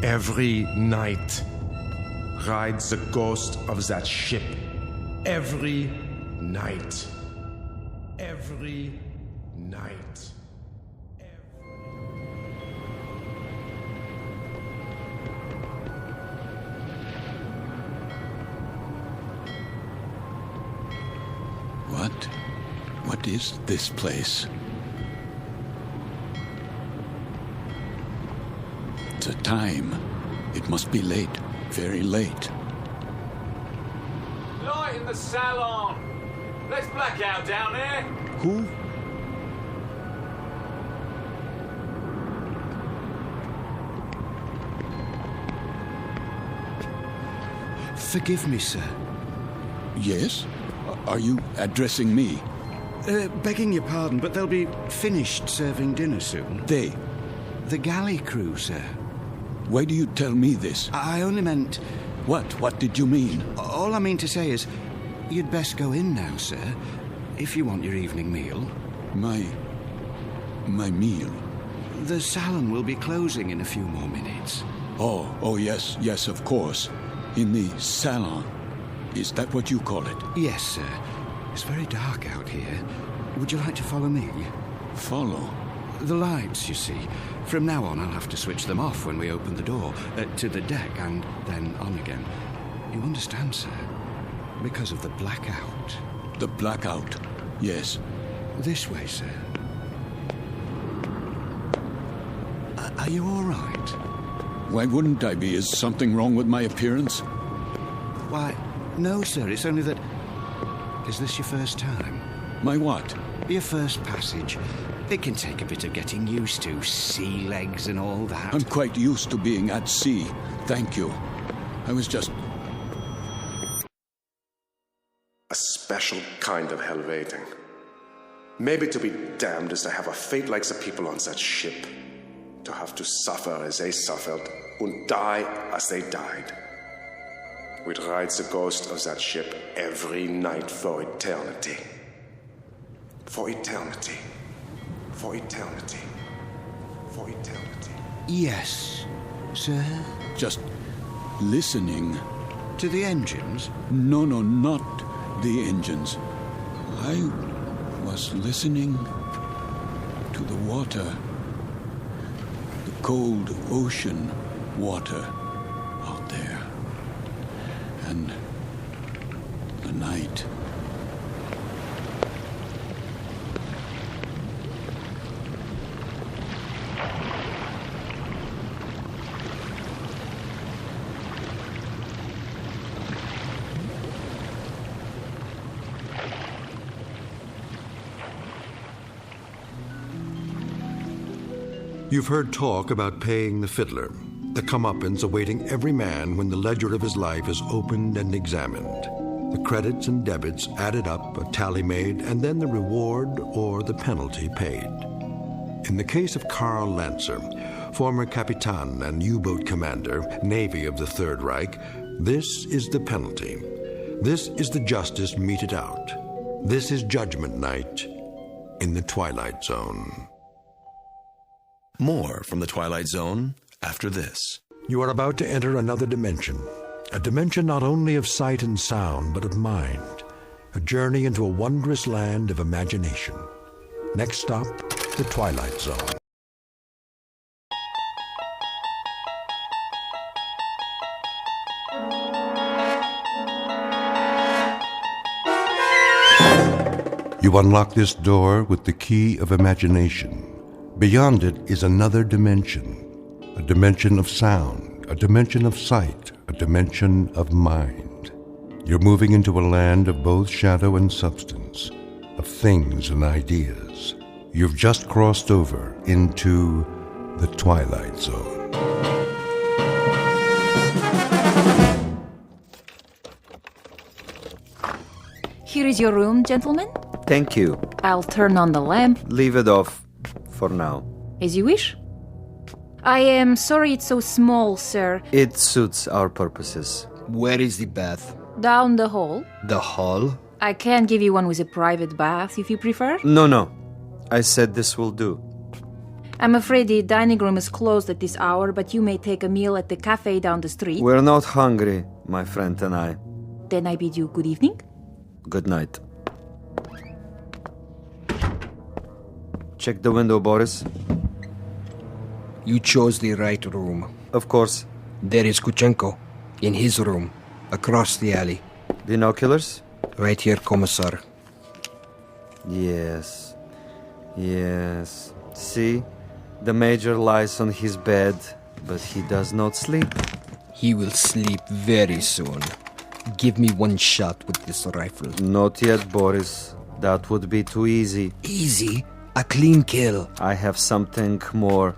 Speaker 16: Every night. Ride the ghost of that ship. Every night. Every night.
Speaker 15: What is this place? The time. It must be late. Very late.
Speaker 5: Light in the salon. Let's black out down there.
Speaker 15: Who?
Speaker 7: Forgive me, sir.
Speaker 15: Yes? Are you addressing me?
Speaker 7: Begging your pardon, but they'll be finished serving dinner soon.
Speaker 15: They?
Speaker 7: The galley crew, sir.
Speaker 15: Why do you tell me this?
Speaker 7: I only meant...
Speaker 15: What? What did you mean?
Speaker 7: All I mean to say is, you'd best go in now, sir, if you want your evening meal.
Speaker 15: My meal?
Speaker 7: The salon will be closing in a few more minutes.
Speaker 15: Oh, yes, of course. In the salon. Is that what you call it?
Speaker 7: Yes, sir. It's very dark out here. Would you like to follow me?
Speaker 15: Follow?
Speaker 7: The lights, you see. From now on, I'll have to switch them off when we open the door, to the deck, and then on again. You understand, sir? Because of the blackout.
Speaker 15: The blackout? Yes.
Speaker 7: This way, sir. Are you all right?
Speaker 15: Why wouldn't I be? Is something wrong with my appearance?
Speaker 7: Why, no, sir. It's only that... Is this your first time?
Speaker 15: My what?
Speaker 7: Your first passage. It can take a bit of getting used to. Sea legs and all that.
Speaker 15: I'm quite used to being at sea. Thank you. I was just...
Speaker 16: A special kind of hell waiting. Maybe to be damned is to have a fate like the people on that ship. To have to suffer as they suffered and die as they died. We'd ride the ghost of that ship every night for eternity. For eternity. For eternity. For eternity.
Speaker 7: Yes, sir?
Speaker 15: Just listening.
Speaker 7: To the engines?
Speaker 15: No, not the engines. I was listening to the water. The cold ocean water out there. And the night.
Speaker 19: You've heard talk about paying the fiddler, the comeuppance awaiting every man when the ledger of his life is opened and examined. The credits and debits added up, a tally made, and then the reward or the penalty paid. In the case of Karl Lancer, former Capitan and U-boat commander, Navy of the Third Reich, this is the penalty. This is the justice meted out. This is Judgment Night in the Twilight Zone.
Speaker 11: More from the Twilight Zone after this.
Speaker 19: You are about to enter another dimension. A dimension not only of sight and sound, but of mind. A journey into a wondrous land of imagination. Next stop, the Twilight Zone.
Speaker 1: You unlock this door with the key of imagination. Beyond it is another dimension. A dimension of sound, a dimension of sight, a dimension of mind. You're moving into a land of both shadow and substance, of things and ideas. You've just crossed over into the Twilight Zone.
Speaker 10: Here is your room, gentlemen.
Speaker 17: Thank you.
Speaker 10: I'll turn on the lamp.
Speaker 17: Leave it off for now.
Speaker 10: As you wish. I am sorry it's so small, sir.
Speaker 17: It suits our purposes.
Speaker 20: Where is the bath?
Speaker 10: Down the hall.
Speaker 20: The hall?
Speaker 10: I can give you one with a private bath if you prefer.
Speaker 17: No. I said this will do.
Speaker 10: I'm afraid the dining room is closed at this hour, but you may take a meal at the cafe down the street.
Speaker 17: We're not hungry, my friend and I.
Speaker 10: Then I bid you good evening.
Speaker 17: Good night. Check the window, Boris.
Speaker 20: You chose the right room.
Speaker 17: Of course.
Speaker 20: There is Kuchenko, in his room, across the alley.
Speaker 17: Binoculars?
Speaker 20: Right here, Commissar.
Speaker 17: Yes. See? The Major lies on his bed, but he does not sleep.
Speaker 20: He will sleep very soon. Give me one shot with this rifle.
Speaker 17: Not yet, Boris. That would be too easy.
Speaker 20: Easy? A clean kill.
Speaker 17: I have something more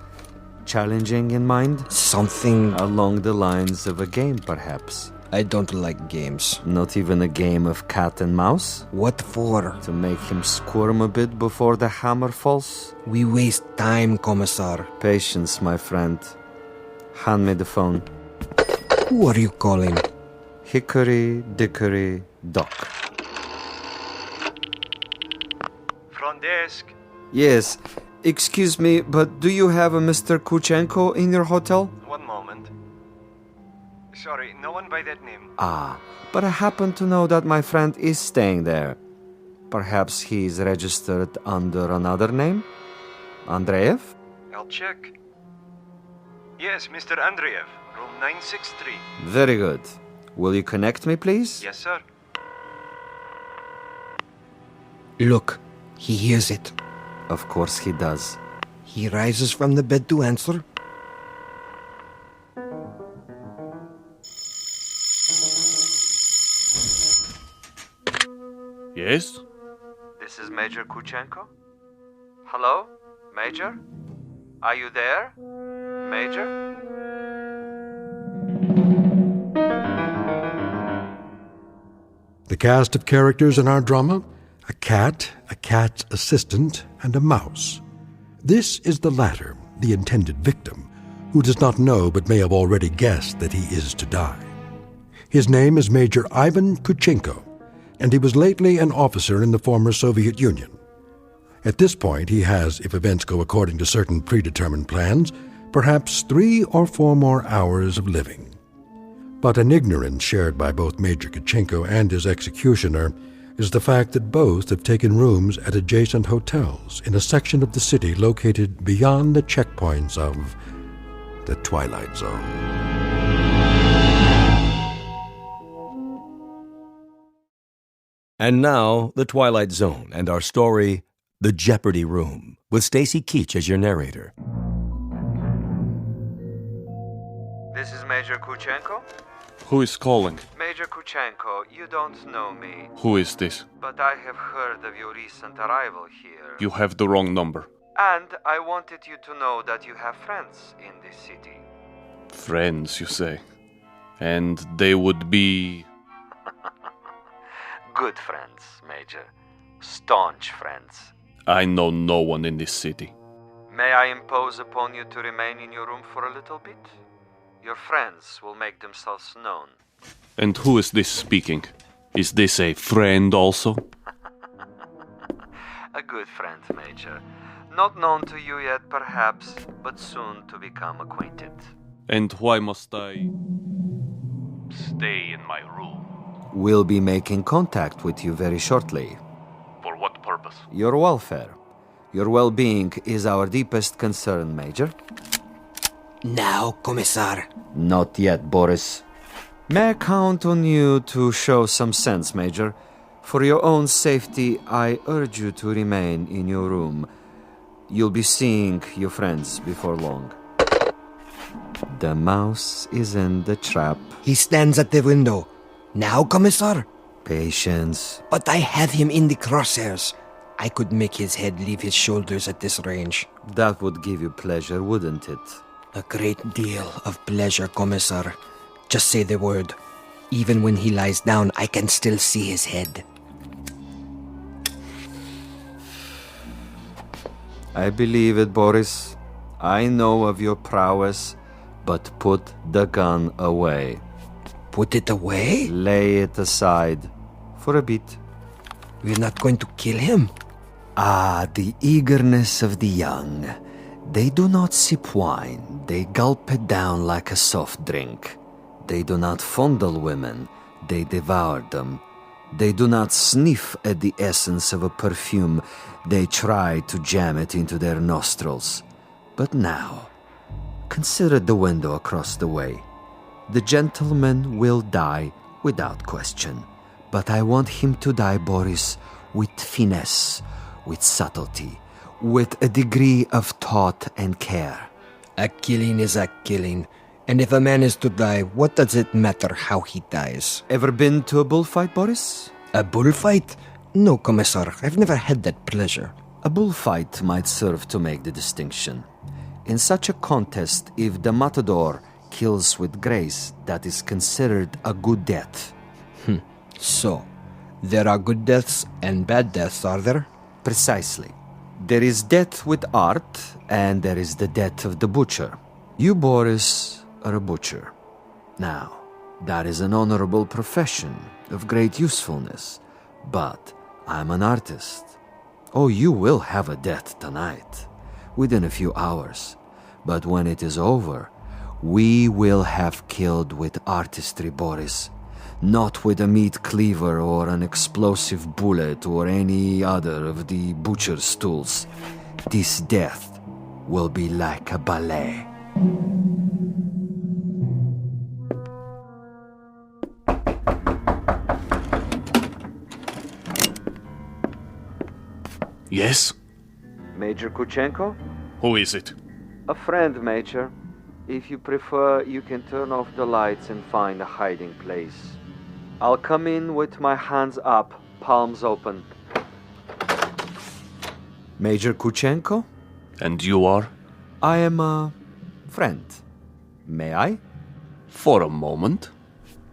Speaker 17: challenging in mind.
Speaker 20: Something
Speaker 17: along the lines of a game, perhaps.
Speaker 20: I don't like games.
Speaker 17: Not even a game of cat and mouse?
Speaker 20: What for?
Speaker 17: To make him squirm a bit before the hammer falls?
Speaker 20: We waste time, Commissar.
Speaker 17: Patience, my friend. Hand me the phone.
Speaker 20: Who are you calling?
Speaker 17: Hickory Dickory Dock.
Speaker 24: Front desk.
Speaker 17: Yes. Excuse me, but do you have a Mr. Kuchenko in your hotel?
Speaker 24: One moment. Sorry, no one by that name.
Speaker 17: Ah, but I happen to know that my friend is staying there. Perhaps he is registered under another name? Andreev?
Speaker 24: I'll check. Yes, Mr. Andreev, room 963.
Speaker 17: Very good. Will you connect me, please?
Speaker 24: Yes, sir.
Speaker 20: Look, he hears it.
Speaker 17: Of course he does.
Speaker 20: He rises from the bed to answer.
Speaker 17: Yes? This is Major Kuchenko. Hello? Major? Are you there? Major?
Speaker 19: The cast of characters in our drama: a cat, a cat's assistant, and a mouse. This is the latter, the intended victim, who does not know but may have already guessed that he is to die. His name is Major Ivan Kuchenko, and he was lately an officer in the former Soviet Union. At this point, he has, if events go according to certain predetermined plans, perhaps 3 or 4 more hours of living. But an ignorance shared by both Major Kuchenko and his executioner is the fact that both have taken rooms at adjacent hotels in a section of the city located beyond the checkpoints of the Twilight Zone.
Speaker 11: And now, The Twilight Zone and our story, The Jeopardy Room, with Stacy Keach as your narrator.
Speaker 17: This is Major Kuchenko?
Speaker 25: Who is calling?
Speaker 17: Major Kuchenko, you don't know me.
Speaker 25: Who is this?
Speaker 17: But I have heard of your recent arrival here.
Speaker 25: You have the wrong number.
Speaker 17: And I wanted you to know that you have friends in this city.
Speaker 2: Friends, you say? And they would be...
Speaker 17: Good friends, Major. Staunch friends.
Speaker 2: I know no one in this city.
Speaker 17: May I impose upon you to remain in your room for a little bit? Your friends will make themselves known.
Speaker 2: And who is this speaking? Is this a friend also?
Speaker 17: A good friend, Major. Not known to you yet, perhaps, but soon to become acquainted.
Speaker 2: And why must I stay in my room?
Speaker 17: We'll be making contact with you very shortly.
Speaker 2: For what purpose?
Speaker 17: Your welfare. Your well-being is our deepest concern, Major.
Speaker 20: Now, Commissar.
Speaker 17: Not yet, Boris. May I count on you to show some sense, Major? For your own safety, I urge you to remain in your room. You'll be seeing your friends before long. The mouse is in the trap.
Speaker 20: He stands at the window. Now, Commissar?
Speaker 17: Patience.
Speaker 20: But I have him in the crosshairs. I could make his head leave his shoulders at this range.
Speaker 17: That would give you pleasure, wouldn't it?
Speaker 20: A great deal of pleasure, Commissar. Just say the word. Even when he lies down, I can still see his head.
Speaker 17: I believe it, Boris. I know of your prowess, but put the gun away.
Speaker 20: Put it away?
Speaker 17: Lay it aside. For a bit.
Speaker 20: We're not going to kill him?
Speaker 17: Ah, the eagerness of the young. They do not sip wine. They gulp it down like a soft drink. They do not fondle women. They devour them. They do not sniff at the essence of a perfume. They try to jam it into their nostrils. But now, consider the window across the way. The gentleman will die without question. But I want him to die, Boris, with finesse, with subtlety, with a degree of thought and care.
Speaker 20: A killing is a killing. And if a man is to die, what does it matter how he dies?
Speaker 17: Ever been to a bullfight, Boris?
Speaker 20: A bullfight? No, Commissar. I've never had that pleasure.
Speaker 17: A bullfight might serve to make the distinction. In such a contest, if the matador kills with grace, that is considered a good death.
Speaker 20: So, there are good deaths and bad deaths, are there?
Speaker 17: Precisely. There is death with art, and there is the death of the butcher. You, Boris, are a butcher. Now, that is an honorable profession of great usefulness. But I'm an artist. Oh, you will have a death tonight, within a few hours. But when it is over, we will have killed with artistry, Boris. Not with a meat cleaver or an explosive bullet or any other of the butcher's tools. This death will be like a ballet.
Speaker 2: Yes?
Speaker 17: Major Kuchenko?
Speaker 2: Who is it?
Speaker 17: A friend, Major. If you prefer, you can turn off the lights and find a hiding place. I'll come in with my hands up, palms open. Major Kuchenko?
Speaker 2: And you are?
Speaker 17: I am a friend. May I?
Speaker 2: For a moment.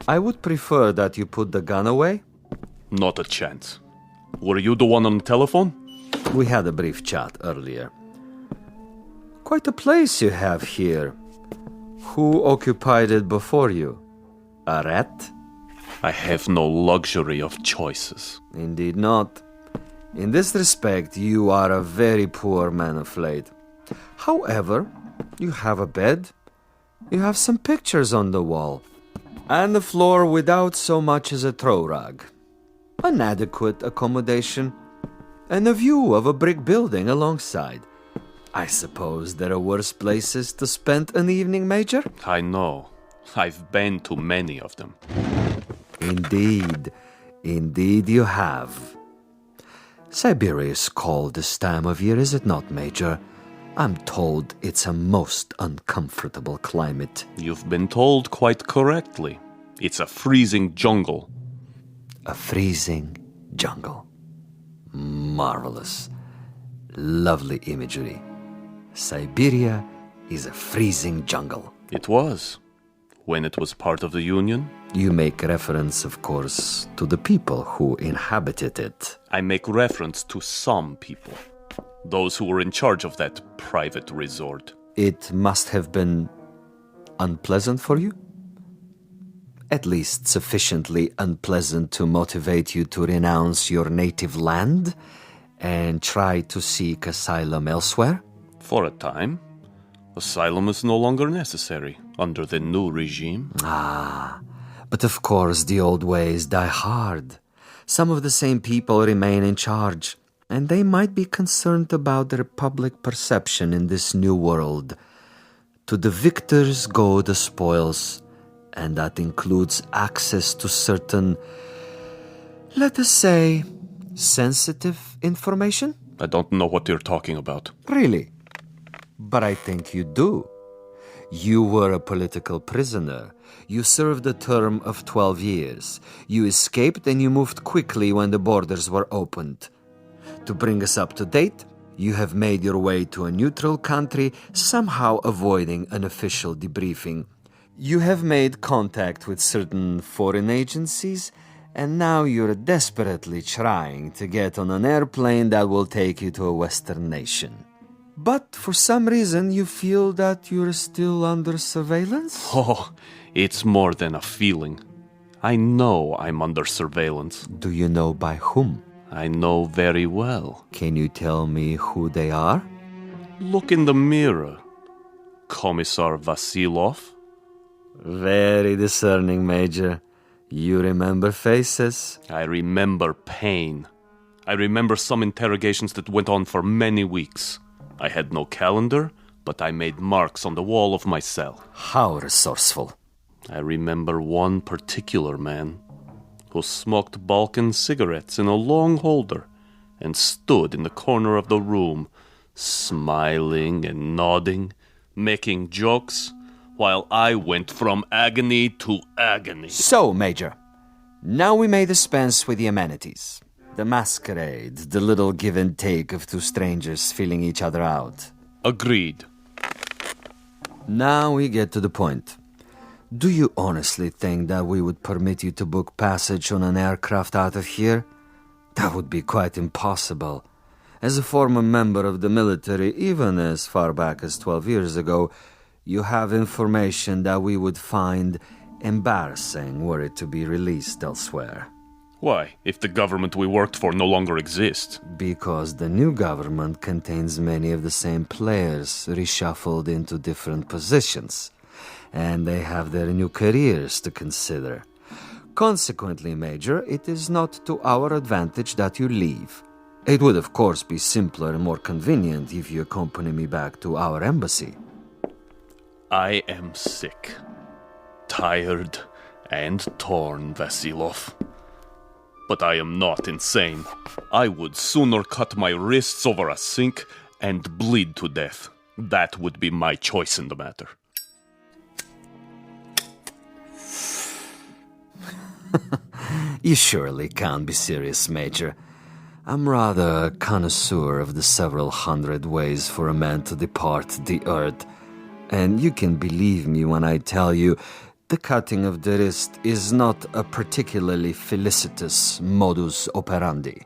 Speaker 17: I would prefer that you put the gun away.
Speaker 2: Not a chance. Were you the one on the telephone?
Speaker 17: We had a brief chat earlier. Quite a place you have here. Who occupied it before you? A rat?
Speaker 2: I have no luxury of choices.
Speaker 17: Indeed not. In this respect, you are a very poor man of late. However, you have a bed, you have some pictures on the wall, and the floor without so much as a throw rug. An adequate accommodation, and a view of a brick building alongside. I suppose there are worse places to spend an evening, Major?
Speaker 2: I know. I've been to many of them.
Speaker 17: Indeed. Indeed you have. Siberia is cold this time of year, is it not, Major? I'm told it's a most uncomfortable climate.
Speaker 2: You've been told quite correctly. It's a freezing jungle.
Speaker 17: A freezing jungle. Marvelous. Lovely imagery. Siberia is a freezing jungle.
Speaker 2: It was. When it was part of the Union.
Speaker 17: You make reference, of course, to the people who inhabited it.
Speaker 2: I make reference to some people. Those who were in charge of that private resort.
Speaker 17: It must have been unpleasant for you? At least sufficiently unpleasant to motivate you to renounce your native land and try to seek asylum elsewhere?
Speaker 2: For a time. Asylum is no longer necessary under the new regime.
Speaker 17: But of course the old ways die hard. Some of the same people remain in charge, and they might be concerned about their public perception in this new world. To the victors go the spoils, and that includes access to certain, let us say, sensitive information?
Speaker 2: I don't know what you're talking about.
Speaker 17: Really? But I think you do. You were a political prisoner. You served a term of 12 years. You escaped and you moved quickly when the borders were opened. To bring us up to date, you have made your way to a neutral country, somehow avoiding an official debriefing. You have made contact with certain foreign agencies, and now you're desperately trying to get on an airplane that will take you to a Western nation. But for some reason, you feel that you're still under surveillance?
Speaker 2: Oh, it's more than a feeling. I know I'm under surveillance.
Speaker 17: Do you know by whom?
Speaker 2: I know very well.
Speaker 17: Can you tell me who they are?
Speaker 2: Look in the mirror. Commissar Vasilov.
Speaker 17: Very discerning, Major. You remember faces?
Speaker 2: I remember pain. I remember some interrogations that went on for many weeks. I had no calendar, but I made marks on the wall of my cell.
Speaker 17: How resourceful.
Speaker 2: I remember one particular man who smoked Balkan cigarettes in a long holder and stood in the corner of the room, smiling and nodding, making jokes, while I went from agony to agony.
Speaker 17: So, Major, now we may dispense with the amenities. The masquerade, the little give and take of two strangers feeling each other out.
Speaker 2: Agreed.
Speaker 17: Now we get to the point. Do you honestly think that we would permit you to book passage on an aircraft out of here? That would be quite impossible. As a former member of the military, even as far back as 12 years ago, you have information that we would find embarrassing were it to be released elsewhere.
Speaker 2: Why, if the government we worked for no longer exists?
Speaker 17: Because the new government contains many of the same players reshuffled into different positions, and they have their new careers to consider. Consequently, Major, it is not to our advantage that you leave. It would, of course, be simpler and more convenient if you accompany me back to our embassy.
Speaker 2: I am sick, tired, and torn, Vasilov. But I am not insane. I would sooner cut my wrists over a sink and bleed to death. That would be my choice in the matter.
Speaker 17: You surely can't be serious, Major. I'm rather a connoisseur of the several hundred ways for a man to depart the earth. And you can believe me when I tell you the cutting of the wrist is not a particularly felicitous modus operandi.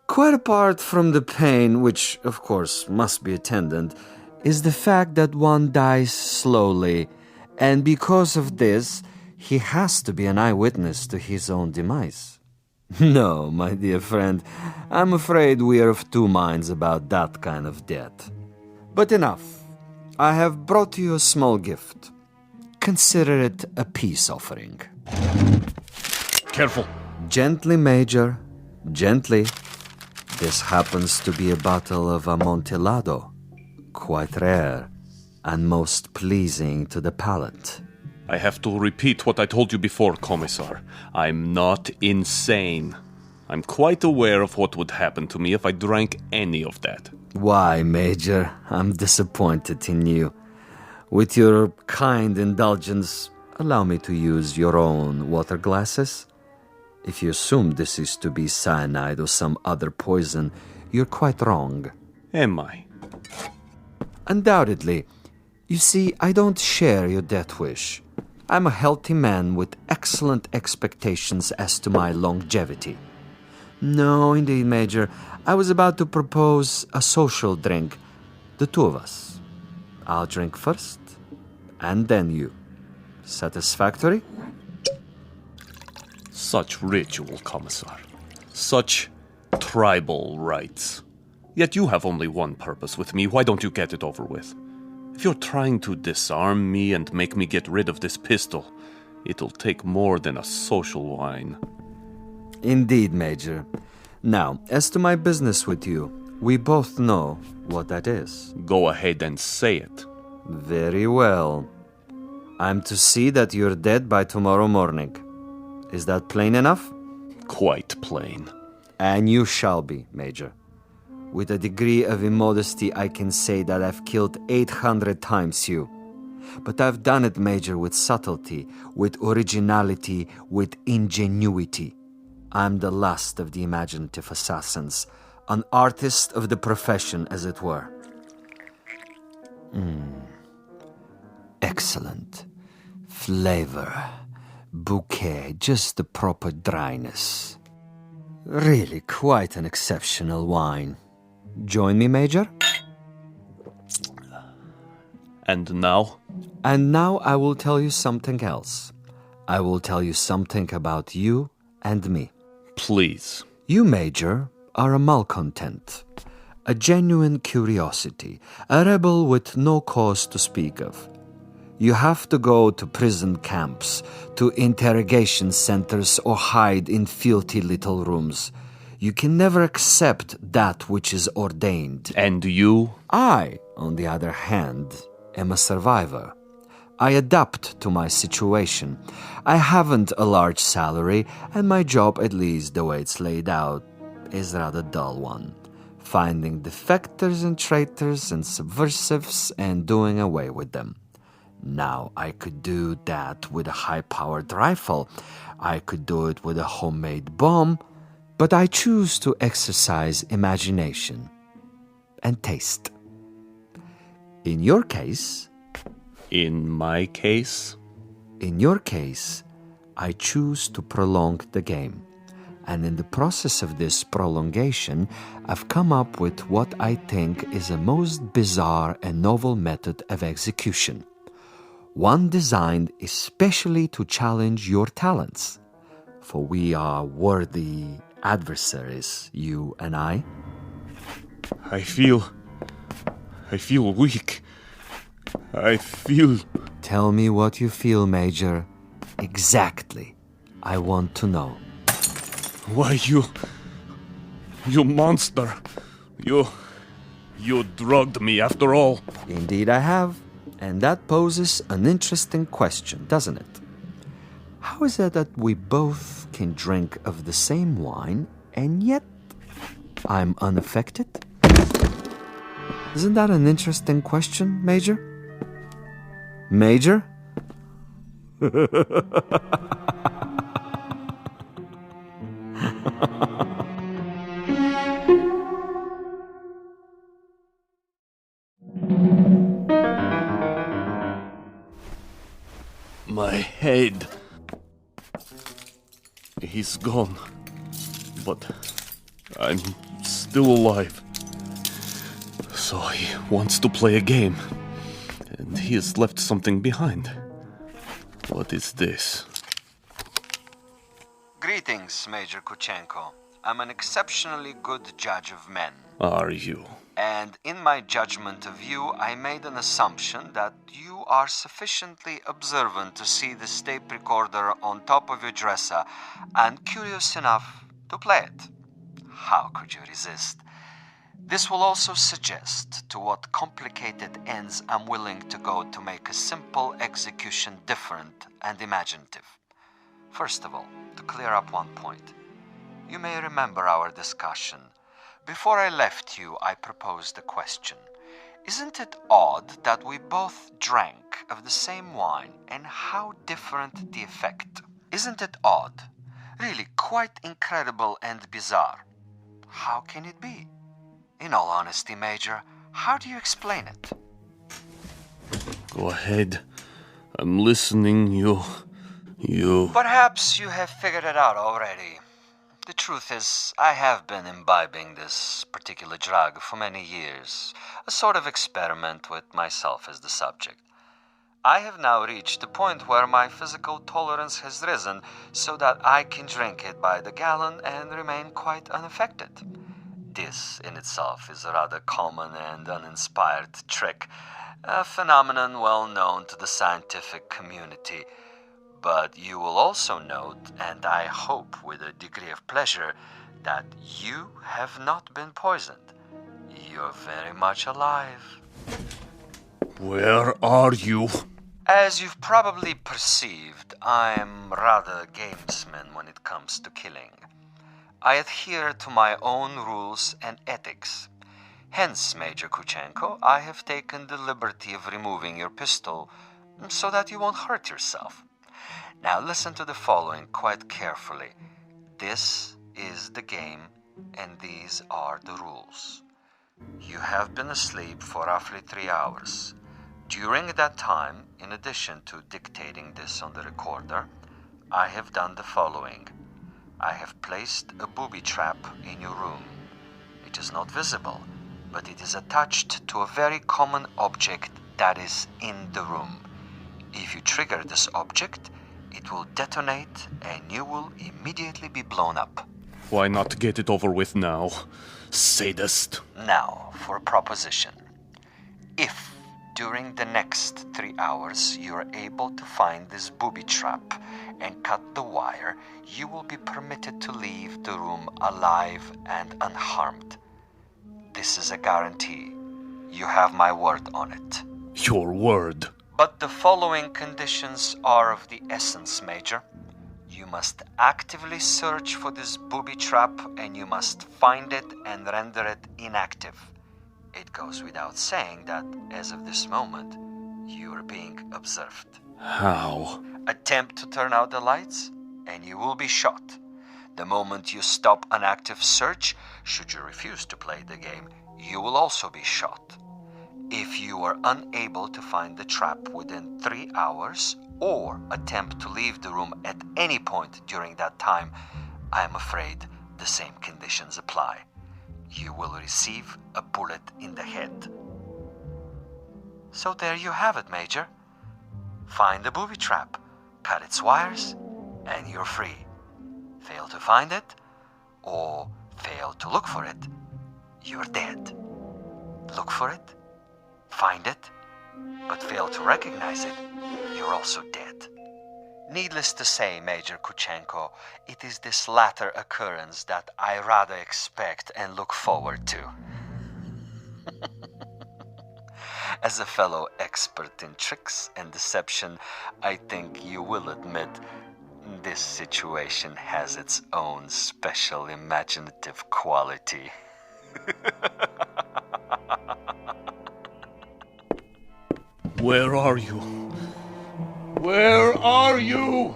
Speaker 17: Quite apart from the pain, which of course must be attendant, is the fact that one dies slowly, and because of this, he has to be an eyewitness to his own demise. No, my dear friend, I'm afraid we are of two minds about that kind of death. But enough. I have brought you a small gift. Consider it a peace offering.
Speaker 2: Careful.
Speaker 17: Gently, Major. Gently. This happens to be a bottle of Amontillado. Quite rare and most pleasing to the palate.
Speaker 2: I have to repeat what I told you before, Commissar. I'm not insane. I'm quite aware of what would happen to me if I drank any of that.
Speaker 17: Why, Major? I'm disappointed in you. With your kind indulgence, allow me to use your own water glasses. If you assume this is to be cyanide or some other poison, you're quite wrong.
Speaker 2: Am I?
Speaker 17: Undoubtedly. You see, I don't share your death wish. I'm a healthy man with excellent expectations as to my longevity. No, indeed, Major. I was about to propose a social drink. The two of us. I'll drink first, and then you. Satisfactory?
Speaker 2: Such ritual, Commissar. Such tribal rites. Yet you have only one purpose with me. Why don't you get it over with? If you're trying to disarm me and make me get rid of this pistol, it'll take more than a social wine.
Speaker 17: Indeed, Major. Now, as to my business with you, we both know what that is.
Speaker 2: Go ahead and say it.
Speaker 17: Very well. I'm to see that you're dead by tomorrow morning. Is that plain enough?
Speaker 2: Quite plain.
Speaker 17: And you shall be, Major. With a degree of immodesty, I can say that I've killed 800 times you. But I've done it, Major, with subtlety, with originality, with ingenuity. I'm the last of the imaginative assassins, an artist of the profession, as it were. Excellent. Flavor. Bouquet, just the proper dryness. Really quite an exceptional wine. Join me, Major?
Speaker 2: And now?
Speaker 17: And now I will tell you something else. I will tell you something about you and me.
Speaker 2: Please.
Speaker 17: You, Major, are a malcontent, a genuine curiosity, a rebel with no cause to speak of. You have to go to prison camps, to interrogation centers, or hide in filthy little rooms. You can never accept that which is ordained.
Speaker 2: And you?
Speaker 17: I, on the other hand, am a survivor. I adapt to my situation. I haven't a large salary, and my job, at least the way it's laid out, is a rather dull one. Finding defectors and traitors and subversives and doing away with them. Now, I could do that with a high-powered rifle. I could do it with a homemade bomb. But I choose to exercise imagination and taste. In your case...
Speaker 2: In my case?
Speaker 17: In your case, I choose to prolong the game. And in the process of this prolongation, I've come up with what I think is a most bizarre and novel method of execution. One designed especially to challenge your talents. For we are worthy adversaries, you and I.
Speaker 2: I feel weak. I feel...
Speaker 17: Tell me what you feel, Major. Exactly. I want to know.
Speaker 2: Why, you monster. You drugged me after all.
Speaker 17: Indeed I have. And that poses an interesting question, doesn't it? How is it that we both can drink of the same wine, and yet I'm unaffected? Isn't that an interesting question, Major? Major?
Speaker 2: My head. He's gone. But I'm still alive. So he wants to play a game. And he has left something behind. What is this?
Speaker 17: Greetings, Major Kuchenko. I'm an exceptionally good judge of men.
Speaker 2: Are you?
Speaker 17: And in my judgment of you, I made an assumption that you are sufficiently observant to see the tape recorder on top of your dresser and curious enough to play it. How could you resist? This will also suggest to what complicated ends I'm willing to go to make a simple execution different and imaginative. First of all, to clear up one point. You may remember our discussion. Before I left you, I proposed a question. Isn't it odd that we both drank of the same wine, and how different the effect? Isn't it odd? Really quite incredible and bizarre. How can it be? In all honesty, Major, how do you explain it?
Speaker 2: Go ahead. I'm listening. You.
Speaker 17: Perhaps you have figured it out already. The truth is, I have been imbibing this particular drug for many years, a sort of experiment with myself as the subject. I have now reached the point where my physical tolerance has risen so that I can drink it by the gallon and remain quite unaffected. This in itself is a rather common and uninspired trick, a phenomenon well known to the scientific community. But you will also note, and I hope with a degree of pleasure, that you have not been poisoned. You're very much alive.
Speaker 2: Where are you?
Speaker 17: As you've probably perceived, I'm rather a gamesman when it comes to killing. I adhere to my own rules and ethics. Hence, Major Kuchenko, I have taken the liberty of removing your pistol so that you won't hurt yourself. Now listen to the following quite carefully. This is the game, and these are the rules. You have been asleep for roughly 3 hours. During that time, in addition to dictating this on the recorder, I have done the following. I have placed a booby trap in your room. It is not visible, but it is attached to a very common object that is in the room. If you trigger this object, it will detonate and you will immediately be blown up.
Speaker 2: Why not get it over with now, sadist?
Speaker 17: Now, for a proposition. If during the next 3 hours you are able to find this booby trap and cut the wire, you will be permitted to leave the room alive and unharmed. This is a guarantee. You have my word on it.
Speaker 2: Your word?
Speaker 17: But the following conditions are of the essence, Major. You must actively search for this booby trap and you must find it and render it inactive. It goes without saying that, as of this moment, you are being observed.
Speaker 2: How?
Speaker 17: Attempt to turn out the lights and you will be shot. The moment you stop an active search, should you refuse to play the game, you will also be shot. If you are unable to find the trap within 3 hours or attempt to leave the room at any point during that time, I am afraid the same conditions apply. You will receive a bullet in the head. So there you have it, Major. Find the booby trap, cut its wires, and you're free. Fail to find it, or fail to look for it, you're dead. Look for it, find it, but fail to recognize it, you're also dead. Needless to say, Major Kuchenko, it is this latter occurrence that I rather expect and look forward to. As a fellow expert in tricks and deception, I think you will admit this situation has its own special imaginative quality.
Speaker 2: Where are you? Where are you?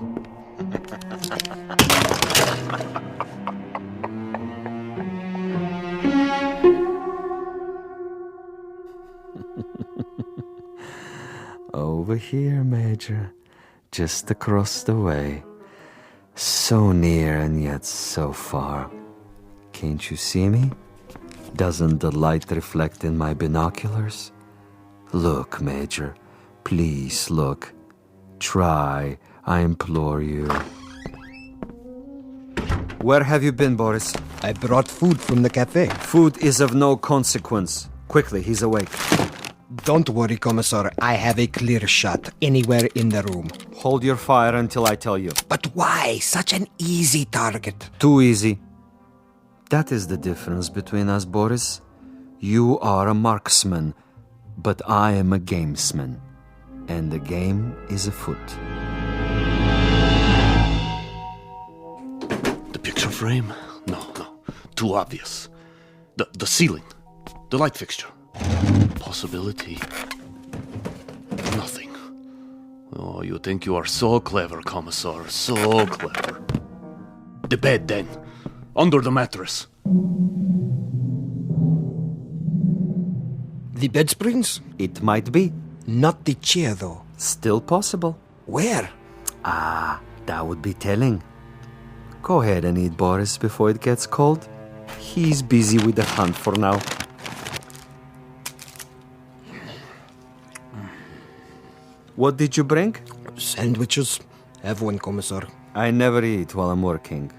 Speaker 17: Over here, Major. Just across the way. So near and yet so far. Can't you see me? Doesn't the light reflect in my binoculars? Look, Major. Please look. Try, I implore you. Where have you been, Boris?
Speaker 20: I brought food from the cafe.
Speaker 17: Food is of no consequence. Quickly, he's awake.
Speaker 20: Don't worry, Commissar. I have a clear shot anywhere in the room.
Speaker 17: Hold your fire until I tell you.
Speaker 20: But why? Such an easy target.
Speaker 17: Too easy. That is the difference between us, Boris. You are a marksman, but I am a gamesman. And the game is afoot.
Speaker 2: The picture frame? No. Too obvious. The ceiling. The light fixture. Possibility. Nothing. Oh, you think you are so clever, Commissar. So clever. The bed, then. Under the mattress.
Speaker 20: The bed springs?
Speaker 17: It might be.
Speaker 20: Not the chair, though.
Speaker 17: Still possible.
Speaker 20: Where?
Speaker 17: That would be telling. Go ahead and eat, Boris, before it gets cold. He's busy with the hunt for now. What did you bring?
Speaker 20: Sandwiches. Have one, Commissar.
Speaker 17: I never eat while I'm working.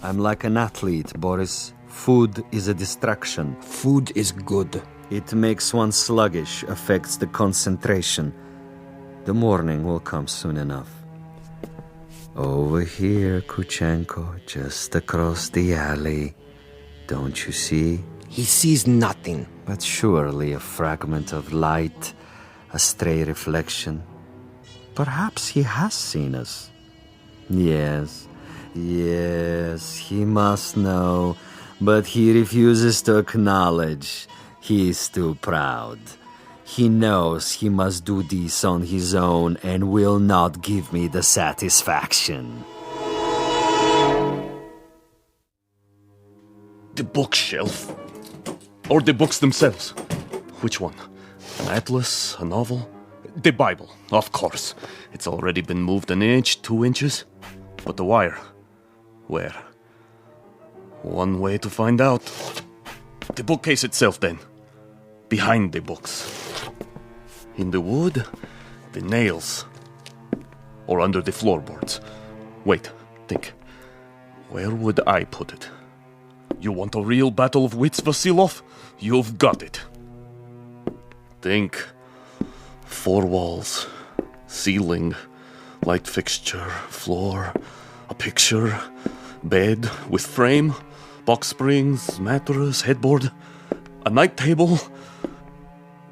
Speaker 17: I'm like an athlete, Boris. Food is a distraction.
Speaker 20: Food is good.
Speaker 17: It makes one sluggish, affects the concentration. The morning will come soon enough. Over here, Kuchenko, just across the alley. Don't you see?
Speaker 20: He sees nothing.
Speaker 17: But surely a fragment of light, a stray reflection. Perhaps he has seen us. Yes, he must know, but he refuses to acknowledge. He is too proud. He knows he must do this on his own and will not give me the satisfaction.
Speaker 2: The bookshelf? Or the books themselves? Which one? An atlas? A novel? The Bible, of course. It's already been moved an inch, 2 inches. But the wire? Where? One way to find out. The bookcase itself, then. Behind the books. In the wood, the nails. Or under the floorboards. Wait, think. Where would I put it? You want a real battle of wits, Vasilov? You've got it. Think. 4 walls. Ceiling. Light fixture. Floor. A picture. Bed with frame. Box springs. Mattress. Headboard. A night table.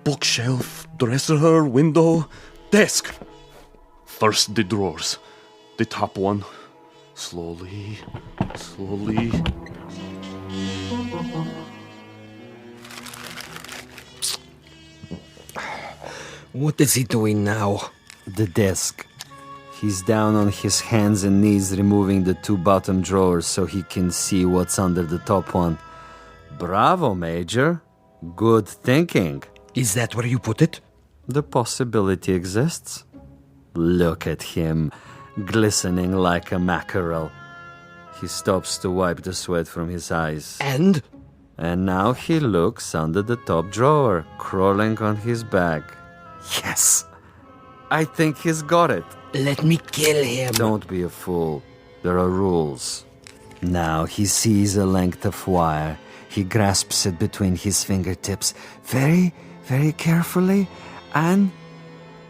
Speaker 2: Bookshelf. Dresser. Window. Desk. First the drawers. The top one. Slowly.
Speaker 20: What is he doing now?
Speaker 17: The desk. He's down on his hands and knees removing the 2 bottom drawers so he can see what's under the top one. Bravo, Major. Good thinking.
Speaker 20: Is that where you put it?
Speaker 17: The possibility exists. Look at him, glistening like a mackerel. He stops to wipe the sweat from his eyes.
Speaker 20: And?
Speaker 17: And now he looks under the top drawer, crawling on his back. Yes! I think he's got it.
Speaker 20: Let me kill him.
Speaker 17: Don't be a fool. There are rules. Now he sees a length of wire. He grasps it between his fingertips very, very carefully, and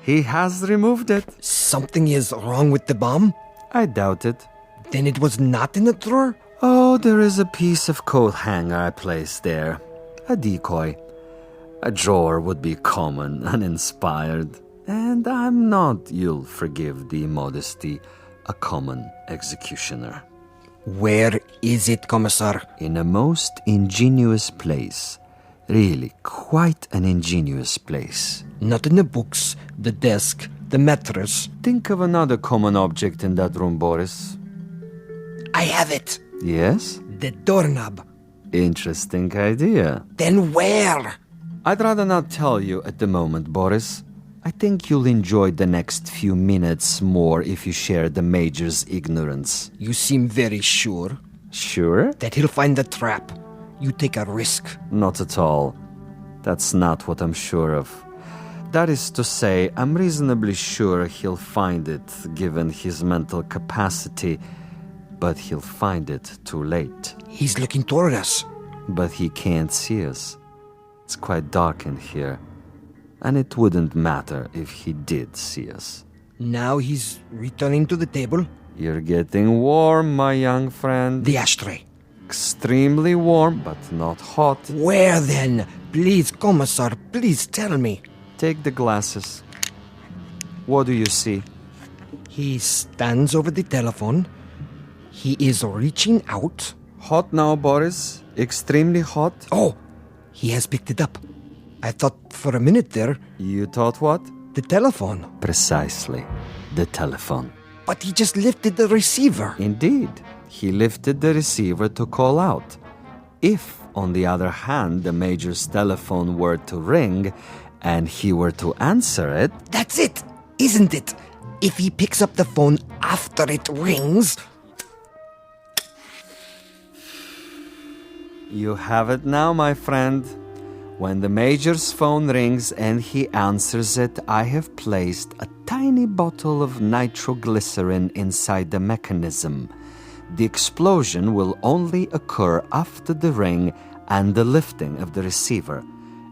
Speaker 17: he has removed it.
Speaker 20: Something is wrong with the bomb?
Speaker 17: I doubt it.
Speaker 20: Then it was not in the drawer?
Speaker 17: Oh, there is a piece of coat hanger I placed there. A decoy. A drawer would be common, uninspired. And I'm not, you'll forgive the modesty, a common executioner.
Speaker 20: Where is it, Commissar?
Speaker 17: In a most ingenious place. Really, quite an ingenious place.
Speaker 20: Not in the books, the desk, the mattress.
Speaker 17: Think of another common object in that room, Boris.
Speaker 20: I have it.
Speaker 17: Yes?
Speaker 20: The doorknob.
Speaker 17: Interesting idea.
Speaker 20: Then where?
Speaker 17: I'd rather not tell you at the moment, Boris. I think you'll enjoy the next few minutes more if you share the Major's ignorance.
Speaker 20: You seem very sure.
Speaker 17: Sure?
Speaker 20: That he'll find the trap. You take a risk.
Speaker 17: Not at all. That's not what I'm sure of. That is to say, I'm reasonably sure he'll find it, given his mental capacity, but he'll find it too late.
Speaker 20: He's looking toward us.
Speaker 17: But he can't see us. It's quite dark in here. And it wouldn't matter if he did see us.
Speaker 20: Now he's returning to the table.
Speaker 17: You're getting warm, my young friend.
Speaker 20: The ashtray.
Speaker 17: Extremely warm, but not hot.
Speaker 20: Where then? Please, Commissar, please tell me.
Speaker 17: Take the glasses. What do you see?
Speaker 20: He stands over the telephone. He is reaching out.
Speaker 17: Hot now, Boris. Extremely hot.
Speaker 20: Oh, he has picked it up. I thought for a minute there...
Speaker 17: You thought what?
Speaker 20: The telephone.
Speaker 17: Precisely. The telephone.
Speaker 20: But he just lifted the receiver.
Speaker 17: Indeed. He lifted the receiver to call out. If on the other hand, the Major's telephone were to ring and he were to answer it...
Speaker 20: That's it, isn't it? If he picks up the phone after it rings...
Speaker 17: You have it now, my friend. When the Major's phone rings and he answers it, I have placed a tiny bottle of nitroglycerin inside the mechanism. The explosion will only occur after the ring and the lifting of the receiver,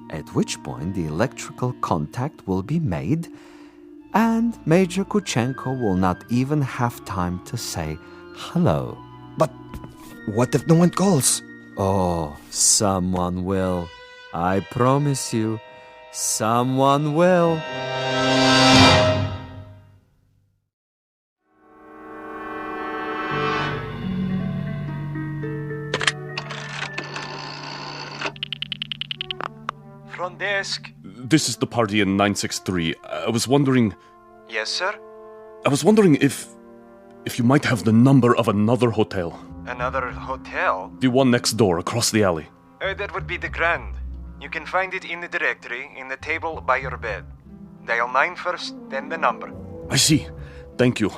Speaker 17: at which point the electrical contact will be made, and Major Kuchenko will not even have time to say hello.
Speaker 20: But what if no one calls?
Speaker 17: Oh, someone will. I promise you, someone will.
Speaker 24: Front desk.
Speaker 2: This is the party in 963. I was wondering...
Speaker 24: Yes, sir?
Speaker 2: I was wondering if you might have the number of another hotel.
Speaker 24: Another hotel?
Speaker 2: The one next door, across the alley.
Speaker 24: That would be the Grand. You can find it in the directory, in the table by your bed. Dial 9 first, then the number.
Speaker 2: I see. Thank you.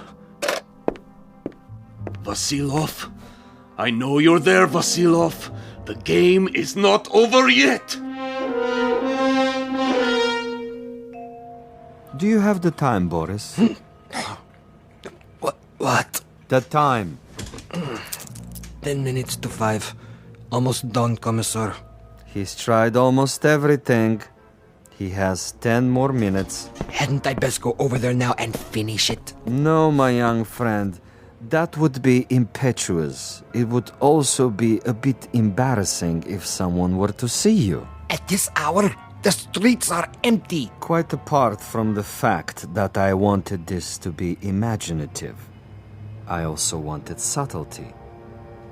Speaker 2: Vasilov? I know you're there, Vasilov. The game is not over yet.
Speaker 17: Do you have the time, Boris?
Speaker 20: What?
Speaker 17: The time.
Speaker 20: 10 minutes to 5. Almost done, Commissar.
Speaker 17: He's tried almost everything. He has 10 more minutes.
Speaker 20: Hadn't I best go over there now and finish it?
Speaker 17: No, my young friend. That would be impetuous. It would also be a bit embarrassing if someone were to see you.
Speaker 20: At this hour, the streets are empty.
Speaker 17: Quite apart from the fact that I wanted this to be imaginative, I also wanted subtlety.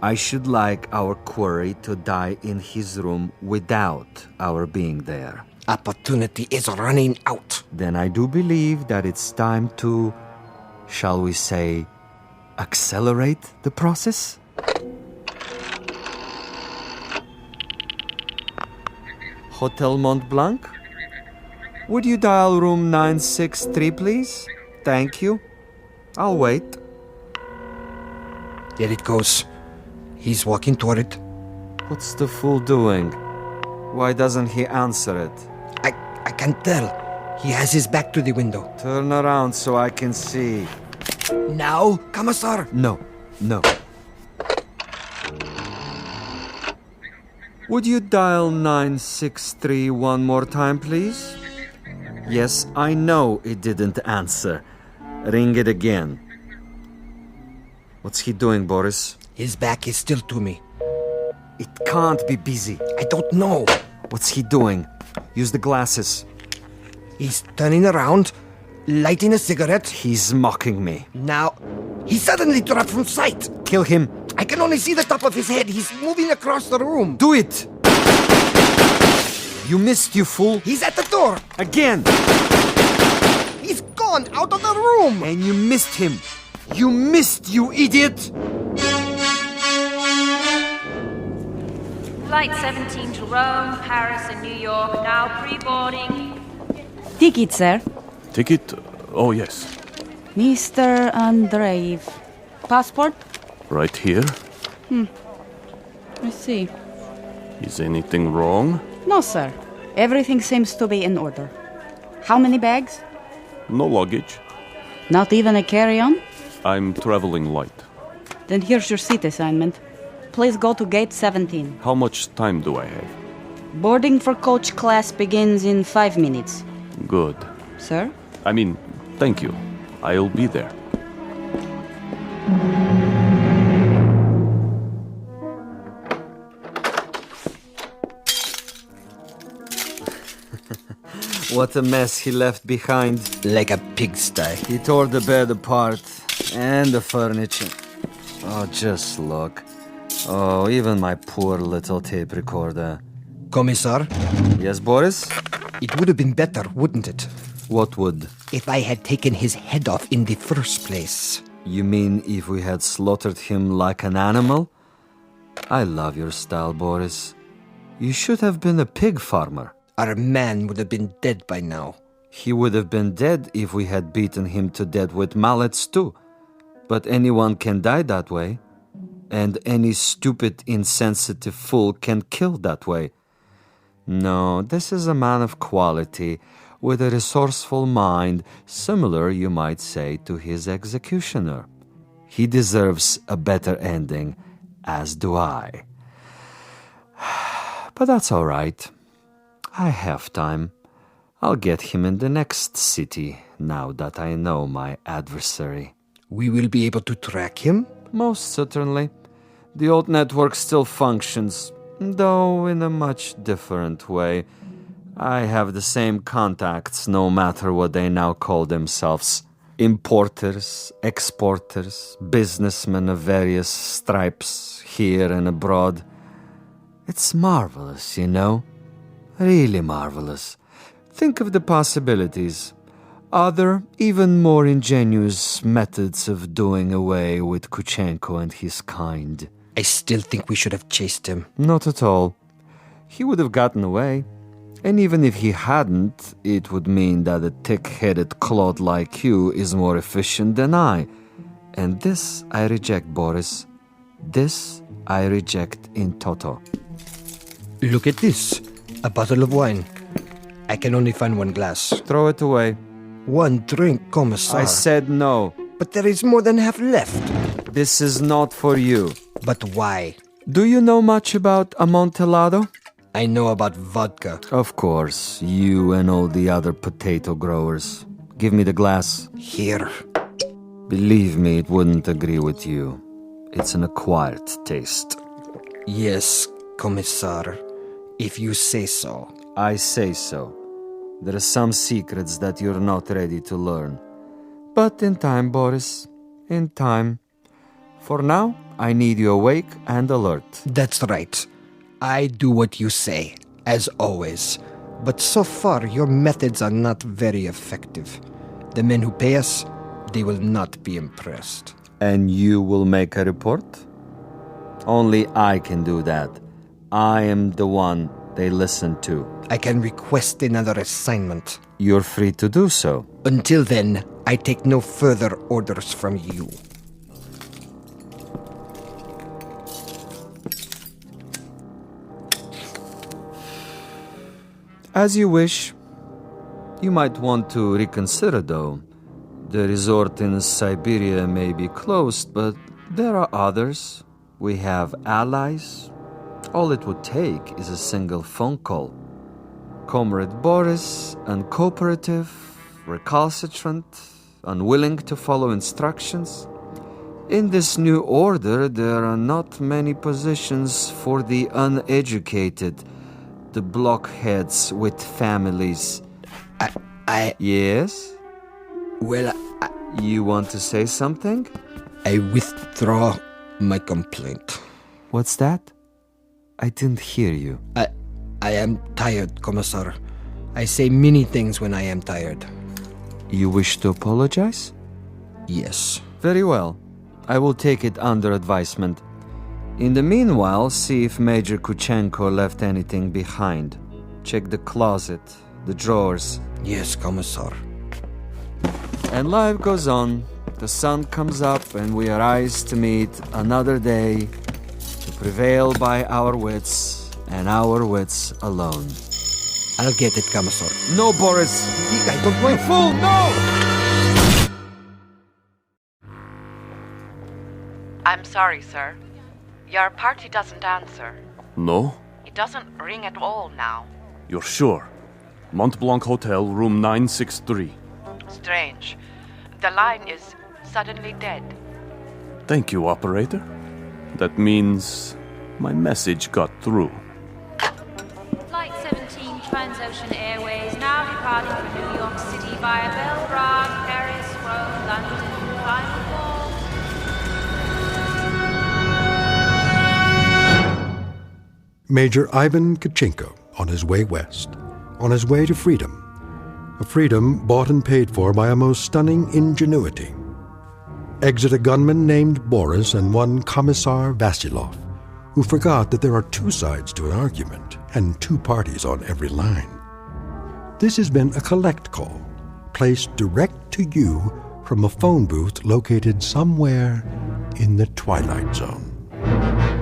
Speaker 17: I should like our quarry to die in his room without our being there.
Speaker 20: Opportunity is running out.
Speaker 17: Then I do believe that it's time to, shall we say, accelerate the process? Hotel Mont Blanc? Would you dial room 963, please? Thank you. I'll wait.
Speaker 20: There it goes. He's walking toward it.
Speaker 17: What's the fool doing? Why doesn't he answer it?
Speaker 20: I can't tell. He has his back to the window.
Speaker 17: Turn around so I can see.
Speaker 20: Now, Commissar?
Speaker 17: No. Would you dial 963 one more time, please? Yes, I know it didn't answer. Ring it again. What's he doing, Boris?
Speaker 20: His back is still to me.
Speaker 17: It can't be busy.
Speaker 20: I don't know.
Speaker 17: What's he doing? Use the glasses.
Speaker 20: He's turning around, lighting a cigarette.
Speaker 17: He's mocking me.
Speaker 20: Now, he suddenly dropped from sight.
Speaker 17: Kill him.
Speaker 20: I can only see the top of his head. He's moving across the room.
Speaker 17: Do it! You missed, you fool.
Speaker 20: He's at the door.
Speaker 17: Again.
Speaker 20: He's gone out of the room.
Speaker 17: And you missed him. You missed, you idiot.
Speaker 10: Flight 17 to Rome, Paris, and New York, now pre-boarding.
Speaker 22: Ticket, sir.
Speaker 2: Ticket? Oh, yes.
Speaker 22: Mr. Andreev. Passport?
Speaker 2: Right here.
Speaker 22: I see.
Speaker 2: Is anything wrong?
Speaker 22: No, sir. Everything seems to be in order. How many bags?
Speaker 2: No luggage.
Speaker 22: Not even a carry-on?
Speaker 2: I'm traveling light.
Speaker 22: Then here's your seat assignment. Please go to gate 17.
Speaker 2: How much time do I have?
Speaker 22: Boarding for coach class begins in 5 minutes.
Speaker 2: Good.
Speaker 22: Sir?
Speaker 2: I mean, thank you. I'll be there.
Speaker 17: What a mess he left behind.
Speaker 20: Like a pigsty.
Speaker 17: He tore the bed apart. And the furniture. Oh, just look. Oh, even my poor little tape recorder.
Speaker 20: Commissar?
Speaker 17: Yes, Boris?
Speaker 20: It would have been better, wouldn't it?
Speaker 17: What would?
Speaker 20: If I had taken his head off in the first place.
Speaker 17: You mean if we had slaughtered him like an animal? I love your style, Boris. You should have been a pig farmer.
Speaker 20: Our man would have been dead by now.
Speaker 17: He would have been dead if we had beaten him to death with mallets too. But anyone can die that way. And any stupid, insensitive fool can kill that way. No, this is a man of quality, with a resourceful mind, similar, you might say, to his executioner. He deserves a better ending, as do I. But that's all right. I have time. I'll get him in the next city, now that I know my adversary.
Speaker 20: We will be able to track him?
Speaker 17: Most certainly. The old network still functions, though in a much different way. I have the same contacts, no matter what they now call themselves. Importers, exporters, businessmen of various stripes, here and abroad. It's marvelous, you know. Really marvelous. Think of the possibilities. Other, even more ingenious methods of doing away with Kuchenko and his kind.
Speaker 20: I still think we should have chased him.
Speaker 17: Not at all. He would have gotten away. And even if he hadn't, it would mean that a thick-headed clod like you is more efficient than I. And this I reject, Boris. This I reject in toto.
Speaker 20: Look at this. A bottle of wine. I can only find one glass.
Speaker 17: Throw it away.
Speaker 20: One drink, Commissar.
Speaker 17: I said no.
Speaker 20: But there is more than half left.
Speaker 17: This is not for you.
Speaker 20: But why?
Speaker 17: Do you know much about Amontillado?
Speaker 20: I know about vodka.
Speaker 17: Of course, you and all the other potato growers. Give me the glass.
Speaker 20: Here.
Speaker 17: Believe me, it wouldn't agree with you. It's an acquired taste.
Speaker 20: Yes, Commissar. If you say so.
Speaker 17: I say so. There are some secrets that you're not ready to learn. But in time, Boris. In time. For now, I need you awake and alert.
Speaker 20: That's right. I do what you say, as always. But so far, your methods are not very effective. The men who pay us, they will not be impressed.
Speaker 17: And you will make a report? Only I can do that. I am the one they listen to.
Speaker 20: I can request another assignment.
Speaker 17: You're free to do so.
Speaker 20: Until then, I take no further orders from you.
Speaker 17: As you wish. You might want to reconsider, though. The resort in Siberia may be closed, but there are others. We have allies. All it would take is a single phone call. Comrade Boris, uncooperative, recalcitrant, unwilling to follow instructions. In this new order, there are not many positions for the uneducated, the blockheads with families. Yes?
Speaker 20: Well,
Speaker 17: You want to say something?
Speaker 20: I withdraw my complaint.
Speaker 17: What's that? I didn't hear you.
Speaker 20: I am tired, Commissar. I say many things when I am tired.
Speaker 17: You wish to apologize?
Speaker 20: Yes.
Speaker 17: Very well. I will take it under advisement. In the meanwhile, see if Major Kuchenko left anything behind. Check the closet, the drawers.
Speaker 20: Yes, Commissar.
Speaker 17: And life goes on. The sun comes up and we arise to meet another day, to prevail by our wits and our wits alone.
Speaker 20: I'll get it, Commissar.
Speaker 17: No, Boris!
Speaker 20: I don't want...
Speaker 17: You fool, no!
Speaker 3: I'm sorry, sir. Your party doesn't answer.
Speaker 2: No?
Speaker 3: It doesn't ring at all now.
Speaker 2: You're sure? Mont Blanc Hotel, room 963.
Speaker 3: Strange. The line is suddenly dead.
Speaker 2: Thank you, operator. That means my message got through.
Speaker 10: Flight 17 Transocean Airways now departing for New York City via Belgrade, Paris, Rome, London, final call.
Speaker 19: Major Ivan Kuchenko on his way west, on his way to freedom. A freedom bought and paid for by a most stunning ingenuity. Exit a gunman named Boris and one Commissar Vasilov, who forgot that there are two sides to an argument and two parties on every line. This has been a collect call, placed direct to you from a phone booth located somewhere in the Twilight Zone.